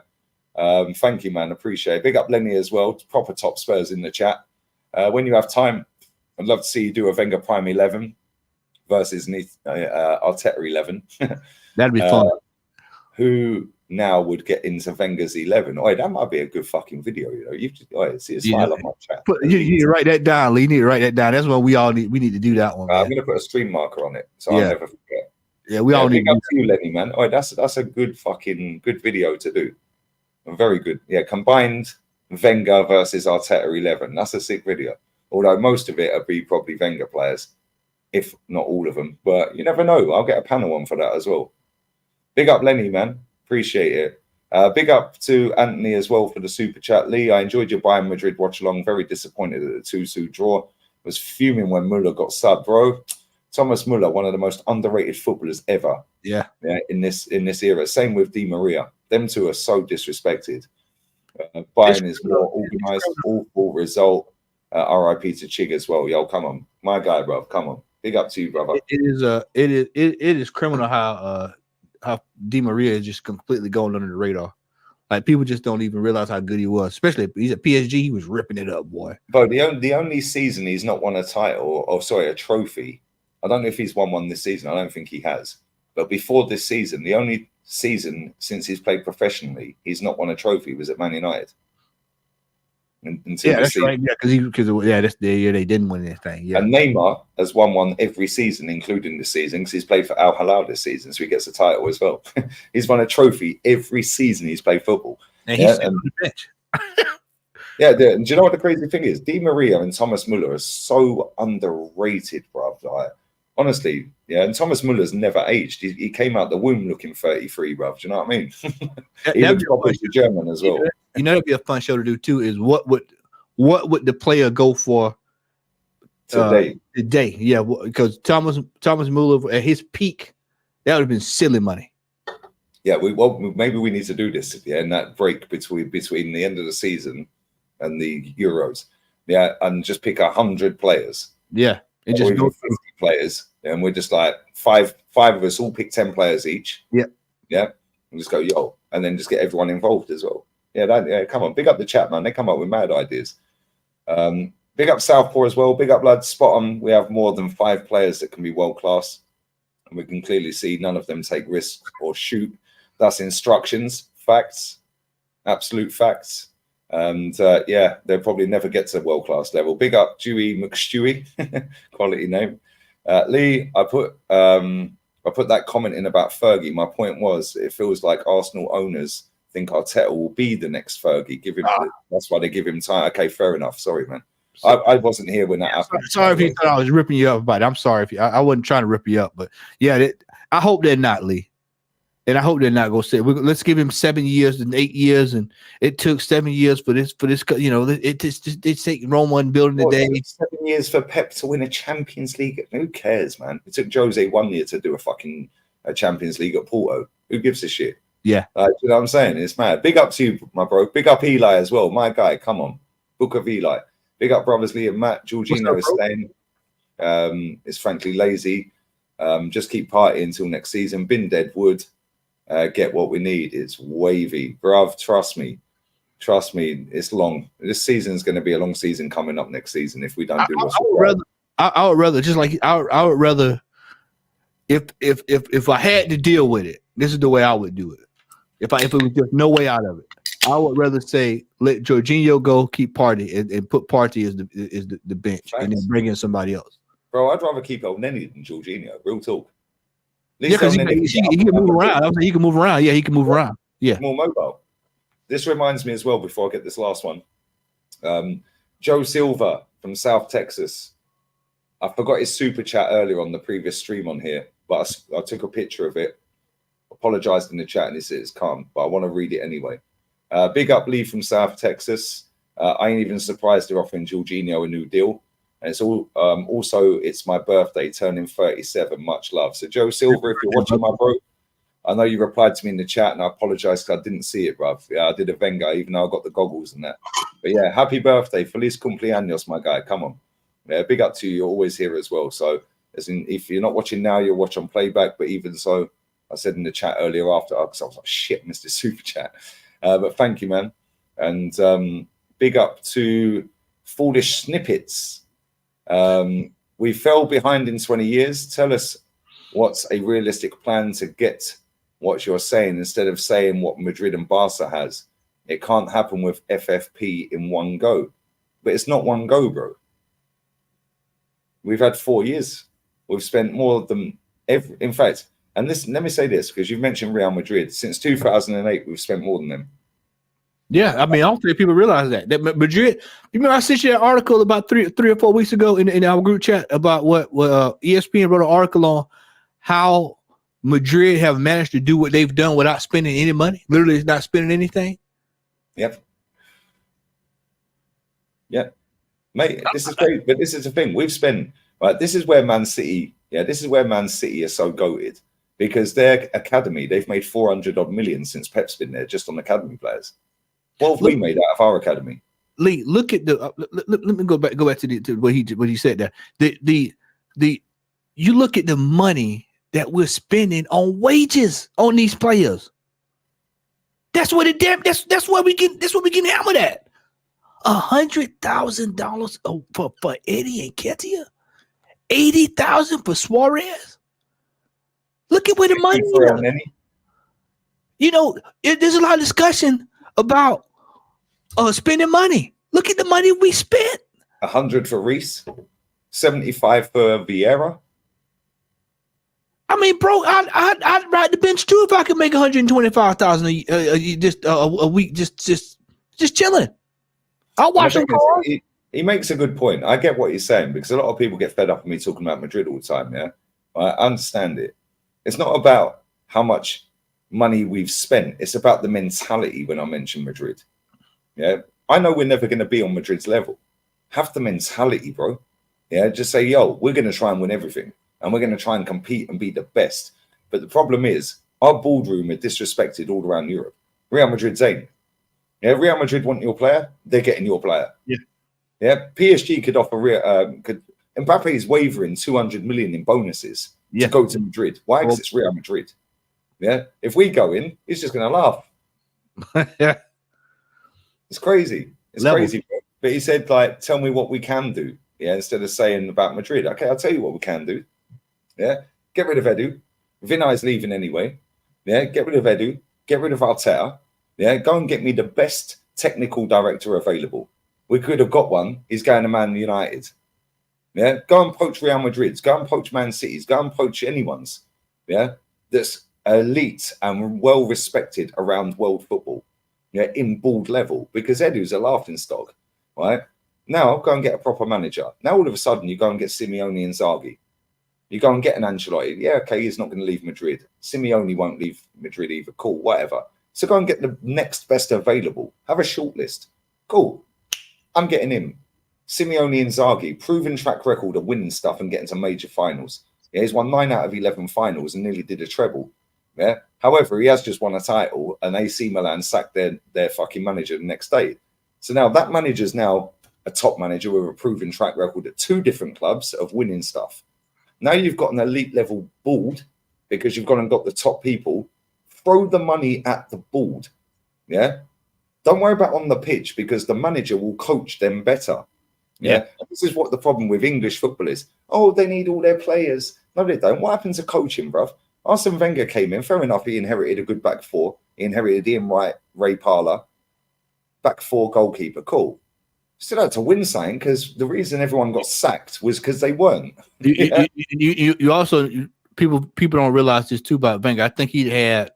[SPEAKER 1] Thank you, man. Appreciate it. Big up Lenny as well. Proper top Spurs in the chat. When you have time, I'd love to see you do a Wenger Prime 11 versus Arteta 11.
[SPEAKER 2] That'd be fun.
[SPEAKER 1] Who now would get into Wenger's 11? Oh, that might be a good fucking video. You know, you just see a smile on my chat.
[SPEAKER 2] You need to write that down, Lee. You need to write that down. That's what we all need. We need to do that one.
[SPEAKER 1] I'm going to put a stream marker on it so I'll never forget.
[SPEAKER 2] Yeah, we all need
[SPEAKER 1] to do you, Lenny, man. Oh, that's a good video to do. Very good. Yeah, combined Wenger versus Arteta 11. That's a sick video. Although most of it will be probably Wenger players, if not all of them. But you never know. I'll get a panel one for that as well. Big up Lenny, man. Appreciate it. Big up to Anthony as well for the super chat. Lee, I enjoyed your Bayern Madrid watch along. Very disappointed at the 2-2 draw. Was fuming when Müller got subbed, bro. Thomas Müller, one of the most underrated footballers ever. Yeah, in this era. Same with Di Maria. Them two are so disrespected. Bayern is more organised. Awful result. RIP to Chig as well. Yo, come on, my guy, bro. Come on. Big up to you, brother.
[SPEAKER 2] It is criminal how Di Maria is just completely going under the radar. Like people just don't even realize how good he was. Especially he's at PSG, he was ripping it up, boy.
[SPEAKER 1] But the only season he's not won a title, a trophy. I don't know if he's won one this season. I don't think he has. But before this season, the only season since he's played professionally, he's not won a trophy was at Man United.
[SPEAKER 2] That's right. Yeah, because they didn't win anything. Yeah,
[SPEAKER 1] and Neymar has won one every season, including this season, because he's played for Al Hilal this season, so he gets a title as well. He's won a trophy every season he's played football.
[SPEAKER 2] And he's on the bench.
[SPEAKER 1] Yeah, and do you know what the crazy thing is? Di Maria and Thomas Müller are so underrated, bruv. Like, honestly, yeah. And Thomas Muller's never aged. He came out the womb looking 33, bruv. Do you know what I mean? He looks probably German as well.
[SPEAKER 2] You know, it'd be a fun show to do too. Is what would the player go for today? Yeah, because Thomas Müller at his peak, that would have been silly money.
[SPEAKER 1] Yeah, maybe we need to do this. Yeah, in that break between the end of the season and the Euros. Yeah, and just pick 100 players.
[SPEAKER 2] Yeah, and just go
[SPEAKER 1] 50 players, and we're just like five of us all pick 10 players each.
[SPEAKER 2] Yeah,
[SPEAKER 1] and just go and then just get everyone involved as well. Yeah, come on, big up the chat, man. They come up with mad ideas. Big up Southpaw as well. Big up lads. Spot on. We have more than 5 players that can be world class, and we can clearly see none of them take risks or shoot. That's instructions, facts, absolute facts. And they'll probably never get to world class level. Big up Dewey McStewie, quality name. Lee, I put that comment in about Fergie. My point was, it feels like Arsenal owners think Arteta will be the next Fergie. That's why they give him time. Okay, fair enough. Sorry, man. I wasn't here when that happened.
[SPEAKER 2] Sorry if you thought I was ripping you up about it. I'm sorry if I wasn't trying to rip you up, but yeah, I hope they're not, Lee. And I hope they're not going to say, let's give him 7 years and 8 years. And it took 7 years for this, you know, it's taking Rome one building today.
[SPEAKER 1] 7 years for Pep to win a Champions League. Who cares, man? It took Jose 1 year to do a Champions League at Porto. Who gives a shit?
[SPEAKER 2] Yeah.
[SPEAKER 1] You know what I'm saying? It's mad. Big up to you, my bro. Big up Eli as well. My guy, come on. Book of Eli. Big up brothers Lee and Matt. Jorginho is staying. It's frankly lazy. Just keep partying until next season. Bin dead wood. Get what we need. It's wavy. Bruv, trust me. Trust me. It's long. This season's going to be a long season coming up next season if we don't do what's right.
[SPEAKER 2] I would rather just like I would rather if I had to deal with it, this is the way I would do it. If it was just no way out of it, I would rather say let Jorginho go, keep Party, and put Party as the bench, Thanks. And then bring in somebody else.
[SPEAKER 1] Bro, I'd rather keep El Neni than Jorginho. Real talk.
[SPEAKER 2] Yeah, because he can move around. I was like, he can move around. Yeah, he can move around. Yeah,
[SPEAKER 1] more mobile. This reminds me as well. Before I get this last one, Joe Silva from South Texas. I forgot his super chat earlier on the previous stream on here, but I took a picture of it. Apologized in the chat and he said it's calm, but I want to read it anyway. Big up Lee from South Texas. I ain't even surprised they're offering Jorginho a new deal. And it's all also it's my birthday, turning 37. Much love. So Joe Silver, if you're watching, my bro, I know you replied to me in the chat, and I apologize because I didn't see it, bruv. Yeah, I did a Wenger, even though I got the goggles and that. But yeah, happy birthday, feliz cumpleaños, my guy. Come on, yeah, big up to you. You're always here as well. So as in, if you're not watching now, you'll watch on playback. But even so, I said in the chat earlier after, because I was like, shit, Mr. Super Chat. But thank you, man. And big up to Foolish Snippets. We fell behind in 20 years. Tell us what's a realistic plan to get what you're saying instead of saying what Madrid and Barca has. It can't happen with FFP in one go. But it's not one go, bro. We've had 4 years. We've spent more than every. In fact, and this, let me say this, because you've mentioned Real Madrid. Since 2008, we've spent more than them. Yeah,
[SPEAKER 2] I mean, I don't think people realize that Madrid. You remember I sent you an article about three or 4 weeks ago in our group chat about what ESPN wrote an article on how Madrid have managed to do what they've done without spending any money. Literally, not spending anything.
[SPEAKER 1] Yep. Yeah, mate, this is great, but this is the thing we've spent. Right, this is where Man City. Yeah, this is where Man City are so goated because their academy. They've made 400 odd million since Pep's been there, just on academy players. What have we made out of our academy?
[SPEAKER 2] Lee, look at the. Let me go back to what he said there. The you look at the money that we're spending on wages on these players. That's what it. That's what we get. That's what we get hammered at. $100,000 for Eddie and Ketia. 80,000 for Suarez. Look at where the money is. You know, there's a lot of discussion about spending money. Look at the money we spent.
[SPEAKER 1] 100 for Reese, 75 for Vieira.
[SPEAKER 2] I mean, bro, I'd ride the bench too if I could make 125,000 a week, just chilling. I'll watch him.
[SPEAKER 1] He makes a good point. I get what he's saying because a lot of people get fed up with me talking about Madrid all the time. Yeah, I understand it. It's not about how much money we've spent. It's about the mentality when I mention Madrid. Yeah, I know we're never going to be on Madrid's level. Have the mentality, bro. Yeah, just say, yo, we're going to try and win everything. And we're going to try and compete and be the best. But the problem is, our boardroom are disrespected all around Europe. Real Madrid's ain't. Yeah, Real Madrid want your player, they're getting your player.
[SPEAKER 2] Yeah.
[SPEAKER 1] Yeah, PSG could offer Mbappe is wavering 200 million in bonuses to go to Madrid. Why? Because it's Real Madrid. Yeah, if we go in, he's just going to laugh.
[SPEAKER 2] Yeah,
[SPEAKER 1] it's crazy. It's crazy. But he said, like, tell me what we can do. Yeah, instead of saying about Madrid. Okay, I'll tell you what we can do. Yeah, get rid of Edu. Vinay's leaving anyway. Yeah, get rid of Edu. Get rid of Arteta. Yeah, go and get me the best technical director available. We could have got one. He's going to Man United. Yeah, go and poach Real Madrid's. Go and poach Man City's. Go and poach anyone's. Yeah, that's elite and well respected around world football. Yeah, in board level because Edu's a laughing stock, right? Now go and get a proper manager. Now all of a sudden you go and get Simeone and Inzaghi. You go and get an Ancelotti. Yeah, okay, he's not going to leave Madrid. Simeone won't leave Madrid either. Cool, whatever. So go and get the next best available. Have a short list. Cool. I'm getting him. Simeone Inzaghi, proven track record of winning stuff and getting to major finals. Yeah, he's won 9 out of 11 finals and nearly did a treble. Yeah. However, he has just won a title, and AC Milan sacked their fucking manager the next day. So now that manager's now a top manager with a proven track record at 2 different clubs of winning stuff. Now you've got an elite level board because you've gone and got the top people. Throw the money at the board. Yeah. Don't worry about on the pitch because the manager will coach them better. Yeah. This is what the problem with English football is. Oh, they need all their players. No, they don't. What happens to coaching, bruv? Arsene Wenger came in. Fair enough. He inherited a good back four. He inherited Ian Wright, Ray Parlour. Back four goalkeeper. Cool. Still had to win something because the reason everyone got sacked was because they weren't.
[SPEAKER 2] You also people don't realize this too about Wenger. I think he had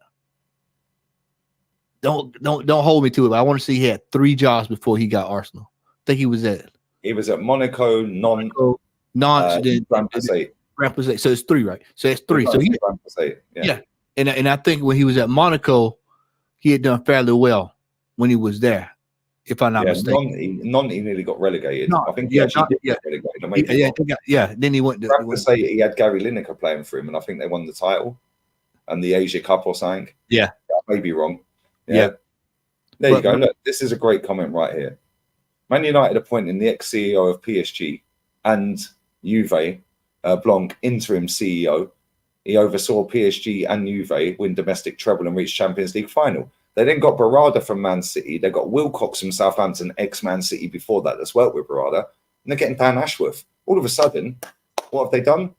[SPEAKER 2] don't hold me to it, but I want to say he had 3 jobs before he got Arsenal. I think he was at
[SPEAKER 1] Monaco, Nantes,
[SPEAKER 2] Grand Passage. So it's 3, right? So it's 3. So he yeah. And I think when he was at Monaco, he had done fairly well when he was there. If I'm not mistaken,
[SPEAKER 1] Nantes nearly got relegated. I think he actually did get relegated. Then he went to say he had Gary Lineker playing for him, and I think they won the title and the Asia Cup or something.
[SPEAKER 2] Yeah,
[SPEAKER 1] I may be wrong. Yeah. There you go. Look, this is a great comment right here. Man United appointing the ex-CEO of PSG and Juve, Blanc, interim CEO. He oversaw PSG and Juve win domestic treble and reach Champions League final. They then got Barada from Man City. They got Wilcox from Southampton, ex-Man City before that that's worked with Barada. And they're getting Dan Ashworth. All of a sudden, what have they done?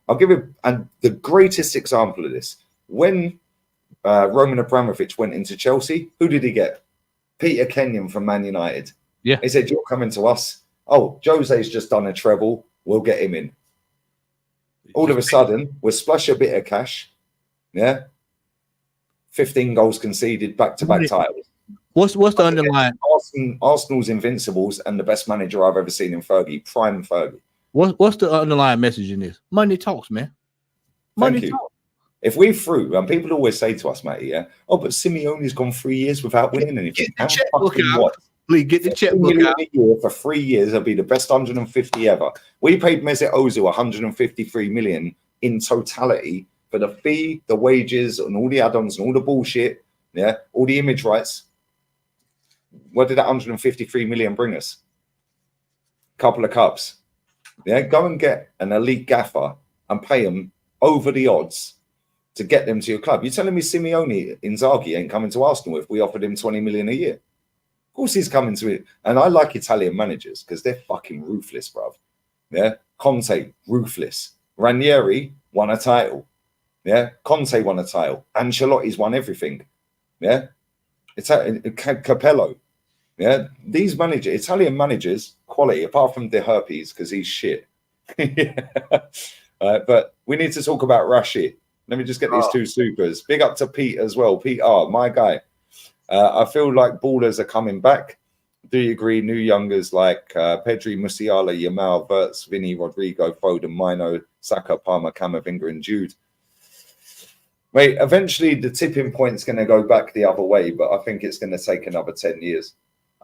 [SPEAKER 1] I'll give you the greatest example of this. When Roman Abramovich went into Chelsea, who did he get? Peter Kenyon from Man United.
[SPEAKER 2] Yeah.
[SPEAKER 1] He said, you're coming to us. Oh, Jose's just done a treble. We'll get him in. All of a sudden, we'll splash a bit of cash. Yeah. 15 goals conceded, back-to-back titles.
[SPEAKER 2] What's the underlying?
[SPEAKER 1] Arsenal's invincibles and the best manager I've ever seen in Fergie, prime Fergie.
[SPEAKER 2] What's the underlying message in this? Money talks, man. Money talks.
[SPEAKER 1] If we threw, and people always say to us, Matty, yeah, oh, but Simeone's gone 3 years without winning anything.
[SPEAKER 2] Get the checkbook out. Please get the checkbook out.
[SPEAKER 1] A year for 3 years, it'll be the best 150 ever. We paid Mesut Ozil 153 million in totality for the fee, the wages, and all the add-ons and all the bullshit, yeah, all the image rights. What did that 153 million bring us? Couple of cups. Yeah, go and get an elite gaffer and pay them over the odds to get them to your club. You're telling me Simeone Inzaghi ain't coming to Arsenal if we offered him 20 million a year? Of course he's coming to it. And I like Italian managers because they're fucking ruthless, bruv. Yeah, Conte, ruthless. Ranieri won a title. Yeah, Conte won a title. Ancelotti's won everything. Yeah, it's Capello. Yeah, these Italian managers, quality, apart from De Herpes, because he's shit. But we need to talk about Rashid. Let me just get these 2 supers. Big up to Pete as well. Pete R, my guy. I feel like ballers are coming back. Do you agree? New youngers like Pedri, Musiala, Yamal, Verts, Vinny, Rodrigo, Foden, Mino, Saka, Palmer, Camavinga, and Jude. Mate, eventually the tipping point's going to go back the other way, but I think it's going to take another 10 years.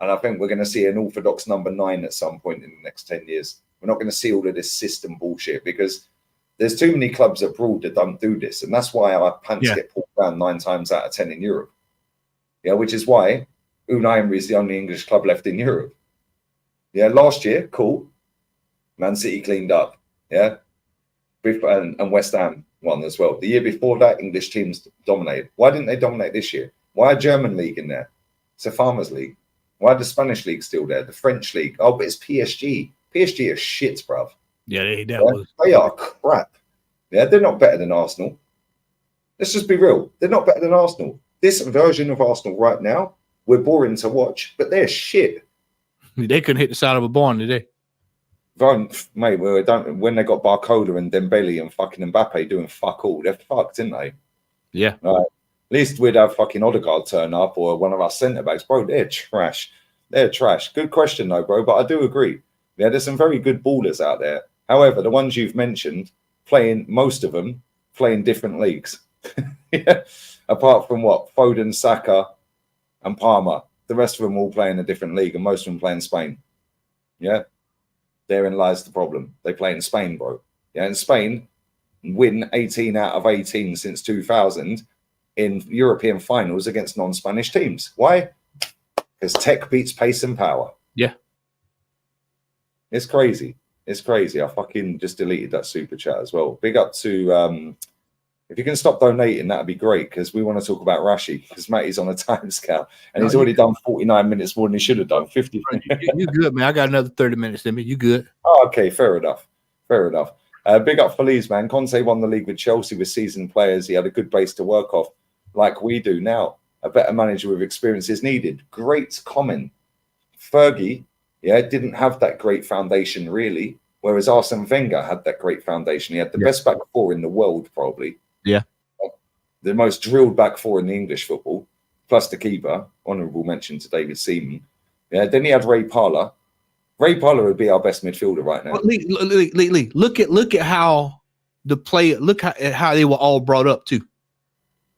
[SPEAKER 1] And I think we're going to see an orthodox number 9 at some point in the next 10 years. We're not going to see all of this system bullshit because there's too many clubs abroad that don't do this. And that's why our pants get pulled down 9 times out of 10 in Europe. Yeah, which is why Unai Emery is the only English club left in Europe. Yeah, last year, cool. Man City cleaned up. Yeah. And West Ham won as well. The year before that, English teams dominated. Why didn't they dominate this year? Why a German league in there? It's a farmers league. Why the Spanish league still there? The French league. Oh, but it's PSG. PSG are shit, bruv.
[SPEAKER 2] Yeah,
[SPEAKER 1] they are crap. Yeah, they're not better than Arsenal. Let's just be real. They're not better than Arsenal. This version of Arsenal right now, we're boring to watch, but they're shit.
[SPEAKER 2] They couldn't hit the side of a barn, did they?
[SPEAKER 1] Mate, when they got Barcola and Dembele and fucking Mbappe doing fuck all, they're fucked, didn't they?
[SPEAKER 2] Yeah.
[SPEAKER 1] Right. At least we'd have fucking Odegaard turn up or one of our centre backs. Bro, they're trash. They're trash. Good question, though, bro, but I do agree. Yeah, there's some very good ballers out there. However, the ones you've mentioned, most of them playing different leagues. Yeah. Apart from what? Foden, Saka, and Palmer. The rest of them all play in a different league, and most of them play in Spain. Yeah. Therein lies the problem. They play in Spain, bro. Yeah, in Spain, win 18 out of 18 since 2000 in European finals against non-Spanish teams. Why? Because tech beats pace and power.
[SPEAKER 2] Yeah.
[SPEAKER 1] It's crazy. It's crazy. I fucking just deleted that super chat as well. Big up to if you can stop donating, that'd be great, because we want to talk about Rashi, because Matty's on a time scale and he's already done 49 minutes more than he should have done. 50.
[SPEAKER 2] You good, man. I got another 30 minutes in me. You good?
[SPEAKER 1] Oh, okay, fair enough. Fair enough. Big up for Leeds, man. Conte won the league with Chelsea with seasoned players. He had a good base to work off, like we do now. A better manager with experience is needed. Great comment. Fergie, didn't have that great foundation, really, whereas Arsene Wenger had that great foundation. He had the best back four in the world, probably.
[SPEAKER 2] Yeah.
[SPEAKER 1] The most drilled back four in the English football, plus the keeper. Honourable mention to David Seaman. Yeah. Then he had Ray Parlour. Ray Parlour would be our best midfielder right now.
[SPEAKER 2] Lee, look at how the player, look at how they were all brought up too.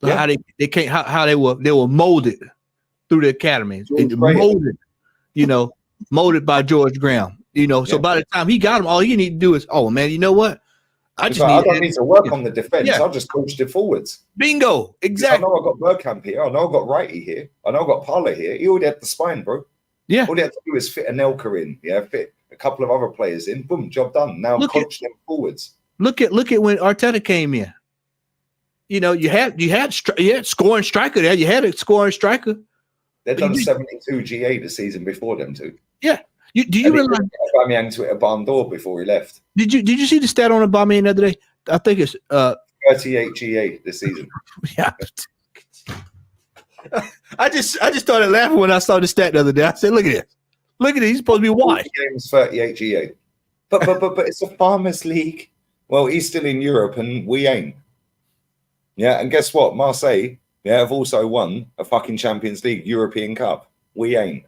[SPEAKER 2] Yeah. How they were molded through the academy. Molded, molded by George Graham. So by the time he got them, all you need to do is, oh man, you know what? I
[SPEAKER 1] don't need to work on the defense. I'll just coach the forwards.
[SPEAKER 2] Bingo. Exactly.
[SPEAKER 1] I know I've got Bergkamp here. I know I've got Righty here. I know I've got Parlour here. He already had the spine, bro.
[SPEAKER 2] Yeah.
[SPEAKER 1] All he had to do is fit Anelka in. Fit a couple of other players in. Boom, job done. Now coach them forwards. Look at
[SPEAKER 2] when Arteta came in. You had scoring striker there. You had a scoring striker.
[SPEAKER 1] They've done 72 GA the season before them too.
[SPEAKER 2] Yeah. Do you realize
[SPEAKER 1] Aubameyang to hit a barn door before he left? Did
[SPEAKER 2] you see the stat on Aubameyang the other day? I think it's
[SPEAKER 1] 38 GA this season.
[SPEAKER 2] Yeah. I just started laughing when I saw the stat the other day. I said, "Look at this! Look at it. He's supposed to be wide."
[SPEAKER 1] Games 38 GA, but it's a farmers' league. Well, he's still in Europe and we ain't. Yeah, and guess what? Marseille, have also won a fucking Champions League European Cup. We ain't.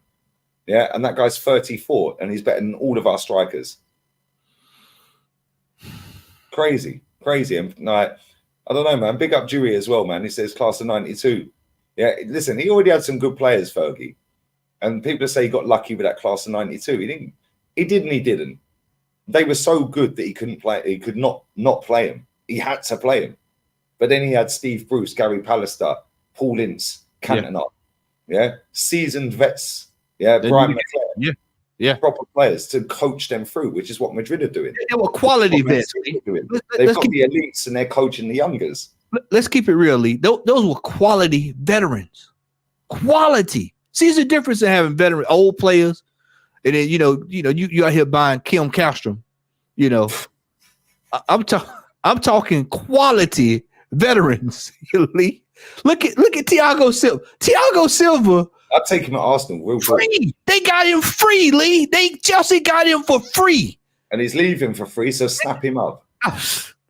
[SPEAKER 1] Yeah, and that guy's 34 and he's better than all of our strikers. Crazy. And I don't know, man. Big up Dewey as well, man. He says class of 92. Yeah, listen, he already had some good players, Fergie. And people say he got lucky with that class of 92. He didn't. They were so good that he couldn't play. He could not play him. He had to play him. But then he had Steve Bruce, Gary Pallister, Paul Ince, Cantona. Yeah. Seasoned vets. Yeah. Brian McClare.
[SPEAKER 2] Yeah.
[SPEAKER 1] Proper players to coach them through, which is what Madrid are doing.
[SPEAKER 2] They were quality vets.
[SPEAKER 1] They've got the elites and they're coaching the youngers.
[SPEAKER 2] Let's keep it real, Lee. Those were quality veterans. Quality. See, there's a difference in having veteran old players, and then you out here buying Kim Castrom. I'm talking quality veterans, Lee. Look at Thiago Silva. Thiago Silva.
[SPEAKER 1] I'll take him at Arsenal. Real
[SPEAKER 2] free. Quick. They got him free, Lee. Chelsea got him for free.
[SPEAKER 1] And he's leaving for free, so snap him up.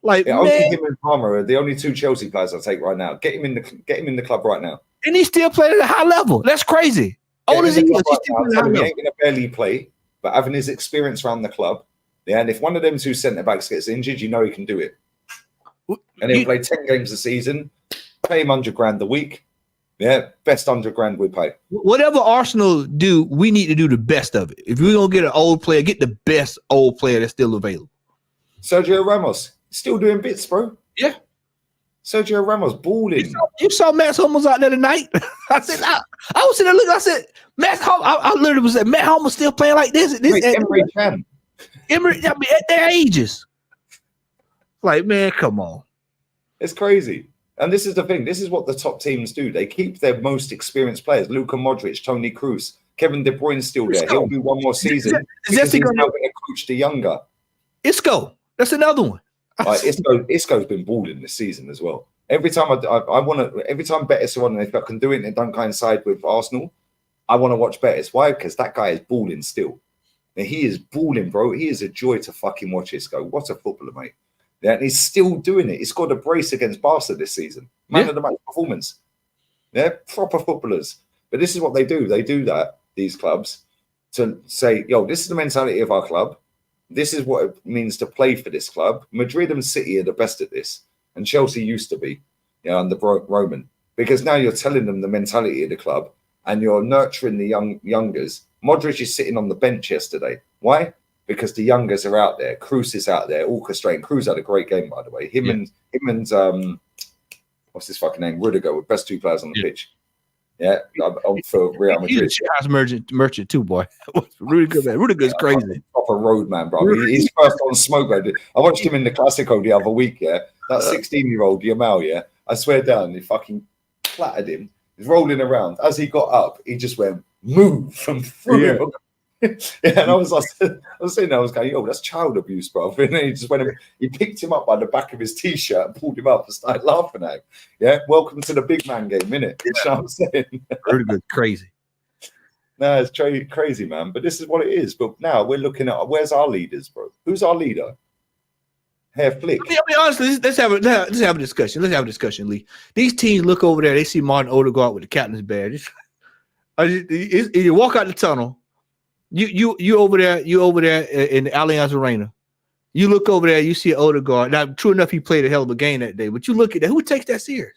[SPEAKER 2] Like,
[SPEAKER 1] only him and Palmer are the only two Chelsea players I'll take right now. Get him in the club right now.
[SPEAKER 2] And he's still playing at a high level. That's crazy. Old as he is, he's still playing at a high level.
[SPEAKER 1] He ain't going to barely play, but having his experience around the club, and if one of them two centre backs gets injured, he can do it. And he'll play 10 games a season, pay him $100,000 a week. Yeah, best $100,000 we pay.
[SPEAKER 2] Whatever Arsenal do, we need to do the best of it. If we're going to get an old player, get the best old player that's still available.
[SPEAKER 1] Sergio Ramos, still doing bits, bro.
[SPEAKER 2] Yeah.
[SPEAKER 1] Sergio Ramos balling.
[SPEAKER 2] You saw Matt Hummels out there tonight. I said, I was sitting there looking. I said, Matt Hummels. I literally was saying, Matt Hummels still playing like this.
[SPEAKER 1] Emery can.
[SPEAKER 2] Emery, at their ages. Like, man, come on.
[SPEAKER 1] It's crazy. And this is the thing. This is what the top teams do. They keep their most experienced players. Luka Modric, Toni Kroos, Kevin De Bruyne's still there. He'll do one more season. He's now going to coach the younger.
[SPEAKER 2] Isco. That's another one.
[SPEAKER 1] Isco's been balling this season as well. Every time I want to, every time Betis are on, and if I can do it and it don't coincide with Arsenal, I want to watch Betis. Why? Because that guy is balling still. And he is balling, bro. He is a joy to fucking watch Isco. What a footballer, mate. Yeah, and he's still doing it. He scored a brace against Barca this season. Man of the match performance. Yeah, proper footballers. But this is what they do. They do that, these clubs, to say, yo, this is the mentality of our club. this is what it means to play for this club. Madrid and City are the best at this, and Chelsea used to be, under Roman. Because now you're telling them the mentality of the club, and you're nurturing the youngers. Modric is sitting on the bench yesterday. Why? Because the youngers are out there. Kroos is out there orchestrating. Kroos had a great game, by the way. Him and what's his fucking name? Rudiger were best 2 players on the pitch. Yeah, for Real Madrid.
[SPEAKER 2] He's a merchant too, boy. Rudiger's crazy.
[SPEAKER 1] Proper road man, bro. He's first on smoke. I watched him in the Classico the other week. Yeah, that 16-year-old Yamal. Yeah, I swear down, he fucking flattered him. He's rolling around. As he got up, he just went move from through him. Yeah, and I was saying, I was going, yo, that's child abuse, bro. And then he just went, he picked him up by the back of his t-shirt and pulled him up and started laughing at him. Yeah, welcome to the big man game, innit? You know what I'm saying?
[SPEAKER 2] Rudiger's crazy.
[SPEAKER 1] No, it's crazy, man. But this is what it is. But now we're looking at where's our leaders, bro? Who's our leader? Hair Flick.
[SPEAKER 2] I mean, honestly, let's have a discussion. Let's have a discussion, Lee. These teams look over there. They see Martin Odegaard with the captain's badge. You walk out the tunnel. You over there in the Allianz Arena. You look over there, you see Odegaard. Now, true enough, he played a hell of a game that day, but you look at that. Who takes that serious?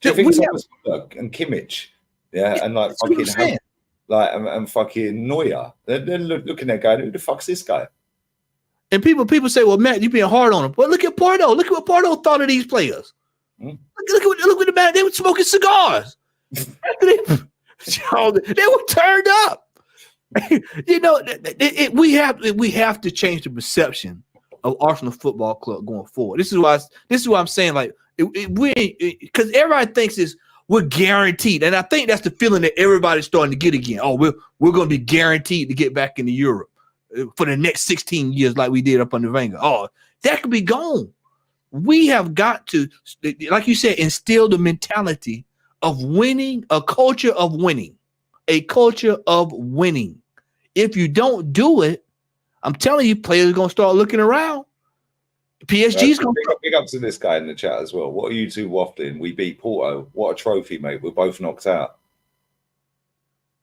[SPEAKER 1] Do you think and Kimmich, and like fucking and fucking Neuer. They're looking at guy. Who the fuck's this guy?
[SPEAKER 2] And people say, "Well, Matt, you being hard on him." But look at Pardo. Look at what Pardo thought of these players. Look at the man. They were smoking cigars. They were turned up. We have to change the perception of Arsenal Football Club going forward. This is why I'm saying, like, because everybody thinks we're guaranteed, and I think that's the feeling that everybody's starting to get again. Oh, we're going to be guaranteed to get back into Europe for the next 16 years, like we did up under Wenger. Oh, that could be gone. We have got to, like you said, instill the mentality of winning, a culture of winning, a culture of winning. If you don't do it, I'm telling you, players are going to start looking around. PSG's going
[SPEAKER 1] to big up to this guy in the chat as well. What are you two waffling? We beat Porto. What a trophy, mate. We're both knocked out.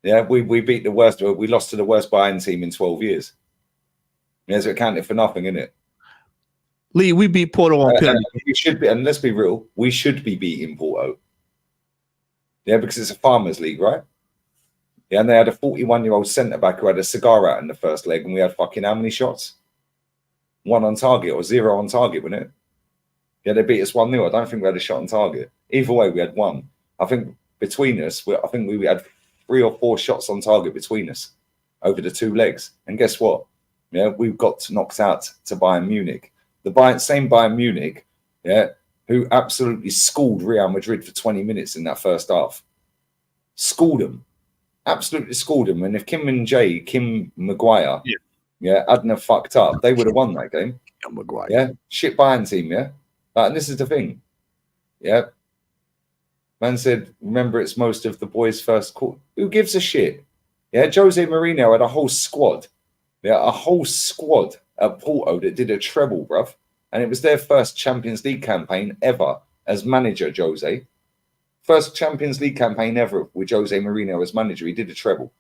[SPEAKER 1] Yeah, we beat the worst. We lost to the worst Bayern team in 12 years. Yeah, so it counted for nothing, innit?
[SPEAKER 2] Lee, we beat Porto on penalty.
[SPEAKER 1] We should be, and let's be real, we should be beating Porto. Yeah, because it's a farmers league, right? Yeah, and they had a 41-year-old centre-back who had a cigar out in the first leg, and we had fucking how many shots? 1 on target or 0 on target, wasn't it? Yeah, they beat us 1-0. I don't think we had a shot on target. Either way, we had 1. I think between us, we had 3 or 4 shots on target between us over the 2 legs. And guess what? Yeah, we got knocked out to Bayern Munich. The same Bayern Munich, yeah, who absolutely schooled Real Madrid for 20 minutes in that first half. Schooled them. Absolutely schooled them. And if Kim Maguire, hadn't have fucked up, they would have won that game.
[SPEAKER 2] Maguire.
[SPEAKER 1] Yeah, shit Bayern team, yeah. And this is the thing. Yeah. Man said, remember, it's most of the boys' first call. Who gives a shit? Yeah, Jose Mourinho had a whole squad. Yeah, a whole squad at Porto that did a treble, bruv. And it was their first Champions League campaign ever as manager, Jose. First Champions League campaign ever with Jose Mourinho as manager. He did a treble.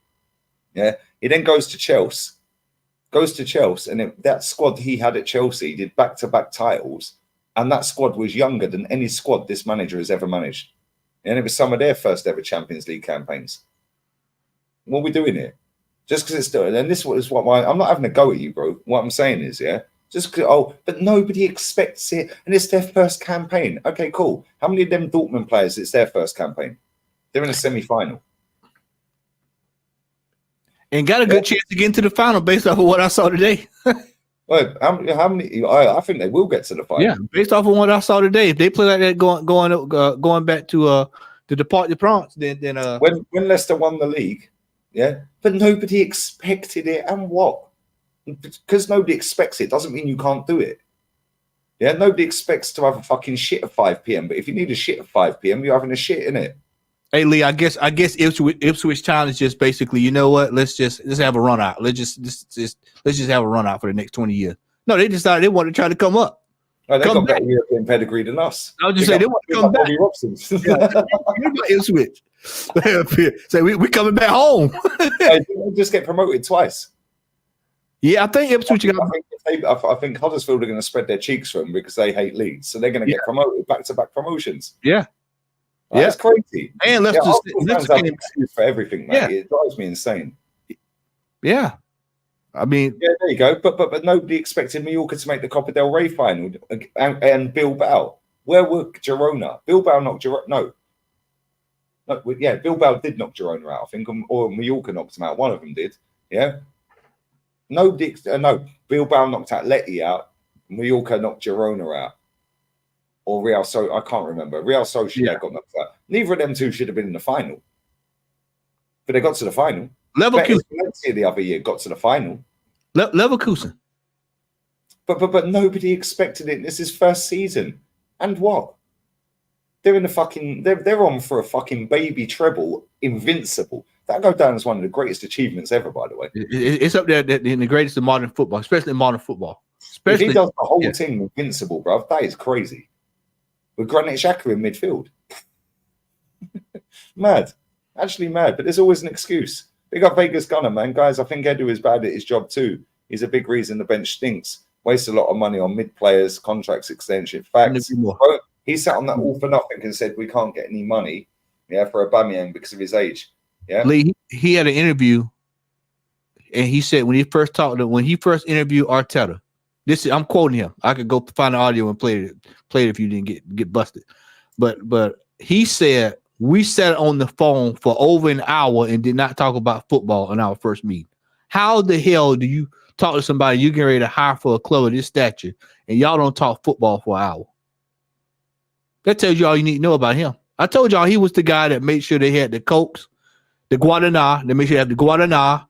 [SPEAKER 1] Yeah. He then goes to Chelsea. And that squad he had at Chelsea did back-to-back titles. And that squad was younger than any squad this manager has ever managed. And it was some of their first ever Champions League campaigns. What are we doing here? Just because it's still, and this is what I'm not having a go at you, bro. What I'm saying is, just but nobody expects it, and it's their first campaign. Okay, cool. How many of them Dortmund players? It's their first campaign. They're in a semi-final,
[SPEAKER 2] and got a good chance to get into the final based off of what I saw today.
[SPEAKER 1] Well, how many? I think they will get to the final.
[SPEAKER 2] Yeah, based off of what I saw today, if they play like that, going back to the Parc des Princes, then
[SPEAKER 1] when Leicester won the league. Yeah, but nobody expected it, and what? Because nobody expects it doesn't mean you can't do it. Yeah, nobody expects to have a fucking shit at 5 p.m. But if you need a shit at 5 p.m., you're having a shit in it.
[SPEAKER 2] Hey Lee, I guess Ipswich Town is just basically, you know what? Let's have a run out. Let's just have a run out for the next 20 years. No, they decided they want to try to come up.
[SPEAKER 1] Oh, they got better European pedigree than us.
[SPEAKER 2] I was just saying they want to come back. Ipswich. Say we coming back home.
[SPEAKER 1] Hey, just get promoted twice.
[SPEAKER 2] Yeah, I think Ipswich got.
[SPEAKER 1] I think Huddersfield are going to spread their cheeks for him because they hate Leeds, so they're going to get promoted back-to-back promotions.
[SPEAKER 2] Yeah,
[SPEAKER 1] like, it's crazy.
[SPEAKER 2] And
[SPEAKER 1] Arsenal fans have an excuse for everything, mate. It drives me insane.
[SPEAKER 2] Yeah, I mean,
[SPEAKER 1] there you go. But nobody expected Mallorca to make the Copa del Rey final and Bilbao. Where were Girona? Bilbao knocked Girona. No, Bilbao did knock Girona out, I think, or Mallorca knocked them out. One of them did. Yeah. Nobody. No, Bilbao knocked Atleti out. Mallorca knocked Girona out. Or Real So I can't remember. Real Sociedad got knocked out. Neither of them two should have been in the final. But they got to the final.
[SPEAKER 2] Leverkusen
[SPEAKER 1] the other year got to the final.
[SPEAKER 2] Leverkusen.
[SPEAKER 1] But nobody expected it. This is first season. And what? They're in the fucking they're on for a fucking baby treble, invincible. That'll go down as one of the greatest achievements ever, by the way.
[SPEAKER 2] It's up there in the greatest of modern football, especially in modern football.
[SPEAKER 1] If he does the whole team invincible, bro, that is crazy. With Granit Xhaka in midfield. Mad. Actually mad, but there's always an excuse. Big up Vegas Gunner, man. Guys, I think Edu is bad at his job too. He's a big reason the bench stinks. Wastes a lot of money on mid-players, contracts extension. Facts. Bro, he sat on that all for nothing and said we can't get any money for Aubameyang because of his age. Yeah.
[SPEAKER 2] Lee, he had an interview and he said when he first interviewed Arteta, I'm quoting him. I could go find the audio and play it if you didn't get busted. But he said we sat on the phone for over an hour and did not talk about football in our first meeting. How the hell do you talk to somebody you get ready to hire for a club of this stature and y'all don't talk football for an hour? That tells you all you need to know about him. I told y'all he was the guy that made sure they had the Cokes, the Guaraná. They made sure they have the Guaraná,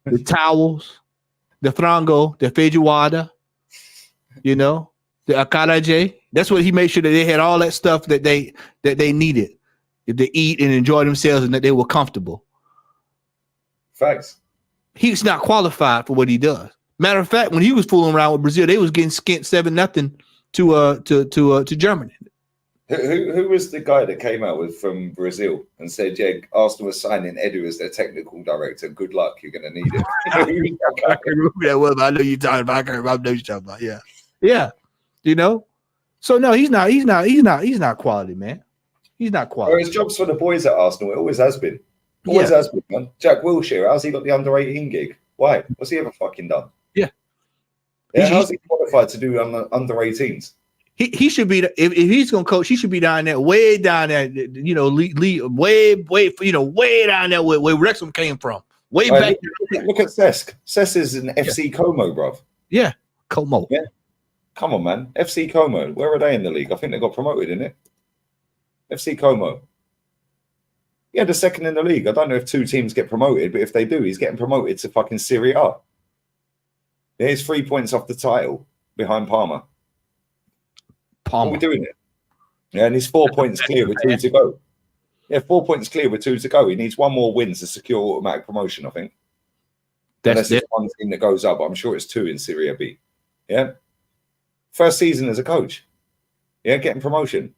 [SPEAKER 2] the towels, the frango, the feijoada, the acarajé. That's what he made sure that they had all that stuff that they needed to eat and enjoy themselves and that they were comfortable.
[SPEAKER 1] Facts.
[SPEAKER 2] He's not qualified for what he does. Matter of fact, when he was fooling around with Brazil, they was getting skint 7-0 to Germany.
[SPEAKER 1] Who was the guy that came out from Brazil and said, Arsenal was signing Edu as their technical director. Good luck, you're going to need it.
[SPEAKER 2] I can't remember that well, but I know you're talking about. I can't remember. I know you're talking about. Yeah. So no, he's not quality, man. He's not quality.
[SPEAKER 1] Well, his job's for the boys at Arsenal. It always has been. Always has been, man. Jack Wilshere, how's he got the under 18 gig? Why? What's he ever fucking done?
[SPEAKER 2] Yeah.
[SPEAKER 1] How's he qualified to do under 18s?
[SPEAKER 2] He should be if he's gonna coach, he should be down there, way down there, way down there where Wrexham came from. Way back.
[SPEAKER 1] Look at Cesc. Cesc is an FC Como, bruv.
[SPEAKER 2] Yeah, Como.
[SPEAKER 1] Yeah. Come on, man. FC Como. Where are they in the league? I think they got promoted, innit? FC Como. Yeah, the second in the league. I don't know if two teams get promoted, but if they do, he's getting promoted to fucking Serie A. Yeah, he's 3 points off the title behind Parma. What are we doing it? Yeah, and he's 4 points clear with 2 to go. Yeah, 4 points clear with 2 to go. He needs one more win to secure automatic promotion, I think. Unless it's one team that goes up, but I'm sure it's 2 in Serie B. Yeah. First season as a coach. Yeah, getting promotion.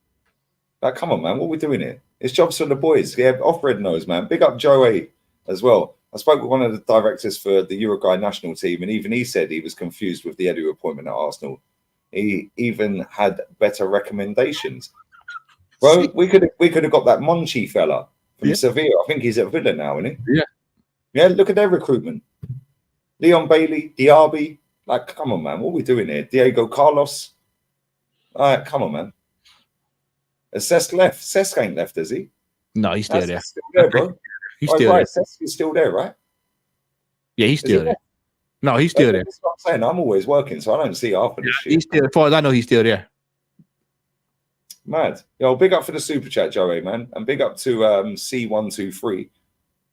[SPEAKER 1] Like, come on, man. What are we doing here? It's jobs for the boys. Yeah, off-red nose, man. Big up Joey as well. I spoke with one of the directors for the Uruguay national team, and even he said he was confused with the Edu appointment at Arsenal. He even had better recommendations. Bro, we could have got that Monchi fella from Sevilla. I think he's at Villa now, isn't he?
[SPEAKER 2] Yeah.
[SPEAKER 1] Yeah, look at their recruitment. Leon Bailey, Diaby. Like, come on, man. What are we doing here? Diego Carlos. All right, come on, man. Has Cesc left? Cesc ain't left, is he?
[SPEAKER 2] No, he's still there.
[SPEAKER 1] He's still there, bro.
[SPEAKER 2] He's still there.
[SPEAKER 1] Cesc is still there, right?
[SPEAKER 2] Yeah, he's still there. No, he's still there.
[SPEAKER 1] That's what I'm saying. I'm always working, so I don't see half of this shit.
[SPEAKER 2] He's still, as far as I know, he's still there.
[SPEAKER 1] Mad. Yo, big up for the super chat, Joey, man. And big up to C123.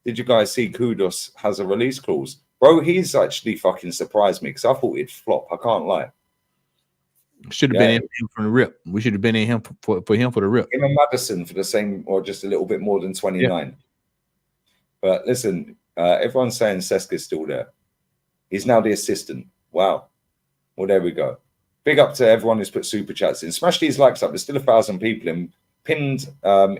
[SPEAKER 1] Did you guys see Kudos has a release clause? Bro, he's actually fucking surprised me because I thought he'd flop. I can't lie.
[SPEAKER 2] Should have been in him from the rip. We should have been in him for him for the rip.
[SPEAKER 1] Him and Madison for the same or just a little bit more than 29. Yeah. But listen, everyone's saying Cesc is still there. He's now the assistant. Wow. Well, there we go. Big up to everyone who's put super chats in. Smash these likes up. There's still 1,000 people pinned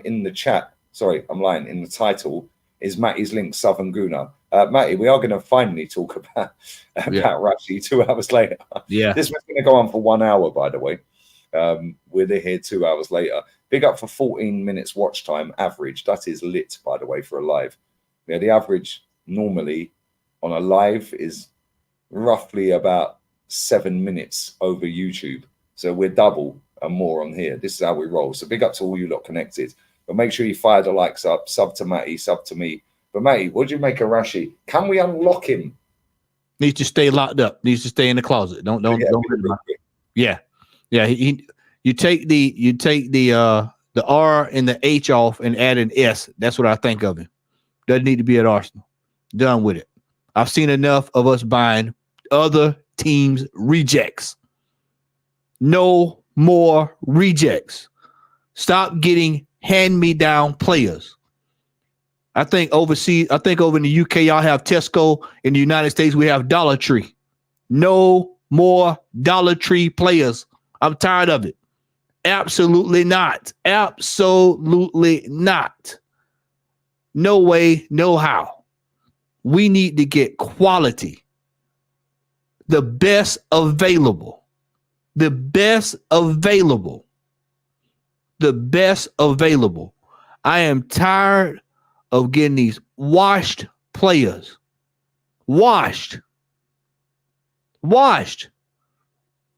[SPEAKER 1] in the chat. Sorry, I'm lying. In the title is Matty's link Southern Guna. Matty, we are going to finally talk about Rashi 2 hours later.
[SPEAKER 2] Yeah.
[SPEAKER 1] This was going to go on for 1 hour, by the way. We're here 2 hours later. Big up for 14 minutes watch time average. That is lit, by the way, for a live. Yeah, the average normally on a live is roughly about 7 minutes over YouTube. So we're double and more on here. This is how we roll. So big up to all you lot connected. But make sure you fire the likes up, sub to Matty, sub to me. But Matty, what do you make of Rashi? Can we unlock him?
[SPEAKER 2] Needs to stay locked up. Needs to stay in the closet. Don't. Yeah. You take the R and the H off and add an S. That's what I think of him. Doesn't need to be at Arsenal. Done with it. I've seen enough of us buying other teams' rejects. No more rejects. Stop getting hand-me-down players. I think overseas, over in the UK, y'all have Tesco. In the United States, we have Dollar Tree. No more Dollar Tree players. I'm tired of it. Absolutely not. Absolutely not. No way, no how. We need to get quality. The best available. The best available. The best available. I am tired of getting these washed players. Washed.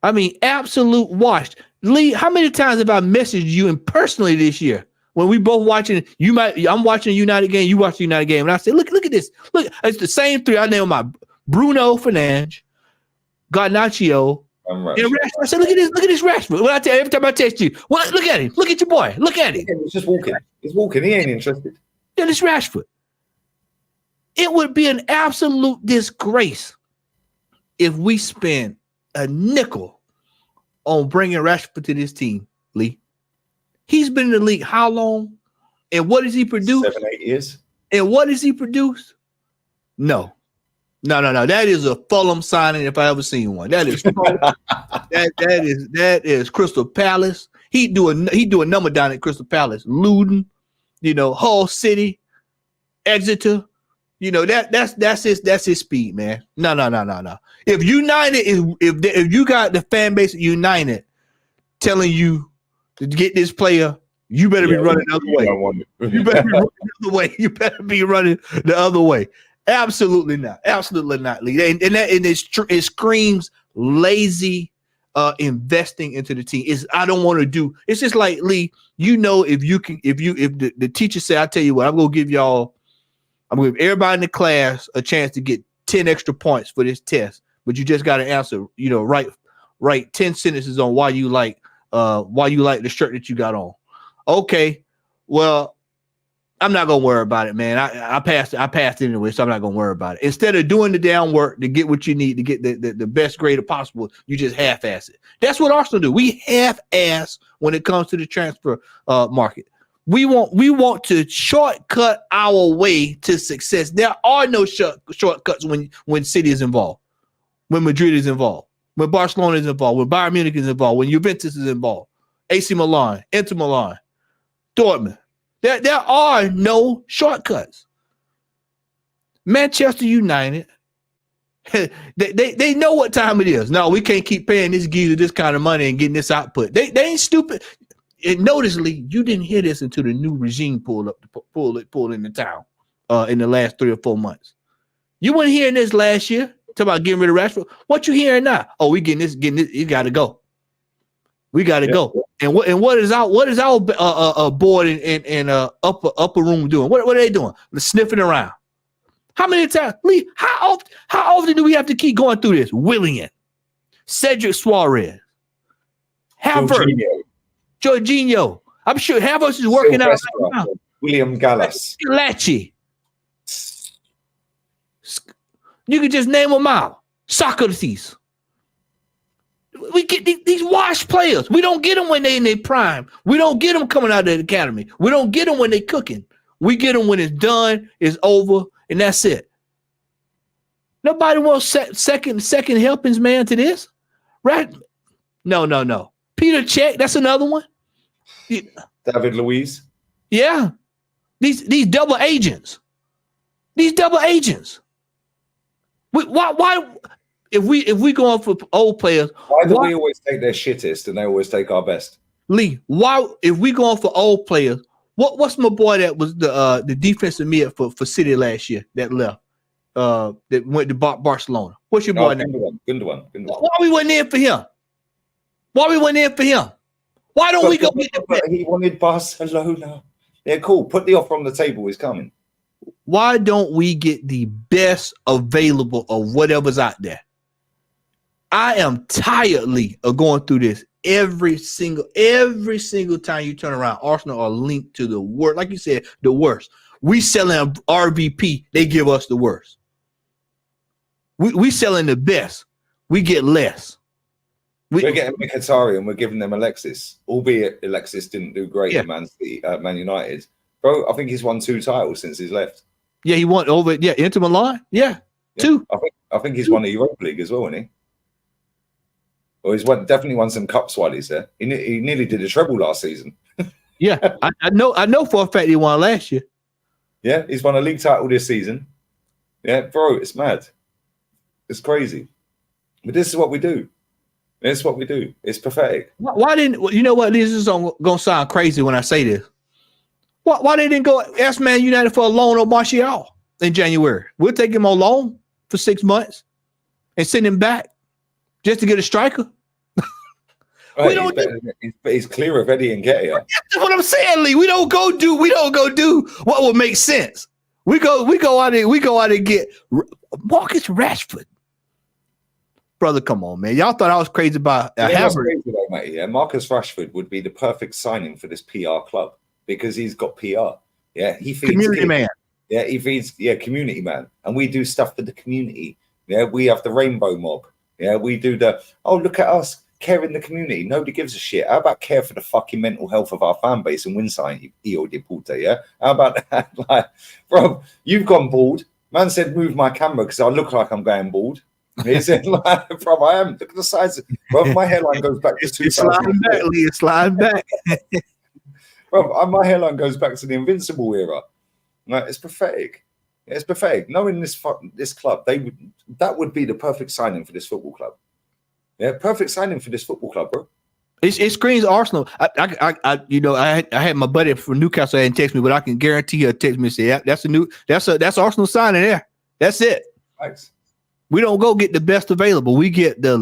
[SPEAKER 2] I mean, absolute washed. Lee, how many times have I messaged you and personally this year when we both watching? I'm watching a United game. You watch the United game, and I said, "Look at this. Look, it's the same three. I named my Bruno Fernandes, Garnacho, and Rashford." I said, "Look at this Rashford." When I tell you, every time I text you, well, look at him. Look at your boy. Look at him.
[SPEAKER 1] He's just walking. He's walking. He ain't interested.
[SPEAKER 2] Yeah, this Rashford. It would be an absolute disgrace if we spend a nickel on bringing Rashford to this team, Lee. He's been in the league how long? And what does he produce?
[SPEAKER 1] 7-8 years.
[SPEAKER 2] And what does he produce? No. That is a Fulham signing if I ever seen one. That is that is Crystal Palace. He do a number down at Crystal Palace. Luton, Hull City, Exeter. That's his speed, man. No. If United if you got the fan base at United telling you to get this player, you better be running the other way. You better be running the other way. You better be running the other way. Absolutely not. Absolutely not, Lee. And it screams lazy investing into the team. I don't want to do. It's just like, Lee, if the teacher say, I tell you what, I'm gonna give everybody in the class a chance to get 10 extra points for this test, but you just got to answer, write 10 sentences on why you like the shirt that you got on. Okay, well, I'm not gonna worry about it, man. I passed anyway, so I'm not gonna worry about it. Instead of doing the damn work to get what you need to get the best grade possible, you just half-ass it. That's what Arsenal do. We half-ass when it comes to the transfer market. We want to shortcut our way to success. There are no shortcuts when City is involved, when Madrid is involved, when Barcelona is involved, when Bayern Munich is involved, when Juventus is involved, AC Milan, Inter Milan, Dortmund. There are no shortcuts. Manchester United, they know what time it is. No, we can't keep paying this geezer this kind of money and getting this output. They ain't stupid. And notice, Lee, you didn't hear this until the new regime pulled into town in the last 3 or 4 months. You weren't hearing this last year. Talk about getting rid of Rashford. What you hearing now? Oh, we getting this. You got to go. We got to go. And what is our board and upper room doing? What are they doing? They're sniffing around. How many times, Lee? How often do we have to keep going through this? Willian, Cedric Suarez, Havertz, Jorginho. I'm sure Havertz is working out right now.
[SPEAKER 1] William Gallas,
[SPEAKER 2] Lachi. You can just name them out. Socrates. We get these washed players. We don't get them when they in their prime. We don't get them coming out of the academy. We don't get them when they cooking. We get them when it's done, it's over, and that's it. Nobody wants second helpings, man, to this, right? No. Peter Cech, that's another one.
[SPEAKER 1] David Luiz.
[SPEAKER 2] Yeah, these double agents. These double agents. Why? If we going for old players,
[SPEAKER 1] why do we always take their shittest and they always take our best?
[SPEAKER 2] Lee, why if we going for old players? What's my boy that was the defensive mid for City last year that left? That went to Barcelona. What's your boy name?
[SPEAKER 1] Gundogan.
[SPEAKER 2] Why we wasn't in for him? Why don't we go get the best?
[SPEAKER 1] He wanted Barcelona. Yeah, cool. Put the offer on the table. He's coming.
[SPEAKER 2] Why don't we get the best available of whatever's out there? I am tiredly of going through this every single time you turn around. Arsenal are linked to the worst. Like you said, the worst. We selling RVP, they give us the worst. We selling the best, we get less.
[SPEAKER 1] We're getting Mkhitaryan and we're giving them Alexis, albeit Alexis didn't do great at Man United. Bro, I think he's won 2 titles since he's left.
[SPEAKER 2] Yeah, he won over. Yeah, Inter Milan. Yeah, 2.
[SPEAKER 1] I think he's won a Europa League as well, hasn't he? Or definitely won some cups while he's there. He nearly did a treble last season.
[SPEAKER 2] Yeah, I know for a fact he won last year.
[SPEAKER 1] Yeah, he's won a league title this season. Yeah, bro, it's mad. It's crazy. But this is what we do. It's what we do. It's pathetic.
[SPEAKER 2] Why didn't you know what? This is gonna sound crazy when I say this. Why they didn't go ask Man United for a loan on Martial in January? We'll take him on loan for 6 months and send him back just to get a striker.
[SPEAKER 1] He's clear of Eddie and Nketiah.
[SPEAKER 2] That's what I'm saying, Lee. We don't go do what would make sense. We go out and get Marcus Rashford. Brother, come on, man. Y'all thought I was crazy about Havertz.
[SPEAKER 1] Crazy though, mate. Yeah, Marcus Rashford would be the perfect signing for this PR club because he's got PR. Yeah, he feeds
[SPEAKER 2] community man.
[SPEAKER 1] Yeah, he feeds community man, and we do stuff for the community. Yeah, we have the rainbow mob. Yeah, we do look at us. Care in the community. Nobody gives a shit. How about care for the fucking mental health of our fan base and win something, Io de puta, yeah? How about that? Like, bro, you've gone bald. Man said, move my camera because I look like I'm going bald. He said, like, bro, I am. Look at the size. Bro, my hairline goes back to 2000.
[SPEAKER 2] It's sliding back.
[SPEAKER 1] Bro, my hairline goes back to the Invincible era. Like, it's pathetic. It's pathetic. Knowing this club, that would be the perfect signing for this football club. Yeah, perfect signing for this football club, bro.
[SPEAKER 2] It screams Arsenal. I had my buddy from Newcastle and text me, but I can guarantee he'll text me and say, yeah, that's Arsenal signing there. That's it.
[SPEAKER 1] Thanks.
[SPEAKER 2] We don't go get the best available. We get the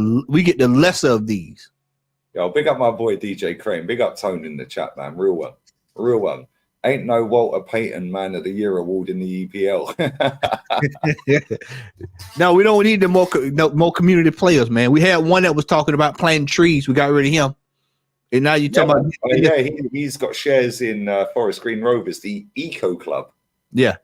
[SPEAKER 2] lesser of these.
[SPEAKER 1] Yo, big up my boy DJ Crane. Big up Tone in the chat, man. Real one. Ain't no Walter Payton Man of the Year award in the EPL.
[SPEAKER 2] No, we don't need more community players, man. We had one that was talking about planting trees. We got rid of him. And now you're talking about...
[SPEAKER 1] he's got shares in Forest Green Rovers, the Eco Club.
[SPEAKER 2] Yeah.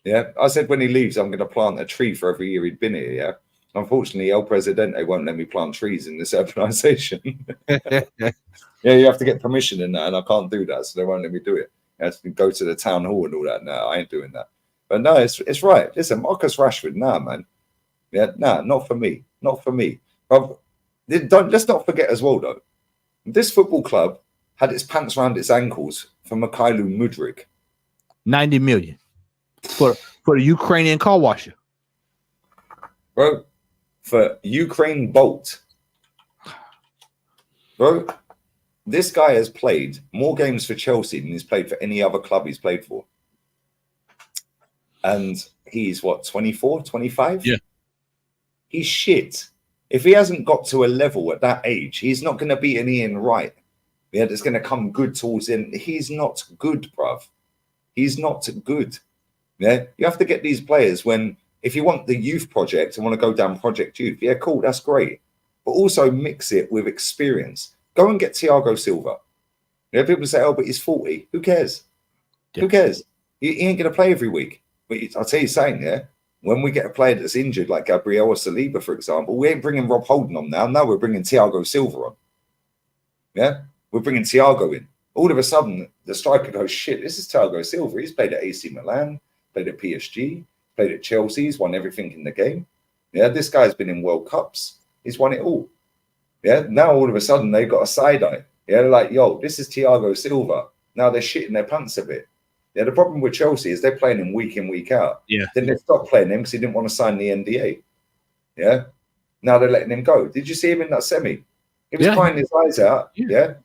[SPEAKER 1] Yeah, I said when he leaves, I'm going to plant a tree for every year he'd been here, yeah? Unfortunately, El Presidente won't let me plant trees in this urbanization. Yeah, you have to get permission in that, and I can't do that, so they won't let me do it. I have to go to the town hall and all that. No, I ain't doing that. But no, it's right. Listen, Marcus Rashford, nah, man. Yeah, nah, not for me. Not for me. But let's not forget as well, though. This football club had its pants around its ankles for Mikhailo Mudryk.
[SPEAKER 2] 90 million for the Ukrainian car washer.
[SPEAKER 1] Bro, for Ukraine Bolt. Bro, this guy has played more games for Chelsea than he's played for any other club he's played for. And he's, 24, 25?
[SPEAKER 2] Yeah.
[SPEAKER 1] He's shit. If he hasn't got to a level at that age, he's not going to be an Ian Wright. Yeah, that's going to come good towards him. He's not good, bruv. He's not good. Yeah, you have to get these players if you want the youth project and want to go down Project Youth, yeah, cool, that's great. But also mix it with experience. Go and get Thiago Silva. Yeah, people say, oh, but he's 40. Who cares? Yeah. Who cares? He ain't going to play every week. But I'll tell you something, yeah, when we get a player that's injured, like Gabriel or Saliba, for example, we ain't bringing Rob Holden on now. Now we're bringing Thiago Silva on. Yeah, we're bringing Thiago in. All of a sudden, the striker goes, shit, this is Thiago Silva. He's played at AC Milan, played at PSG, played at Chelsea. He's won everything in the game. Yeah, this guy's been in World Cups. He's won it all. Yeah, now all of a sudden they've got a side eye. Yeah, they're like, yo, this is Thiago Silva. Now they're shitting their pants a bit. Yeah, the problem with Chelsea is they're playing him week in, week out.
[SPEAKER 2] Yeah.
[SPEAKER 1] Then they stopped playing him because he didn't want to sign the NDA. Yeah. Now they're letting him go. Did you see him in that semi? He was crying his eyes out. Yeah.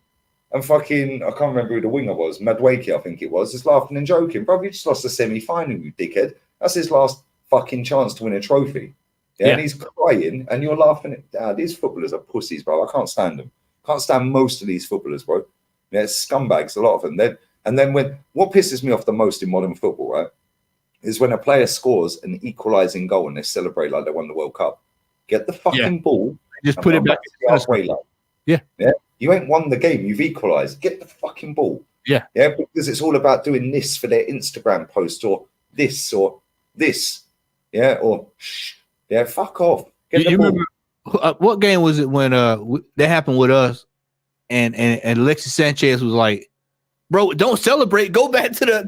[SPEAKER 1] And fucking, I can't remember who the winger was. Madwakey, I think it was. Just laughing and joking. Bro, you just lost the semi-final, you dickhead. That's his last fucking chance to win a trophy. Yeah. And he's crying and you're laughing at these footballers are pussies, bro. I can't stand them. Can't stand most of these footballers, bro. Yeah, it's scumbags, a lot of them. And then what pisses me off the most in modern football, right, is when a player scores an equalising goal and they celebrate like they won the World Cup. Get the fucking ball.
[SPEAKER 2] Just put it back
[SPEAKER 1] to the halfway line. Yeah. You ain't won the game. You've equalised. Get the fucking ball.
[SPEAKER 2] Yeah.
[SPEAKER 1] Yeah, because it's all about doing this for their Instagram post or this. Yeah, or yeah, fuck off. Get the ball.
[SPEAKER 2] Remember, what game was it when that happened with us and Alexis Sanchez was like, bro, don't celebrate. Go back to the.
[SPEAKER 1] I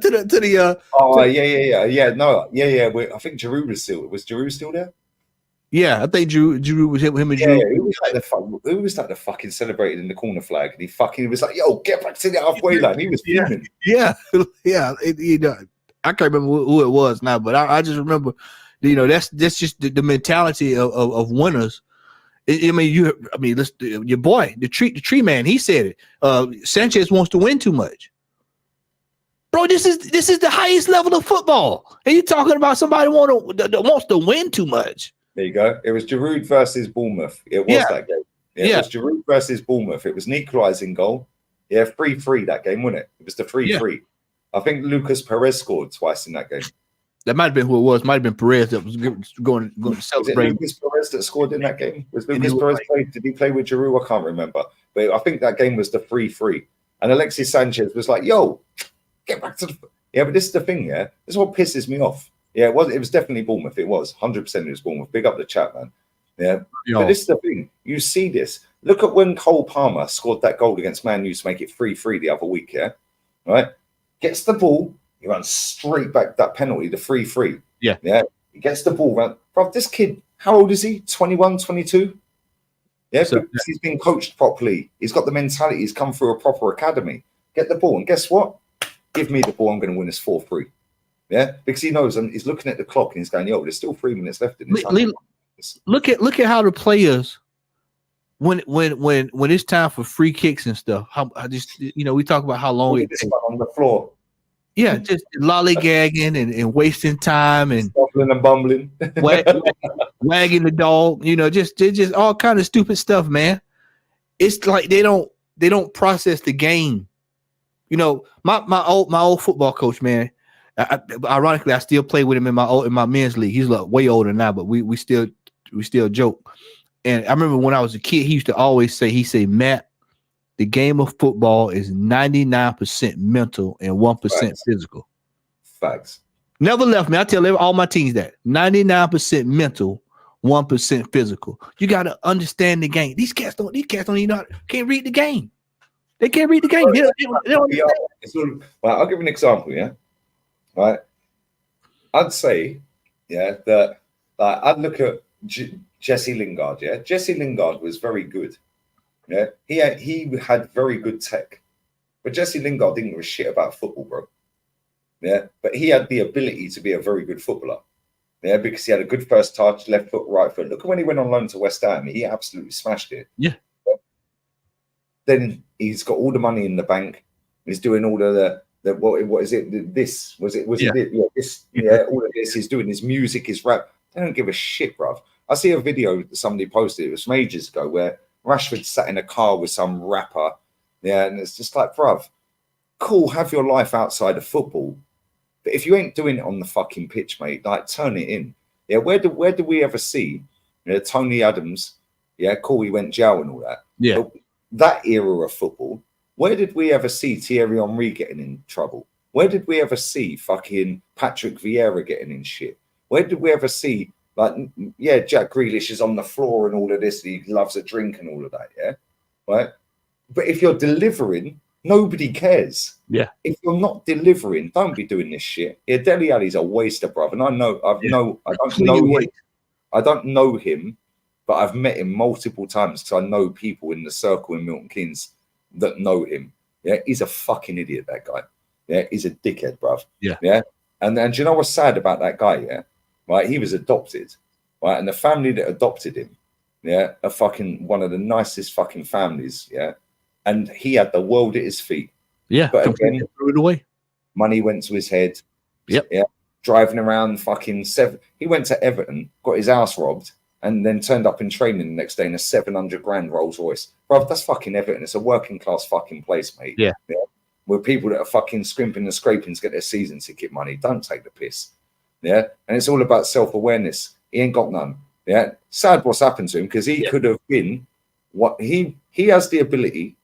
[SPEAKER 1] think Giroud was still there.
[SPEAKER 2] Yeah, I think Giroud was him and Giroud.
[SPEAKER 1] Yeah, who was the fucking celebrating in the corner flag? And he was like, "Yo, get back to the halfway line." He was fuming.
[SPEAKER 2] Yeah. I can't remember who it was now, but I just remember, that's just the mentality of winners. Your boy, the tree man, he said it. Sanchez wants to win too much. Bro, this is the highest level of football, and you're talking about somebody that wants to win too much.
[SPEAKER 1] There you go. It was Giroud versus Bournemouth. It was that game. It was Giroud versus Bournemouth. It was an equalising goal. Yeah, 3-3 that game, wasn't it? It was the 3-3. Yeah. I think Lucas Perez scored twice in that game.
[SPEAKER 2] That might have been who it was. Might have been Perez that was going to celebrate.
[SPEAKER 1] Was it Lucas Perez that scored in that game? Was Lucas Perez did he play with Giroud? I can't remember. But I think that game was the 3-3. And Alexis Sanchez was like, yo, get back to the... Yeah, but this is the thing, yeah? This is what pisses me off. Yeah, it was definitely Bournemouth. It was 100%. It was Bournemouth. Big up the chat, man. Yeah, but this is the thing. You see this. Look at when Cole Palmer scored that goal against Man U to make it 3-3 the other week. Yeah, right. Gets the ball. He runs straight back that penalty, the 3-3. Yeah. He gets the ball. Bro, this kid, how old is he? 21, 22. Yeah, because he's been coached properly. He's got the mentality. He's come through a proper academy. Get the ball, and guess what? Give me the ball. I'm going to win this 4-3. Yeah, because he knows, and he's looking at the clock and he's going, "Yo, there's still 3 minutes left in this."
[SPEAKER 2] Look at how the players, when it's time for free kicks and stuff. How we talk about how long it takes
[SPEAKER 1] on the floor.
[SPEAKER 2] Yeah, just lollygagging and wasting time and
[SPEAKER 1] stumbling and bumbling,
[SPEAKER 2] wagging the dog. Just all kind of stupid stuff, man. It's like they don't process the game. My old football coach, man. Ironically, I still play with him in my men's league. He's like way older now, but we still joke. And I remember when I was a kid, he used to always say, Matt, the game of football is 99% mental and 1% physical.
[SPEAKER 1] Facts.
[SPEAKER 2] Never left me. I tell all my teams that 99% mental, 1% physical. You got to understand the game. These cats don't even can't read the game. They can't read the game. They don't understand.
[SPEAKER 1] Well, I'll give an example. Yeah. Right, I'd say, that I'd look at Jesse Lingard. Yeah, Jesse Lingard was very good. Yeah, he had very good tech, but Jesse Lingard didn't give a shit about football, bro. Yeah, but he had the ability to be a very good footballer. Yeah, because he had a good first touch, left foot, right foot. Look at when he went on loan to West Ham, he absolutely smashed it.
[SPEAKER 2] Yeah.
[SPEAKER 1] Then he's got all the money in the bank. He's doing all of the what is it? This was it? Was it? Yeah, this. Yeah, all of this. He's doing his music, his rap. They don't give a shit, bruv. I see a video that somebody posted. It was from ages ago where Rashford sat in a car with some rapper. Yeah, and it's just like, bruv, cool. Have your life outside of football, but if you ain't doing it on the fucking pitch, mate, like turn it in. Yeah, where do we ever see? Tony Adams. Yeah, cool. He went jail and all that.
[SPEAKER 2] Yeah,
[SPEAKER 1] but that era of football. Where did we ever see Thierry Henry getting in trouble? Where did we ever see fucking Patrick Vieira getting in shit? Where did we ever see, Jack Grealish is on the floor and all of this, he loves a drink and all of that, yeah? Right? But if you're delivering, nobody cares.
[SPEAKER 2] Yeah.
[SPEAKER 1] If you're not delivering, don't be doing this shit. Yeah, Dele Alli's a waster, brother. And I don't know him, but I've met him multiple times because I know people in the circle in Milton Keynes that know him. Yeah, he's a fucking idiot, that guy. Yeah, he's a dickhead, bruv.
[SPEAKER 2] Yeah.
[SPEAKER 1] And do you know what's sad about that guy? Yeah, right. He was adopted, right, and the family that adopted him, yeah, are fucking one of the nicest fucking families. Yeah, and he had the world at his feet.
[SPEAKER 2] Yeah,
[SPEAKER 1] but again,
[SPEAKER 2] threw it away.
[SPEAKER 1] Money went to his head.
[SPEAKER 2] Yep.
[SPEAKER 1] Yeah, driving around fucking seven. He went to Everton, got his house robbed, and then turned up in training the next day in a 700 grand Rolls Royce. Bruv, that's fucking Everton. It's a working class fucking place, mate.
[SPEAKER 2] Yeah.
[SPEAKER 1] Where people that are fucking scrimping and scraping to get their season ticket money. Don't take the piss. Yeah. And it's all about self-awareness. He ain't got none. Yeah. Sad what's happened to him, because he could have been what he has the ability.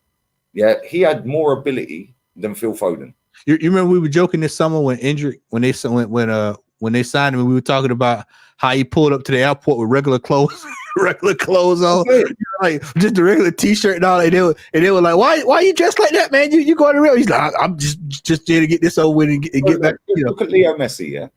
[SPEAKER 1] Yeah. He had more ability than Phil Foden.
[SPEAKER 2] You remember we were joking this summer when they signed him, and we were talking about how he pulled up to the airport with regular clothes on, like just a regular t-shirt and all. And they were like, "Why you dressed like that, man? You going to real?" He's like, "I'm just here to get this over with and get back."
[SPEAKER 1] Look at Leo Messi, yeah.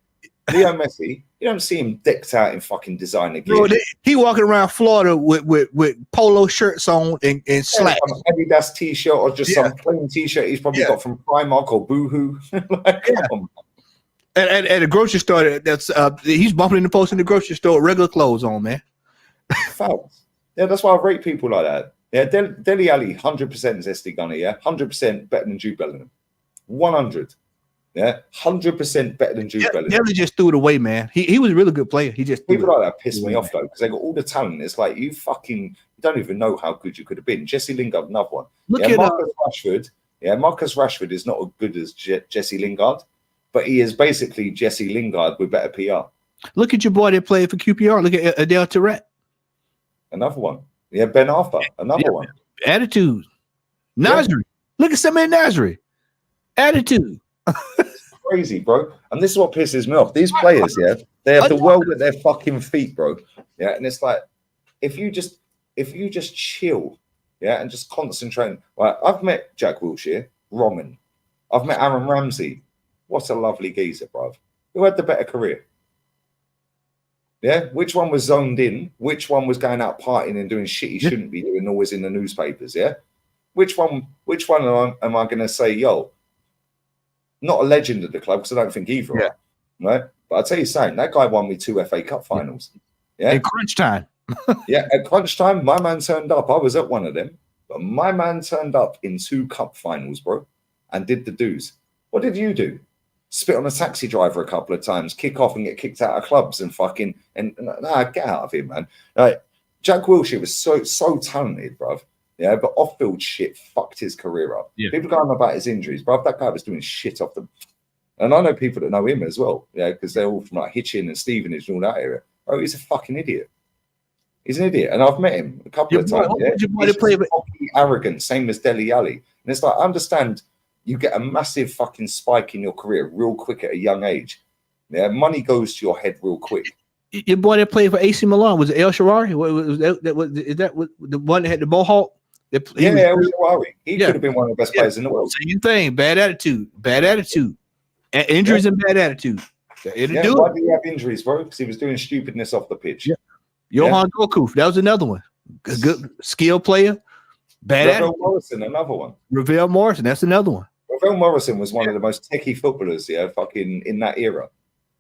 [SPEAKER 1] Leo Messi, you don't see him decked out in fucking designer gear.
[SPEAKER 2] Bro, he walking around Florida with polo shirts on and slacks,
[SPEAKER 1] some Adidas t-shirt or just some plain t-shirt he's probably got from Primark or Boohoo. Like, come on.
[SPEAKER 2] And at a grocery store, that's he's bumping in the post in the grocery store, regular clothes on, man.
[SPEAKER 1] Facts. Yeah, that's why I rate people like that. Yeah, Dele Alli, 100% Zesty Gunner, yeah, 100% better than Jude Bellingham. 100. Yeah, 100% better than Jude Bellingham.
[SPEAKER 2] Dele just threw it away, man. He was a really good player. He just
[SPEAKER 1] people like that piss me off though, because they got all the talent. It's like you don't even know how good you could have been. Jesse Lingard, another one. Marcus Rashford. Yeah, Marcus Rashford is not as good as Jesse Lingard, but he is basically Jesse Lingard with better PR.
[SPEAKER 2] Look at your boy that played for QPR. Look at Adel Tourette.
[SPEAKER 1] Another one. Yeah, Ben Arthur. Another one.
[SPEAKER 2] Attitude. Nasri. Look at somebody Nasri. Attitude.
[SPEAKER 1] Crazy, bro. And this is what pisses me off. These players, yeah, they have the world at their fucking feet, bro. Yeah, and it's like if you just chill, yeah, and just concentrate. Like I've met Jack Wilshere, Roman. I've met Aaron Ramsey. What a lovely geezer, bruv. Who had the better career? Yeah, which one was zoned in? Which one was going out partying and doing shit he shouldn't be doing, always in the newspapers? Yeah, which one am I going to say, yo, not a legend of the club, because I don't think either.
[SPEAKER 2] Yeah,
[SPEAKER 1] right. But I'll tell you something, that guy won me 2 FA Cup finals. Yeah,
[SPEAKER 2] in crunch time.
[SPEAKER 1] Yeah, at crunch time, my man turned up. I was at one of them, but my man turned up in 2 cup finals, bro, and did the do's. What did you do? Spit on a taxi driver a couple of times, kick off and get kicked out of clubs and fucking get out of here, man. Like Jack Wilshere was so talented, bruv. Yeah, but off-field shit fucked his career up. Yeah. People going on about his injuries, bruv. That guy was doing shit off them. And I know people that know him as well, yeah, because they're all from like Hitchin and Stevenage and all that area. Oh, he's a fucking idiot. He's an idiot, and I've met him a couple of times. Yeah? He's just arrogant, same as Dele Alli. And it's like, I understand. You get a massive fucking spike in your career real quick at a young age. Yeah, money goes to your head real quick.
[SPEAKER 2] Your boy that played for AC Milan, was it El Shaarawy? Is that the one that had the mohawk?
[SPEAKER 1] El Shaarawy. He could have been one of the best players in the world.
[SPEAKER 2] Same thing. Bad attitude. Injuries and bad attitude.
[SPEAKER 1] Why did he have injuries, bro? Because he was doing stupidness off the pitch.
[SPEAKER 2] Yeah. Johan Goku, that was another one. A good skill player. Bad
[SPEAKER 1] Ravel Morrison, another one.
[SPEAKER 2] Ravel Morrison, that's another one.
[SPEAKER 1] Ravel Morrison was one of the most techie footballers, yeah, fucking in that era.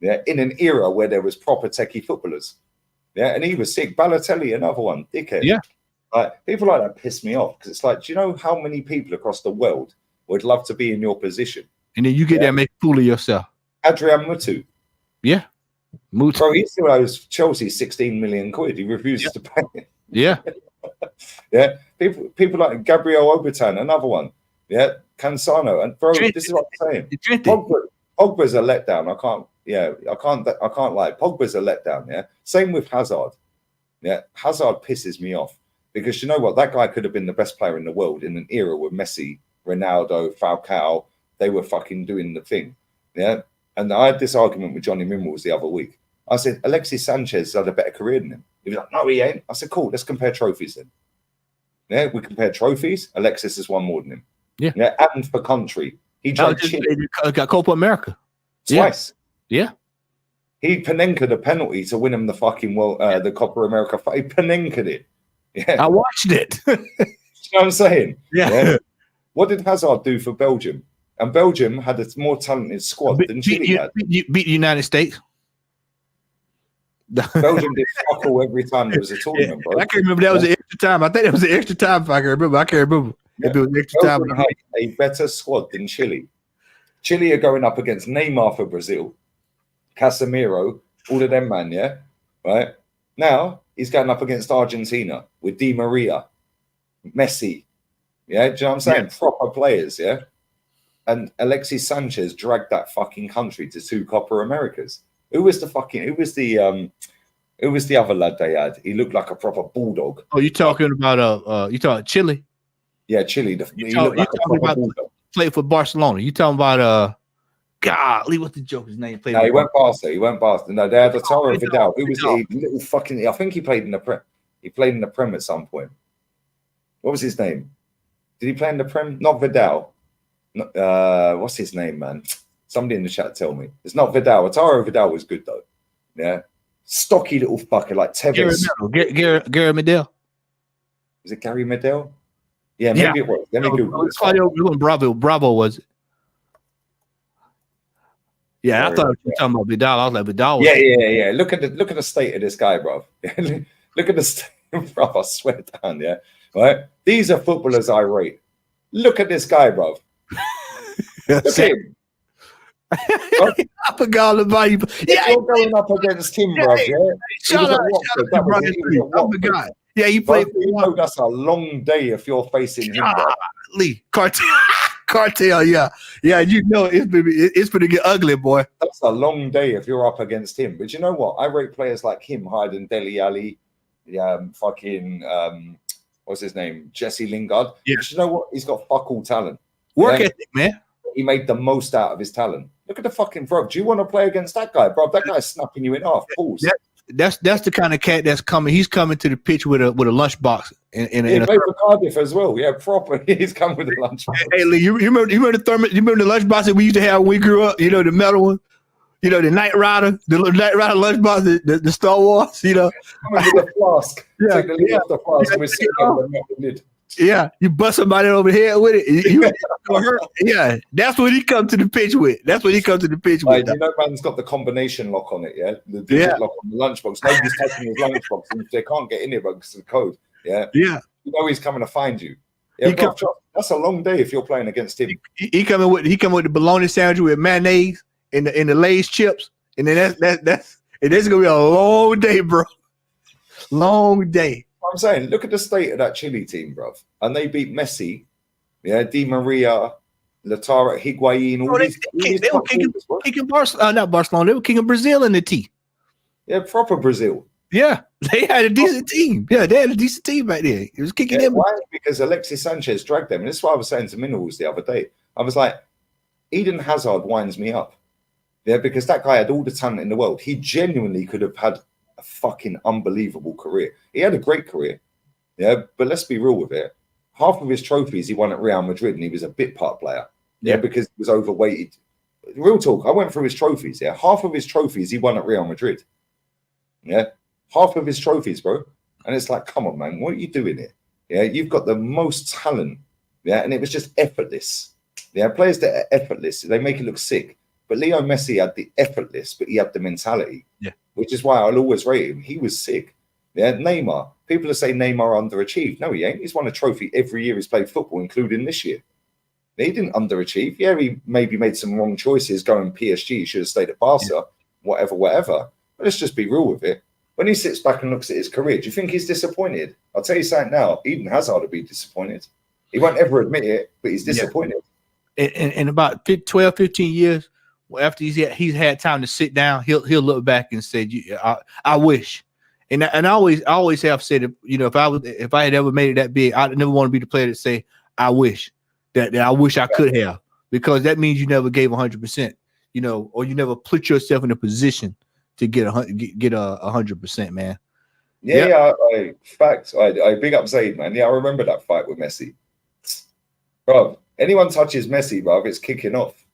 [SPEAKER 1] Yeah, in an era where there was proper techie footballers. Yeah, and he was sick. Balotelli, another one, dickhead.
[SPEAKER 2] Yeah.
[SPEAKER 1] Like, people like that piss me off because it's like, do you know how many people across the world would love to be in your position?
[SPEAKER 2] And then you get there and make a fool of yourself.
[SPEAKER 1] Adrian Mutu.
[SPEAKER 2] Yeah. Mutu.
[SPEAKER 1] Bro, he still owes Chelsea 16 million quid. He refuses to pay it.
[SPEAKER 2] Yeah.
[SPEAKER 1] Yeah. People like Gabriel Obertan, another one. Yeah. Cansano. And bro, this is what I'm saying. Pogba's a letdown. I can't lie. Pogba's a letdown. Yeah. Same with Hazard. Yeah. Hazard pisses me off because you know what? That guy could have been the best player in the world in an era where Messi, Ronaldo, Falcao, they were fucking doing the thing. Yeah. And I had this argument with Johnny Mimwells the other week. I said, Alexis Sanchez had a better career than him. He was like, no, he ain't. I said, cool, let's compare trophies then. Yeah, we compare trophies. Alexis has won more than him.
[SPEAKER 2] Yeah.
[SPEAKER 1] Yeah, and for country. He got
[SPEAKER 2] Copa America.
[SPEAKER 1] Twice.
[SPEAKER 2] Yeah.
[SPEAKER 1] He Panenka the penalty to win him the fucking the Copa America. He Panenka it. Yeah.
[SPEAKER 2] I watched it.
[SPEAKER 1] You know what I'm saying?
[SPEAKER 2] Yeah.
[SPEAKER 1] What did Hazard do for Belgium? And Belgium had a more talented squad than Chile had.
[SPEAKER 2] Beat the United States.
[SPEAKER 1] Belgium did fuck all every time there was a tournament, bro.
[SPEAKER 2] I can't remember that was an extra time. I think that was an extra time. If I can remember, I can't remember if it was extra
[SPEAKER 1] Belgium
[SPEAKER 2] time.
[SPEAKER 1] had a better squad than Chile. Chile are going up against Neymar for Brazil, Casemiro, all of them, man. Yeah, right. Now he's going up against Argentina with Di Maria, Messi. Yeah, do you know what I'm saying? Yeah. Proper players. Yeah, and Alexis Sanchez dragged that fucking country to 2 Copa Americas. Who was the other lad they had? He looked like a proper bulldog.
[SPEAKER 2] Oh, you talking about you talking Chile?
[SPEAKER 1] Yeah, Chile. He looked like a proper bulldog.
[SPEAKER 2] Played for Barcelona. You talking about golly, what's the joker's name?
[SPEAKER 1] No, he went Barca. No, they had Arturo Vidal. Who was he? Little fucking. I think he played in the Prem. He played in the Prem at some point. What was his name? Did he play in the Prem? Not Vidal. What's his name, man? Somebody in the chat tell me. It's not Vidal. Arturo Vidal was good though. Yeah, stocky little fucker like Tevez.
[SPEAKER 2] Gary Medel.
[SPEAKER 1] Was it Gary Medel? Yeah, maybe it was. Let me Google it.
[SPEAKER 2] Bravo was it? Yeah, I thought you were talking about Vidal. I was like, Vidal.
[SPEAKER 1] Yeah. Look at the state of this guy, bro. Look at the state, bro. I swear down, yeah. Right? These are footballers I rate. Look at this guy, bro. Look at him.
[SPEAKER 2] I forgot about you.
[SPEAKER 1] Yeah, you're going up against him, bro. Yeah,
[SPEAKER 2] shut up, I forgot. Yeah, he played.
[SPEAKER 1] You know that's a long day if you're facing him, bro.
[SPEAKER 2] Cartel, yeah. You know it's gonna get ugly, boy.
[SPEAKER 1] That's a long day if you're up against him. But you know what? I rate players like him higher than Dele Alli, what's his name, Jesse Lingard. Yeah. But you know what? He's got fuck all talent.
[SPEAKER 2] Work ethic, man.
[SPEAKER 1] He made the most out of his talent. Look at the fucking bro. Do you want to play against that guy, bro? That guy's snapping you in half. Pause.
[SPEAKER 2] That's the kind of cat that's coming. He's coming to the pitch with a lunchbox.
[SPEAKER 1] He played for Cardiff as well. Yeah, proper. He's coming with a lunchbox.
[SPEAKER 2] Hey, Lee, you remember the lunchbox that we used to have when we grew up? You know, the metal one. You know, the Knight Rider lunchbox, the Star Wars. You know,
[SPEAKER 1] coming with a flask. Yeah, take the lid off the flask. And we're sitting on the lid.
[SPEAKER 2] Yeah, you bust somebody over the head with it. Yeah, that's what he come to the pitch with.
[SPEAKER 1] You know, man's got the combination lock on it, yeah? The digit lock on the lunchbox. Nobody's touching his lunchbox, and they can't get in it because of the code, yeah?
[SPEAKER 2] Yeah.
[SPEAKER 1] You know he's coming to find you. Yeah, that's a long day if you're playing against him.
[SPEAKER 2] He coming with the bologna sandwich with mayonnaise and the Lay's chips, and then that's gonna be a long day, bro. Long day.
[SPEAKER 1] I'm saying, look at the state of that Chile team, bruv. And they beat Messi, yeah, Di Maria, Lautaro, Higuain.
[SPEAKER 2] They were kicking Barcelona, not Barcelona. They were kicking Brazil in the T.
[SPEAKER 1] Yeah, proper Brazil.
[SPEAKER 2] Yeah, they had a decent team. Yeah, they had a decent team back there. It was kicking them.
[SPEAKER 1] Why? Because Alexis Sanchez dragged them. And this is what I was saying to Minerals the other day. I was like, Eden Hazard winds me up. Yeah, because that guy had all the talent in the world. He genuinely could have had a fucking unbelievable career. He had a great career, yeah, but let's be real with it. Half of his trophies he won at Real Madrid, and he was a bit part player, yeah, because he was overweighted. Real talk, I went through his trophies, yeah. Half of his trophies he won at Real Madrid, yeah. Half of his trophies, bro. And it's like, come on, man, what are you doing here? Yeah, you've got the most talent, yeah, and it was just effortless. Yeah, players that are effortless, they make it look sick. But Leo Messi had the effortless, but he had the mentality. Yeah. Which is why I'll always rate him. He was sick. Yeah, Neymar. People are saying Neymar underachieved. No, he ain't. He's won a trophy every year he's played football, including this year. He didn't underachieve. Yeah, he maybe made some wrong choices going PSG. He should have stayed at Barca, whatever. But let's just be real with it. When he sits back and looks at his career, do you think he's disappointed? I'll tell you something now. Eden Hazard will be disappointed. He won't ever admit it, but he's disappointed.
[SPEAKER 2] In about 12, 15 years, after he's had time to sit down, he'll look back and say, "I wish." And I always have said, you know, if I had ever made it that big, I never want to be the player that say, "I wish that I wish I could have," because that means you never gave 100%, you know, or you never put yourself in a position to get 100%, man.
[SPEAKER 1] Yeah. Facts. I big up Zaid, man. Yeah, I remember that fight with Messi, bro. Anyone touches Messi, bro, it's kicking off.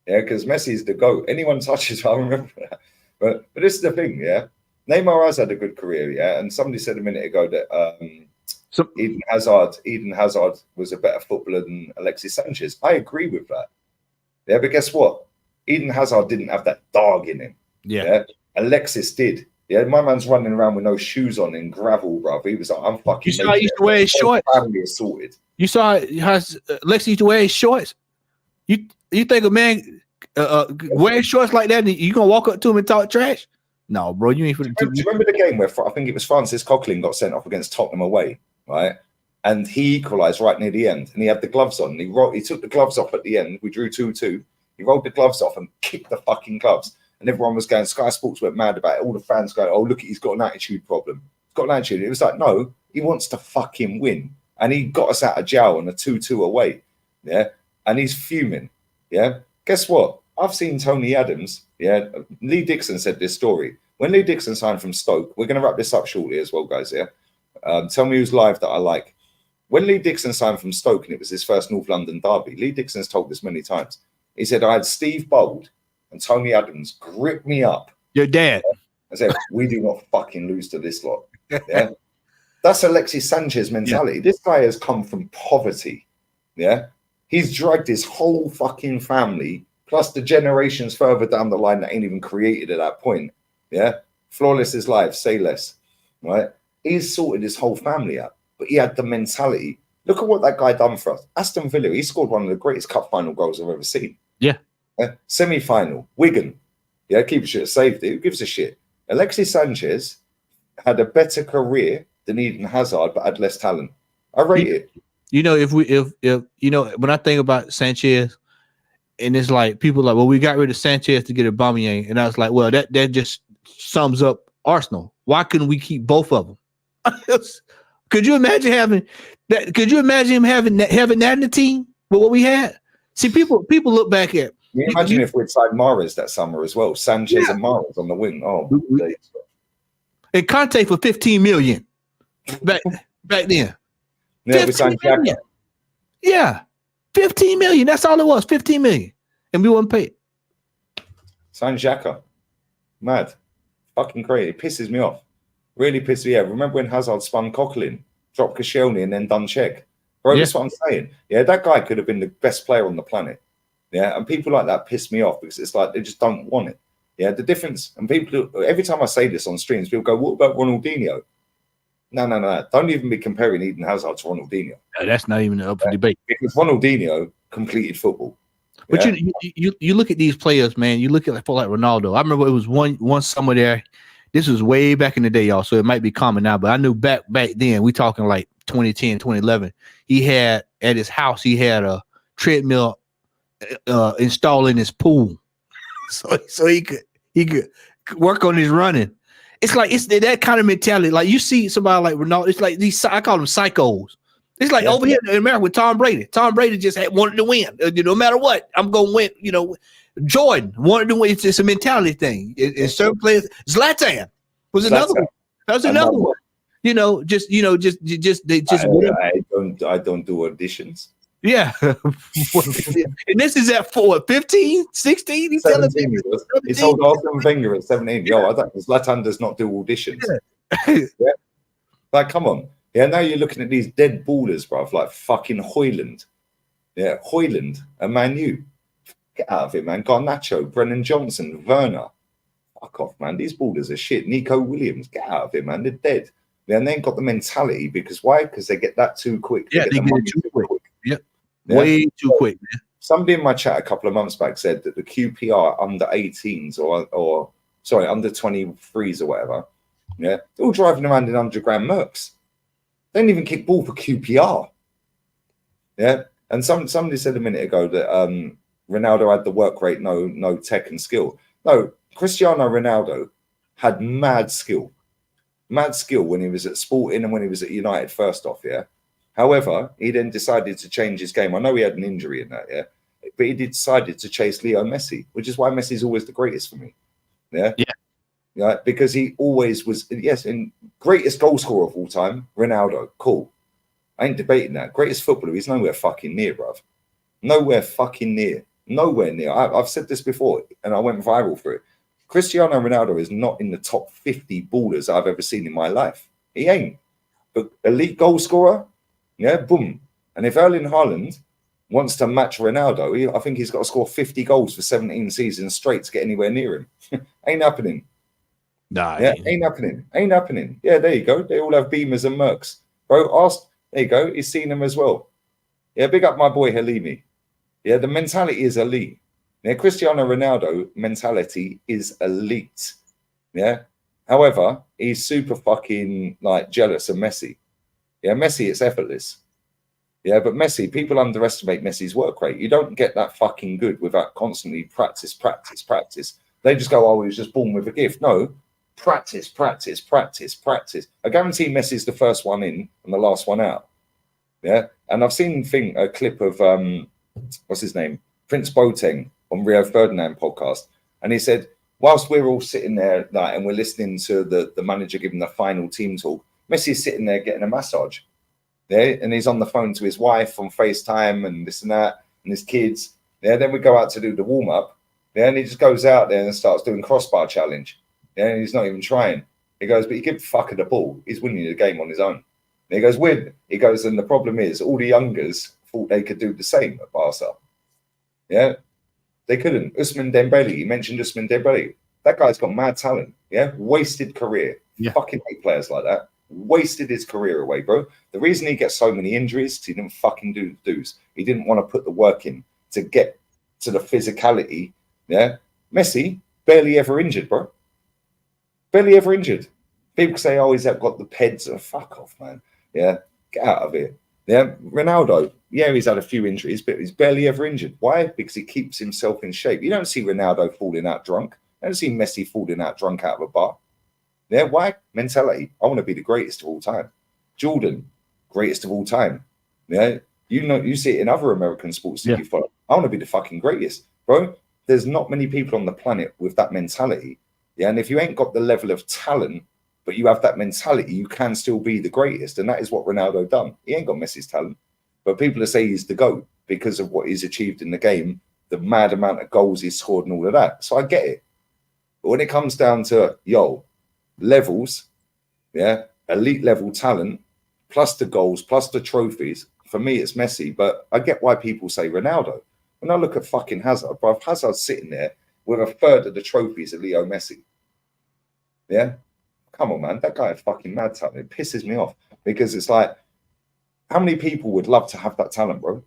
[SPEAKER 1] Yeah, because Messi's the GOAT. Anyone touches, I remember that. But this is the thing, yeah. Neymar has had a good career, yeah. And somebody said a minute ago that Eden Hazard was a better footballer than Alexis Sanchez. I agree with that. Yeah, but guess what? Eden Hazard didn't have that dog in him.
[SPEAKER 2] Yeah.
[SPEAKER 1] Alexis did. Yeah, my man's running around with no shoes on in gravel, bro. He was like, I'm fucking.
[SPEAKER 2] You saw he used to wear his shorts.
[SPEAKER 1] Family assaulted.
[SPEAKER 2] You saw how Lexi used to wear his shorts. You think a man wearing shorts like that, you gonna walk up to him and talk trash? No, bro, you ain't.
[SPEAKER 1] Do you remember the game where I think it was Francis Coquelin got sent off against Tottenham away, right? And he equalised right near the end, and he had the gloves on. And he took the gloves off at the end. We drew 2-2. He rolled the gloves off and kicked the fucking gloves. And everyone was going, Sky Sports went mad about it. All the fans going, oh, look, he's got an attitude problem. He's got an attitude. It was like, no, he wants to fucking win. And he got us out of jail on a 2-2 away. Yeah. And he's fuming. Yeah. Guess what? I've seen Tony Adams. Yeah. Lee Dixon said this story. When Lee Dixon signed from Stoke, we're going to wrap this up shortly as well, guys. Yeah. Tell me who's live that I like. When Lee Dixon signed from Stoke and it was his first North London derby, Lee Dixon's told this many times. He said, I had Steve Bold and Tony Adams grip me up.
[SPEAKER 2] Your dad.
[SPEAKER 1] I said, we do not fucking lose to this lot. Yeah. That's Alexis Sanchez mentality. Yeah. This guy has come from poverty. Yeah. He's dragged his whole fucking family, plus the generations further down the line that ain't even created at that point. Yeah. Flawless is life, say less. Right. He's sorted his whole family out. But he had the mentality. Look at what that guy done for us. Aston Villa, he scored one of the greatest cup final goals I've ever seen.
[SPEAKER 2] Yeah.
[SPEAKER 1] Semi-final, Wigan. Yeah, keeper should have saved it. Who gives a shit? Alexis Sanchez had a better career than Eden Hazard, but had less talent. I rate it.
[SPEAKER 2] You know, if you know, when I think about Sanchez, and it's like people are like, well, we got rid of Sanchez to get Aubameyang, and I was like, well, that just sums up Arsenal. Why couldn't we keep both of them? Could you imagine having that? Could you imagine him having that in the team with what we had? See, people look back at.
[SPEAKER 1] Can you imagine if we'd signed Mahrez that summer as well? Sanchez and Mahrez on the wing. Oh,
[SPEAKER 2] and Conte for 15 million back then.
[SPEAKER 1] Yeah, we signed Xhaka.
[SPEAKER 2] Yeah, 15 million. That's all it was. 15 million, and we wouldn't pay it.
[SPEAKER 1] Signed Xhaka. Mad, fucking crazy. It pisses me off. Really pisses me off. Remember when Hazard spun Coquelin, dropped Koscielny, and then done Cech? Bro, that's what I'm saying. Yeah, that guy could have been the best player on the planet. Yeah, and people like that piss me off because it's like they just don't want it. Yeah, the difference, and people, every time I say this on streams, people go, what about Ronaldinho? No. Don't even be comparing Eden Hazard to Ronaldinho.
[SPEAKER 2] No, that's not even up for debate.
[SPEAKER 1] Because Ronaldinho completed football.
[SPEAKER 2] But you look at these players, man. You look at like Ronaldo. I remember it was one summer there. This was way back in the day, y'all, so it might be common now. But I knew back then, we talking like 2010, 2011. He had at his house, he had a treadmill installed in his pool, so he could work on his running. It's like it's that kind of mentality. Like you see somebody like Ronaldo, it's like these, I call them psychos. It's like over here in America with Tom Brady. Tom Brady just wanted to win. No matter what, I'm going to win. You know, Jordan wanted to win. It's a mentality thing. In certain players, Zlatan was another one. That was another one. I don't
[SPEAKER 1] do auditions.
[SPEAKER 2] Yeah. And this is at 15, 16? He's
[SPEAKER 1] 17. He told Arsene Wenger at 17. Yo, I don't, Zlatan does not do auditions. Yeah. Like, come on. Yeah, now you're looking at these dead ballers, bro, like fucking Hoyland. Yeah, Hoyland and Man U. Get out of it, man. Garnacho, Brennan Johnson, Werner. Fuck off, man. These ballers are shit. Nico Williams, get out of it, man. They're dead. Yeah, and they ain't got the mentality because why? Because they get that too quick.
[SPEAKER 2] They get it too quick. Yep. Yeah. Way too quick, man.
[SPEAKER 1] Somebody in my chat a couple of months back said that the QPR under 18s or under 23s or whatever, yeah, they're all driving around in 100-grand Mercs. They didn't even kick ball for QPR. Yeah. And somebody said a minute ago that Ronaldo had the work rate, no tech and skill. No, Cristiano Ronaldo had mad skill when he was at Sporting and when he was at United first off, yeah. However, he then decided to change his game. I know he had an injury in that, yeah, but he decided to chase Leo Messi, which is why Messi's always the greatest for me. Yeah. Yeah. Yeah, because he always was, yes, and greatest goal scorer of all time, Ronaldo. Cool. I ain't debating that. Greatest footballer, he's nowhere fucking near, bruv. Nowhere fucking near. Nowhere near. I've said this before, and I went viral for it. Cristiano Ronaldo is not in the top 50 ballers I've ever seen in my life. He ain't. But elite goal scorer, yeah, boom. And if Erling Haaland, wants to match Ronaldo. I think he's got to score 50 goals for 17 seasons straight to get anywhere near him. Ain't happening.
[SPEAKER 2] Nah,
[SPEAKER 1] Yeah, ain't happening. Ain't happening. Yeah, there you go. They all have Beamers and Mercs. Bro, there you go. He's seen them as well. Yeah, big up my boy Halimi. Yeah, the mentality is elite. Yeah, Cristiano Ronaldo mentality is elite. Yeah. However, he's super fucking like jealous of Messi. Yeah, Messi, it's effortless. Yeah, but Messi, people underestimate Messi's work rate. You don't get that fucking good without constantly practice. They just go, oh, he was just born with a gift. No, practice. I guarantee Messi's the first one in and the last one out. Yeah, and I've seen a clip of what's his name, Prince Boateng on Rio Ferdinand podcast, and he said, whilst we're all sitting there like, and we're listening to the manager giving the final team talk, Messi's sitting there getting a massage. Yeah, and he's on the phone to his wife on FaceTime and this and that, and his kids. Yeah, then we go out to do the warm up. Yeah, and he just goes out there and starts doing crossbar challenge. Yeah, and he's not even trying. He goes, but he give a fuck at the ball. He's winning the game on his own. And he goes, win. He goes, and the problem is all the youngers thought they could do the same at Barca. Yeah, they couldn't. Ousmane Dembele, you mentioned Ousmane Dembele. That guy's got mad talent. Yeah, wasted career.
[SPEAKER 2] Yeah.
[SPEAKER 1] Fucking hate players like that. Wasted his career away, bro. The reason he gets so many injuries is he didn't fucking do dues. He didn't want to put the work in to get to the physicality. Yeah, Messi barely ever injured, bro. Barely ever injured. People say, "Oh, he's got the peds." Oh, fuck off, man. Yeah, get out of here. Yeah, Ronaldo. Yeah, he's had a few injuries, but he's barely ever injured. Why? Because he keeps himself in shape. You don't see Ronaldo falling out drunk. You don't see Messi falling out drunk out of a bar. Yeah, why? Mentality. I want to be the greatest of all time. Jordan, greatest of all time. Yeah, you see it in other American sports that you follow. I want to be the fucking greatest, bro. There's not many people on the planet with that mentality. Yeah, and if you ain't got the level of talent, but you have that mentality, you can still be the greatest. And that is what Ronaldo done. He ain't got Messi's talent, but people say he's the GOAT because of what he's achieved in the game, the mad amount of goals he's scored and all of that. So I get it. But when it comes down to, levels, yeah, elite level talent, plus the goals, plus the trophies, for me, it's Messi. But I get why people say Ronaldo. When I look at fucking Hazard, bro, Hazard's sitting there with a third of the trophies of Leo Messi. Yeah? Come on, man. That guy is fucking mad talent. It pisses me off because it's like, how many people would love to have that talent, bro?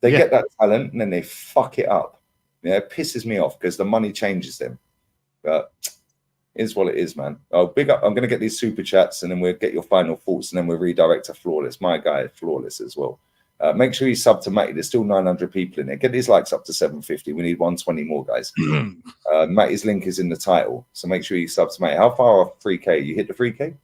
[SPEAKER 1] They get that talent and then they fuck it up. Yeah, it pisses me off because the money changes them. But it is what it is, man. Oh, big up. I'm going to get these super chats and then we'll get your final thoughts and then we'll redirect to Flawless. My guy, Flawless as well. Make sure you sub to Matty. There's still 900 people in there. Get these likes up to 750. We need 120 more, guys. Matty's link is in the title. So make sure you sub to Matty. How far off 3K? You hit the 3K?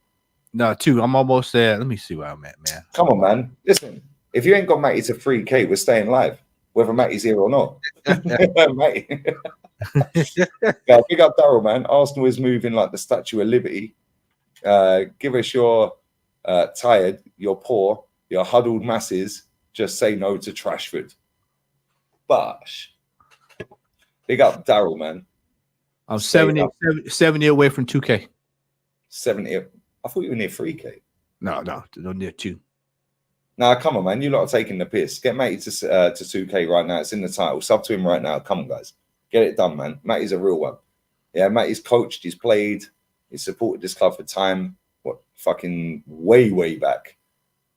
[SPEAKER 2] No, 2. I'm almost there. Let me see where I'm at, man.
[SPEAKER 1] Come on, man. Listen, if you ain't got Matty to 3K, we're staying live, whether Matty's here or not. Matty. Yeah, big up Daryl, man. Arsenal is moving like the Statue of Liberty. Give us your tired, your poor, your huddled masses. Just say no to Rashford. Bosh. Big up Daryl, man.
[SPEAKER 2] I'm 70 away from 2K.
[SPEAKER 1] 70. I thought you were near 3K.
[SPEAKER 2] No, near 2.
[SPEAKER 1] Nah, come on, man. You lot are taking the piss. Get Matty to 2K right now. It's in the title. Sub to him right now. Come on, guys. Get it done, man. Matty's a real one. Yeah, Matty's coached. He's played. He's supported this club for time. What, fucking way back.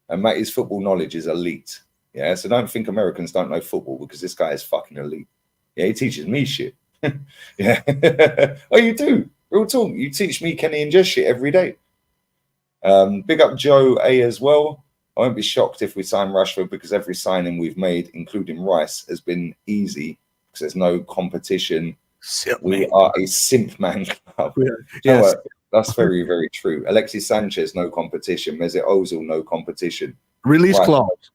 [SPEAKER 1] And Matty's football knowledge is elite. Yeah, so don't think Americans don't know football because this guy is fucking elite. Yeah, he teaches me shit. Yeah. Oh, you do? Real talk. You teach me Kenny and Jess shit every day. Big up Joe A as well. I won't be shocked if we sign Rashford because every signing we've made, including Rice, has been easy because there's no competition. We are a simp man club. Yes. That's very, very true. Alexis Sanchez, no competition. Mesut Ozil, no competition.
[SPEAKER 2] Release clause.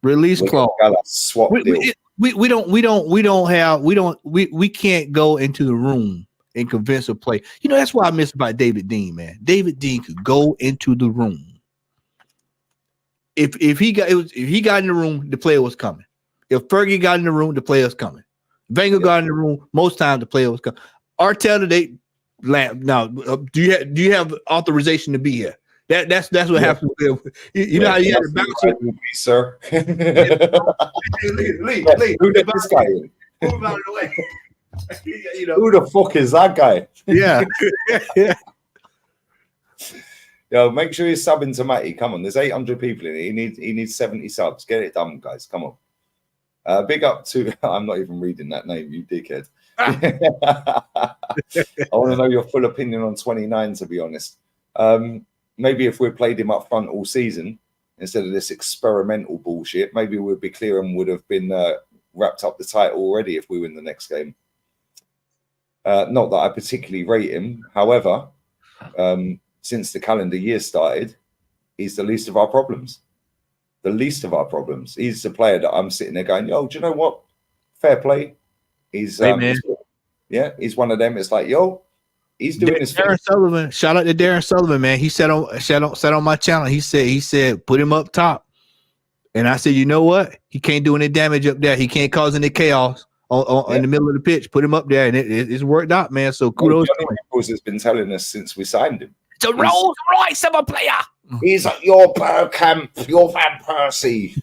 [SPEAKER 2] Release clause.
[SPEAKER 1] Swap deal.
[SPEAKER 2] We can't go into the room and convince a player. You know, that's what I miss about David Dean, man. David Dean could go into the room. If he got in the room, the player was coming. If Fergie got in the room, the player was coming. Wenger got in the room, most times the player was coming. Arteta, now, do you have authorization to be here? That's what happened with you know how you had to bounce it,
[SPEAKER 1] sir.
[SPEAKER 2] Lee,
[SPEAKER 1] Who let this guy in?
[SPEAKER 2] move out of the way. You know,
[SPEAKER 1] Who the fuck is that guy?
[SPEAKER 2] yeah.
[SPEAKER 1] Yo, make sure you're subbing to Matty. Come on, there's 800 people in it. He needs 70 subs. Get it done, guys. Come on. Big up to I'm not even reading that name, you dickhead. I want to know your full opinion on 29, to be honest. Maybe if we played him up front all season instead of this experimental bullshit, maybe we'd be clear and would have been wrapped up the title already if we win the next game. Not that I particularly rate him. However, since the calendar year started, he's the least of our problems. The least of our problems. He's the player that I'm sitting there going, yo, do you know what? Fair play. He's he's one of them. It's like, yo, he's doing his thing.
[SPEAKER 2] Darren Sullivan. Shout out to Darren Sullivan, man. He said on my channel. He said put him up top, and I said, you know what? He can't do any damage up there. He can't cause any chaos in the middle of the pitch. Put him up there, and it's worked out, man. So kudos.
[SPEAKER 1] Johnny Nichols has been telling us since we signed him.
[SPEAKER 2] It's a Rolls Royce of a player.
[SPEAKER 1] He's like your Bergkamp, your Van Persie.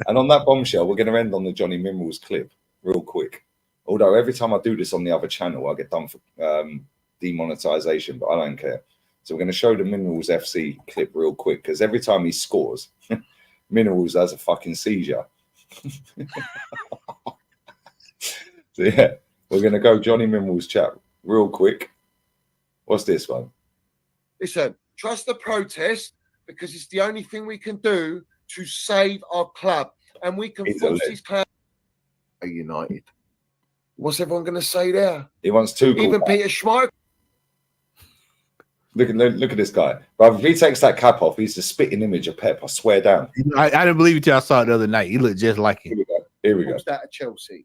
[SPEAKER 1] And on that bombshell, we're going to end on the Johnny Minerals clip real quick. Although every time I do this on the other channel, I get done for demonetization, but I don't care. So we're going to show the Minerals FC clip real quick because every time he scores, Minerals has a fucking seizure. So yeah, we're going to go Johnny Minerals chat real quick. What's this one?
[SPEAKER 3] Listen, trust the protest because it's the only thing we can do to save our club. And we can force these clubs are united. What's everyone going to say there?
[SPEAKER 1] He wants two.
[SPEAKER 3] Even Peter Schmeichel.
[SPEAKER 1] Look at this guy. But if he takes that cap off, he's the spitting image of Pep. I swear down.
[SPEAKER 2] I didn't believe it till I saw it the other night. He looked just like him.
[SPEAKER 1] Here we go.
[SPEAKER 3] That at Chelsea.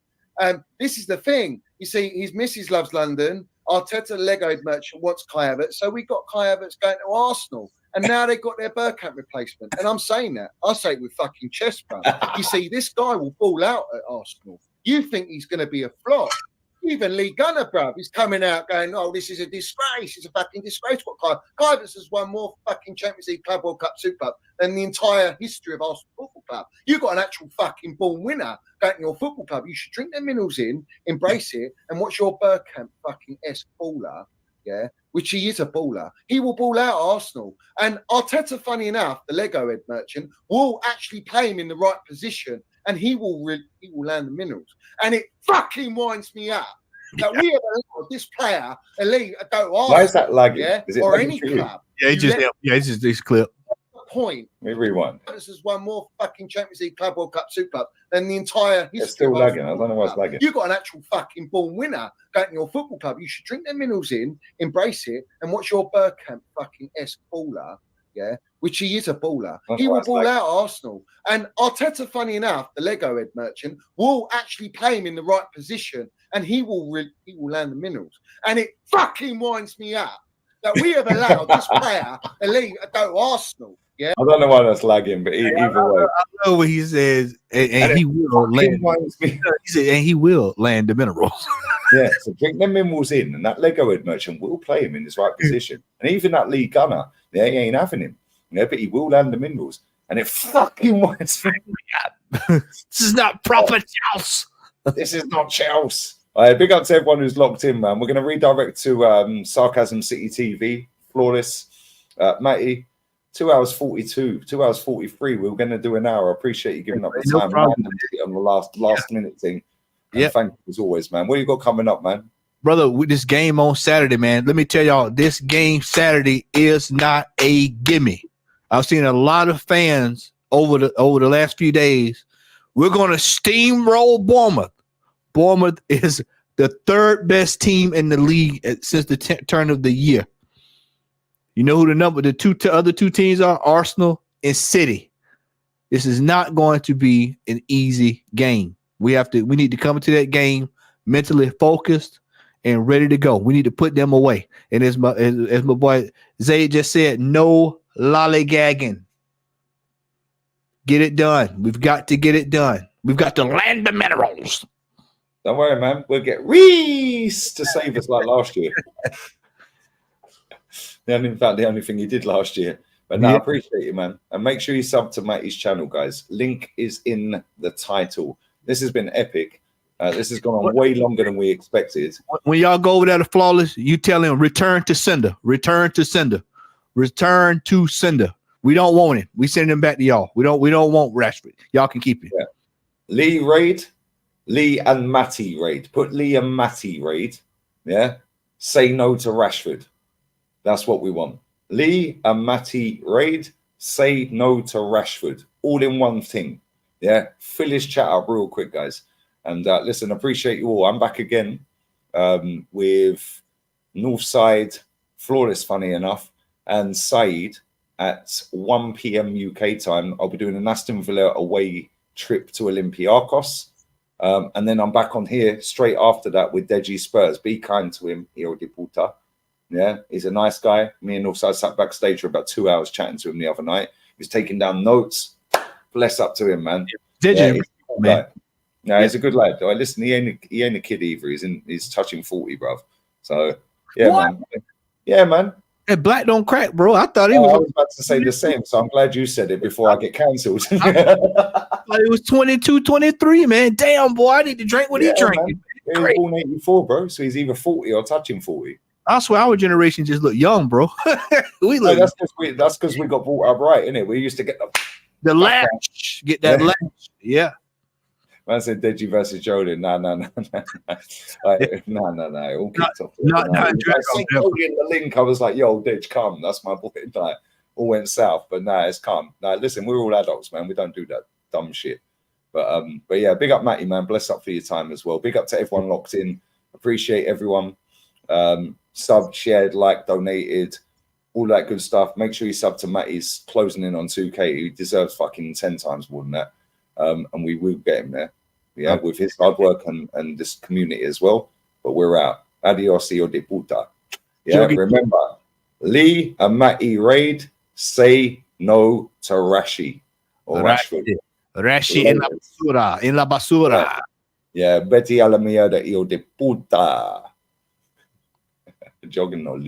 [SPEAKER 3] This is the thing. You see, his missus loves London. Arteta Lego merchant wants Kai Havertz, so we got Kai Havertz going to Arsenal, and now they've got their Bergkamp replacement. And I'm saying that. I say it with fucking chest, bro. You see, this guy will fall out at Arsenal. You think he's going to be a flop. Even Lee Gunner, bruv, he's coming out going, oh, this is a disgrace. It's a fucking disgrace. What Kai Havertz has won more fucking Champions League, Club World Cup, Super Cup than the entire history of Arsenal Football Club. You've got an actual fucking born winner going to your football club. You should drink their minerals in, embrace it, and watch your Bergkamp fucking-esque baller, yeah, which he is a baller. He will ball out Arsenal. And Arteta, funny enough, the Lego head merchant, will actually play him in the right position, and he will land the minerals. And it fucking winds me up that we have allowed this player, elite, go to Arsenal.
[SPEAKER 1] Why is that lagging?
[SPEAKER 3] Yeah,
[SPEAKER 1] Is it
[SPEAKER 3] or
[SPEAKER 1] lagging
[SPEAKER 3] any
[SPEAKER 1] for you?
[SPEAKER 3] club.
[SPEAKER 2] It's just this clip.
[SPEAKER 3] Point.
[SPEAKER 1] Let me rewind.
[SPEAKER 3] This has won more fucking Champions League, Club World Cup, Super Cup than the entire history.
[SPEAKER 1] It's still
[SPEAKER 3] of
[SPEAKER 1] lagging.
[SPEAKER 3] Arsenal
[SPEAKER 1] I don't know why it's
[SPEAKER 3] Club.
[SPEAKER 1] lagging.
[SPEAKER 3] You've got an actual fucking born winner going to your football club. You should drink their minerals in, embrace it, and watch your Bergkamp fucking-esque baller, yeah, which he is a baller.
[SPEAKER 1] That's
[SPEAKER 3] He
[SPEAKER 1] why
[SPEAKER 3] will
[SPEAKER 1] it's
[SPEAKER 3] ball
[SPEAKER 1] lagging.
[SPEAKER 3] out Arsenal. And Arteta, funny enough, the Lego head merchant, will actually play him in the right position, and he will land the minerals. And it fucking winds me up that we have allowed this player, elite, go to Arsenal. Yeah,
[SPEAKER 1] I don't know why that's lagging, but either way.
[SPEAKER 2] I know what he says, and he will land. He said, and he will land the minerals.
[SPEAKER 1] Yeah, so drink them minerals in, and that Lego head merchant will play him in his right position. And even that Lee Gunner, he ain't having him. Yeah, but he will land the minerals. And it fucking winds me up.
[SPEAKER 2] This is not proper Chelsea.
[SPEAKER 1] This is not Chelsea. All right, big up to everyone who's locked in, man. We're going to redirect to Sarcasm City TV, Flawless. Matty, 2 hours 42, 2 hours 43. We were going to do an hour. I appreciate you giving up the
[SPEAKER 2] No
[SPEAKER 1] time
[SPEAKER 2] problem.
[SPEAKER 1] on the last minute thing.
[SPEAKER 2] Yeah.
[SPEAKER 1] Thank you as always, man. What you got coming up, man?
[SPEAKER 2] Brother, with this game on Saturday, man, let me tell y'all, this game Saturday is not a gimme. I've seen a lot of fans over the last few days. We're going to steamroll Bournemouth. Bournemouth is the third best team in the league since the turn of the year. You know who the other two teams are? Arsenal and City. This is not going to be an easy game. We need to come into that game mentally focused and ready to go. We need to put them away. And as my boy Zayd just said, no lollygagging. Get it done. We've got to get it done. We've got to land the minerals.
[SPEAKER 1] Don't worry, man. We'll get Reese to save us like last year. In fact, the only thing he did last year. But no, I appreciate you, man. And make sure you sub to Matty's channel, guys. Link is in the title. This has been epic. This has gone on way longer than we expected.
[SPEAKER 2] When y'all go over there to Flawless, you tell him return to sender, return to sender, return to sender. We don't want him. We send him back to y'all. We don't want Rashford. Y'all can keep it.
[SPEAKER 1] Yeah. Lee raid, Lee and Matty raid. Put Lee and Matty raid. Yeah. Say no to Rashford. That's what we want. Lee and Matty raid. Say no to Rashford. All in one thing. Yeah. Fill his chat up real quick, guys. And listen, appreciate you all. I'm back again with Northside, Flawless, funny enough, and Saeed at 1 p.m. UK time. I'll be doing an Aston Villa away trip to Olympiacos. And then I'm back on here straight after that with Deji Spurs. Be kind to him, Hijo de puta. Yeah, he's a nice guy. Me and Northside sat backstage for about 2 hours chatting to him the other night. He was taking down notes. Bless up to him, man.
[SPEAKER 2] Deji, man.
[SPEAKER 1] No, he's a good lad. Listen, he ain't a kid either. He's touching 40, bruv. So yeah, what? Man. Yeah, man.
[SPEAKER 2] Hey, black don't crack, bro. I thought he
[SPEAKER 1] was. I was about to say the same, so I'm glad you said it before I get cancelled.
[SPEAKER 2] I thought it was 22, 23, man. Damn, boy, I need to drink what he drank.
[SPEAKER 1] He was born 84, bro. So he's either 40 or touching 40.
[SPEAKER 2] I swear our generation just look young, bro.
[SPEAKER 1] We look. No, that's because we got brought up right, innit? We used to get
[SPEAKER 2] the latch, get that latch. Yeah.
[SPEAKER 1] Man said Deji versus Jordan. No. All kicked off. I seen Cody in the link. I was like, yo, Dej, come. That's my boy. Like, all went south. But it's come. Listen, we're all adults, man. We don't do that dumb shit. But yeah, big up Matty, man. Bless up for your time as well. Big up to everyone locked in. Appreciate everyone. Sub, shared, like, donated, all that good stuff. Make sure you sub to Matty's closing in on 2K. He deserves fucking 10 times more than that. And we will get him there. Yeah, with his hard work and this community as well. But we're out. Adios, hijo de puta. Yeah, remember, Lee and Matty raid, say no to Rashi or Rashford.
[SPEAKER 2] Rashi en la basura.
[SPEAKER 1] Yeah, Betty a la mierda, hijo de puta. Jogging no Lee.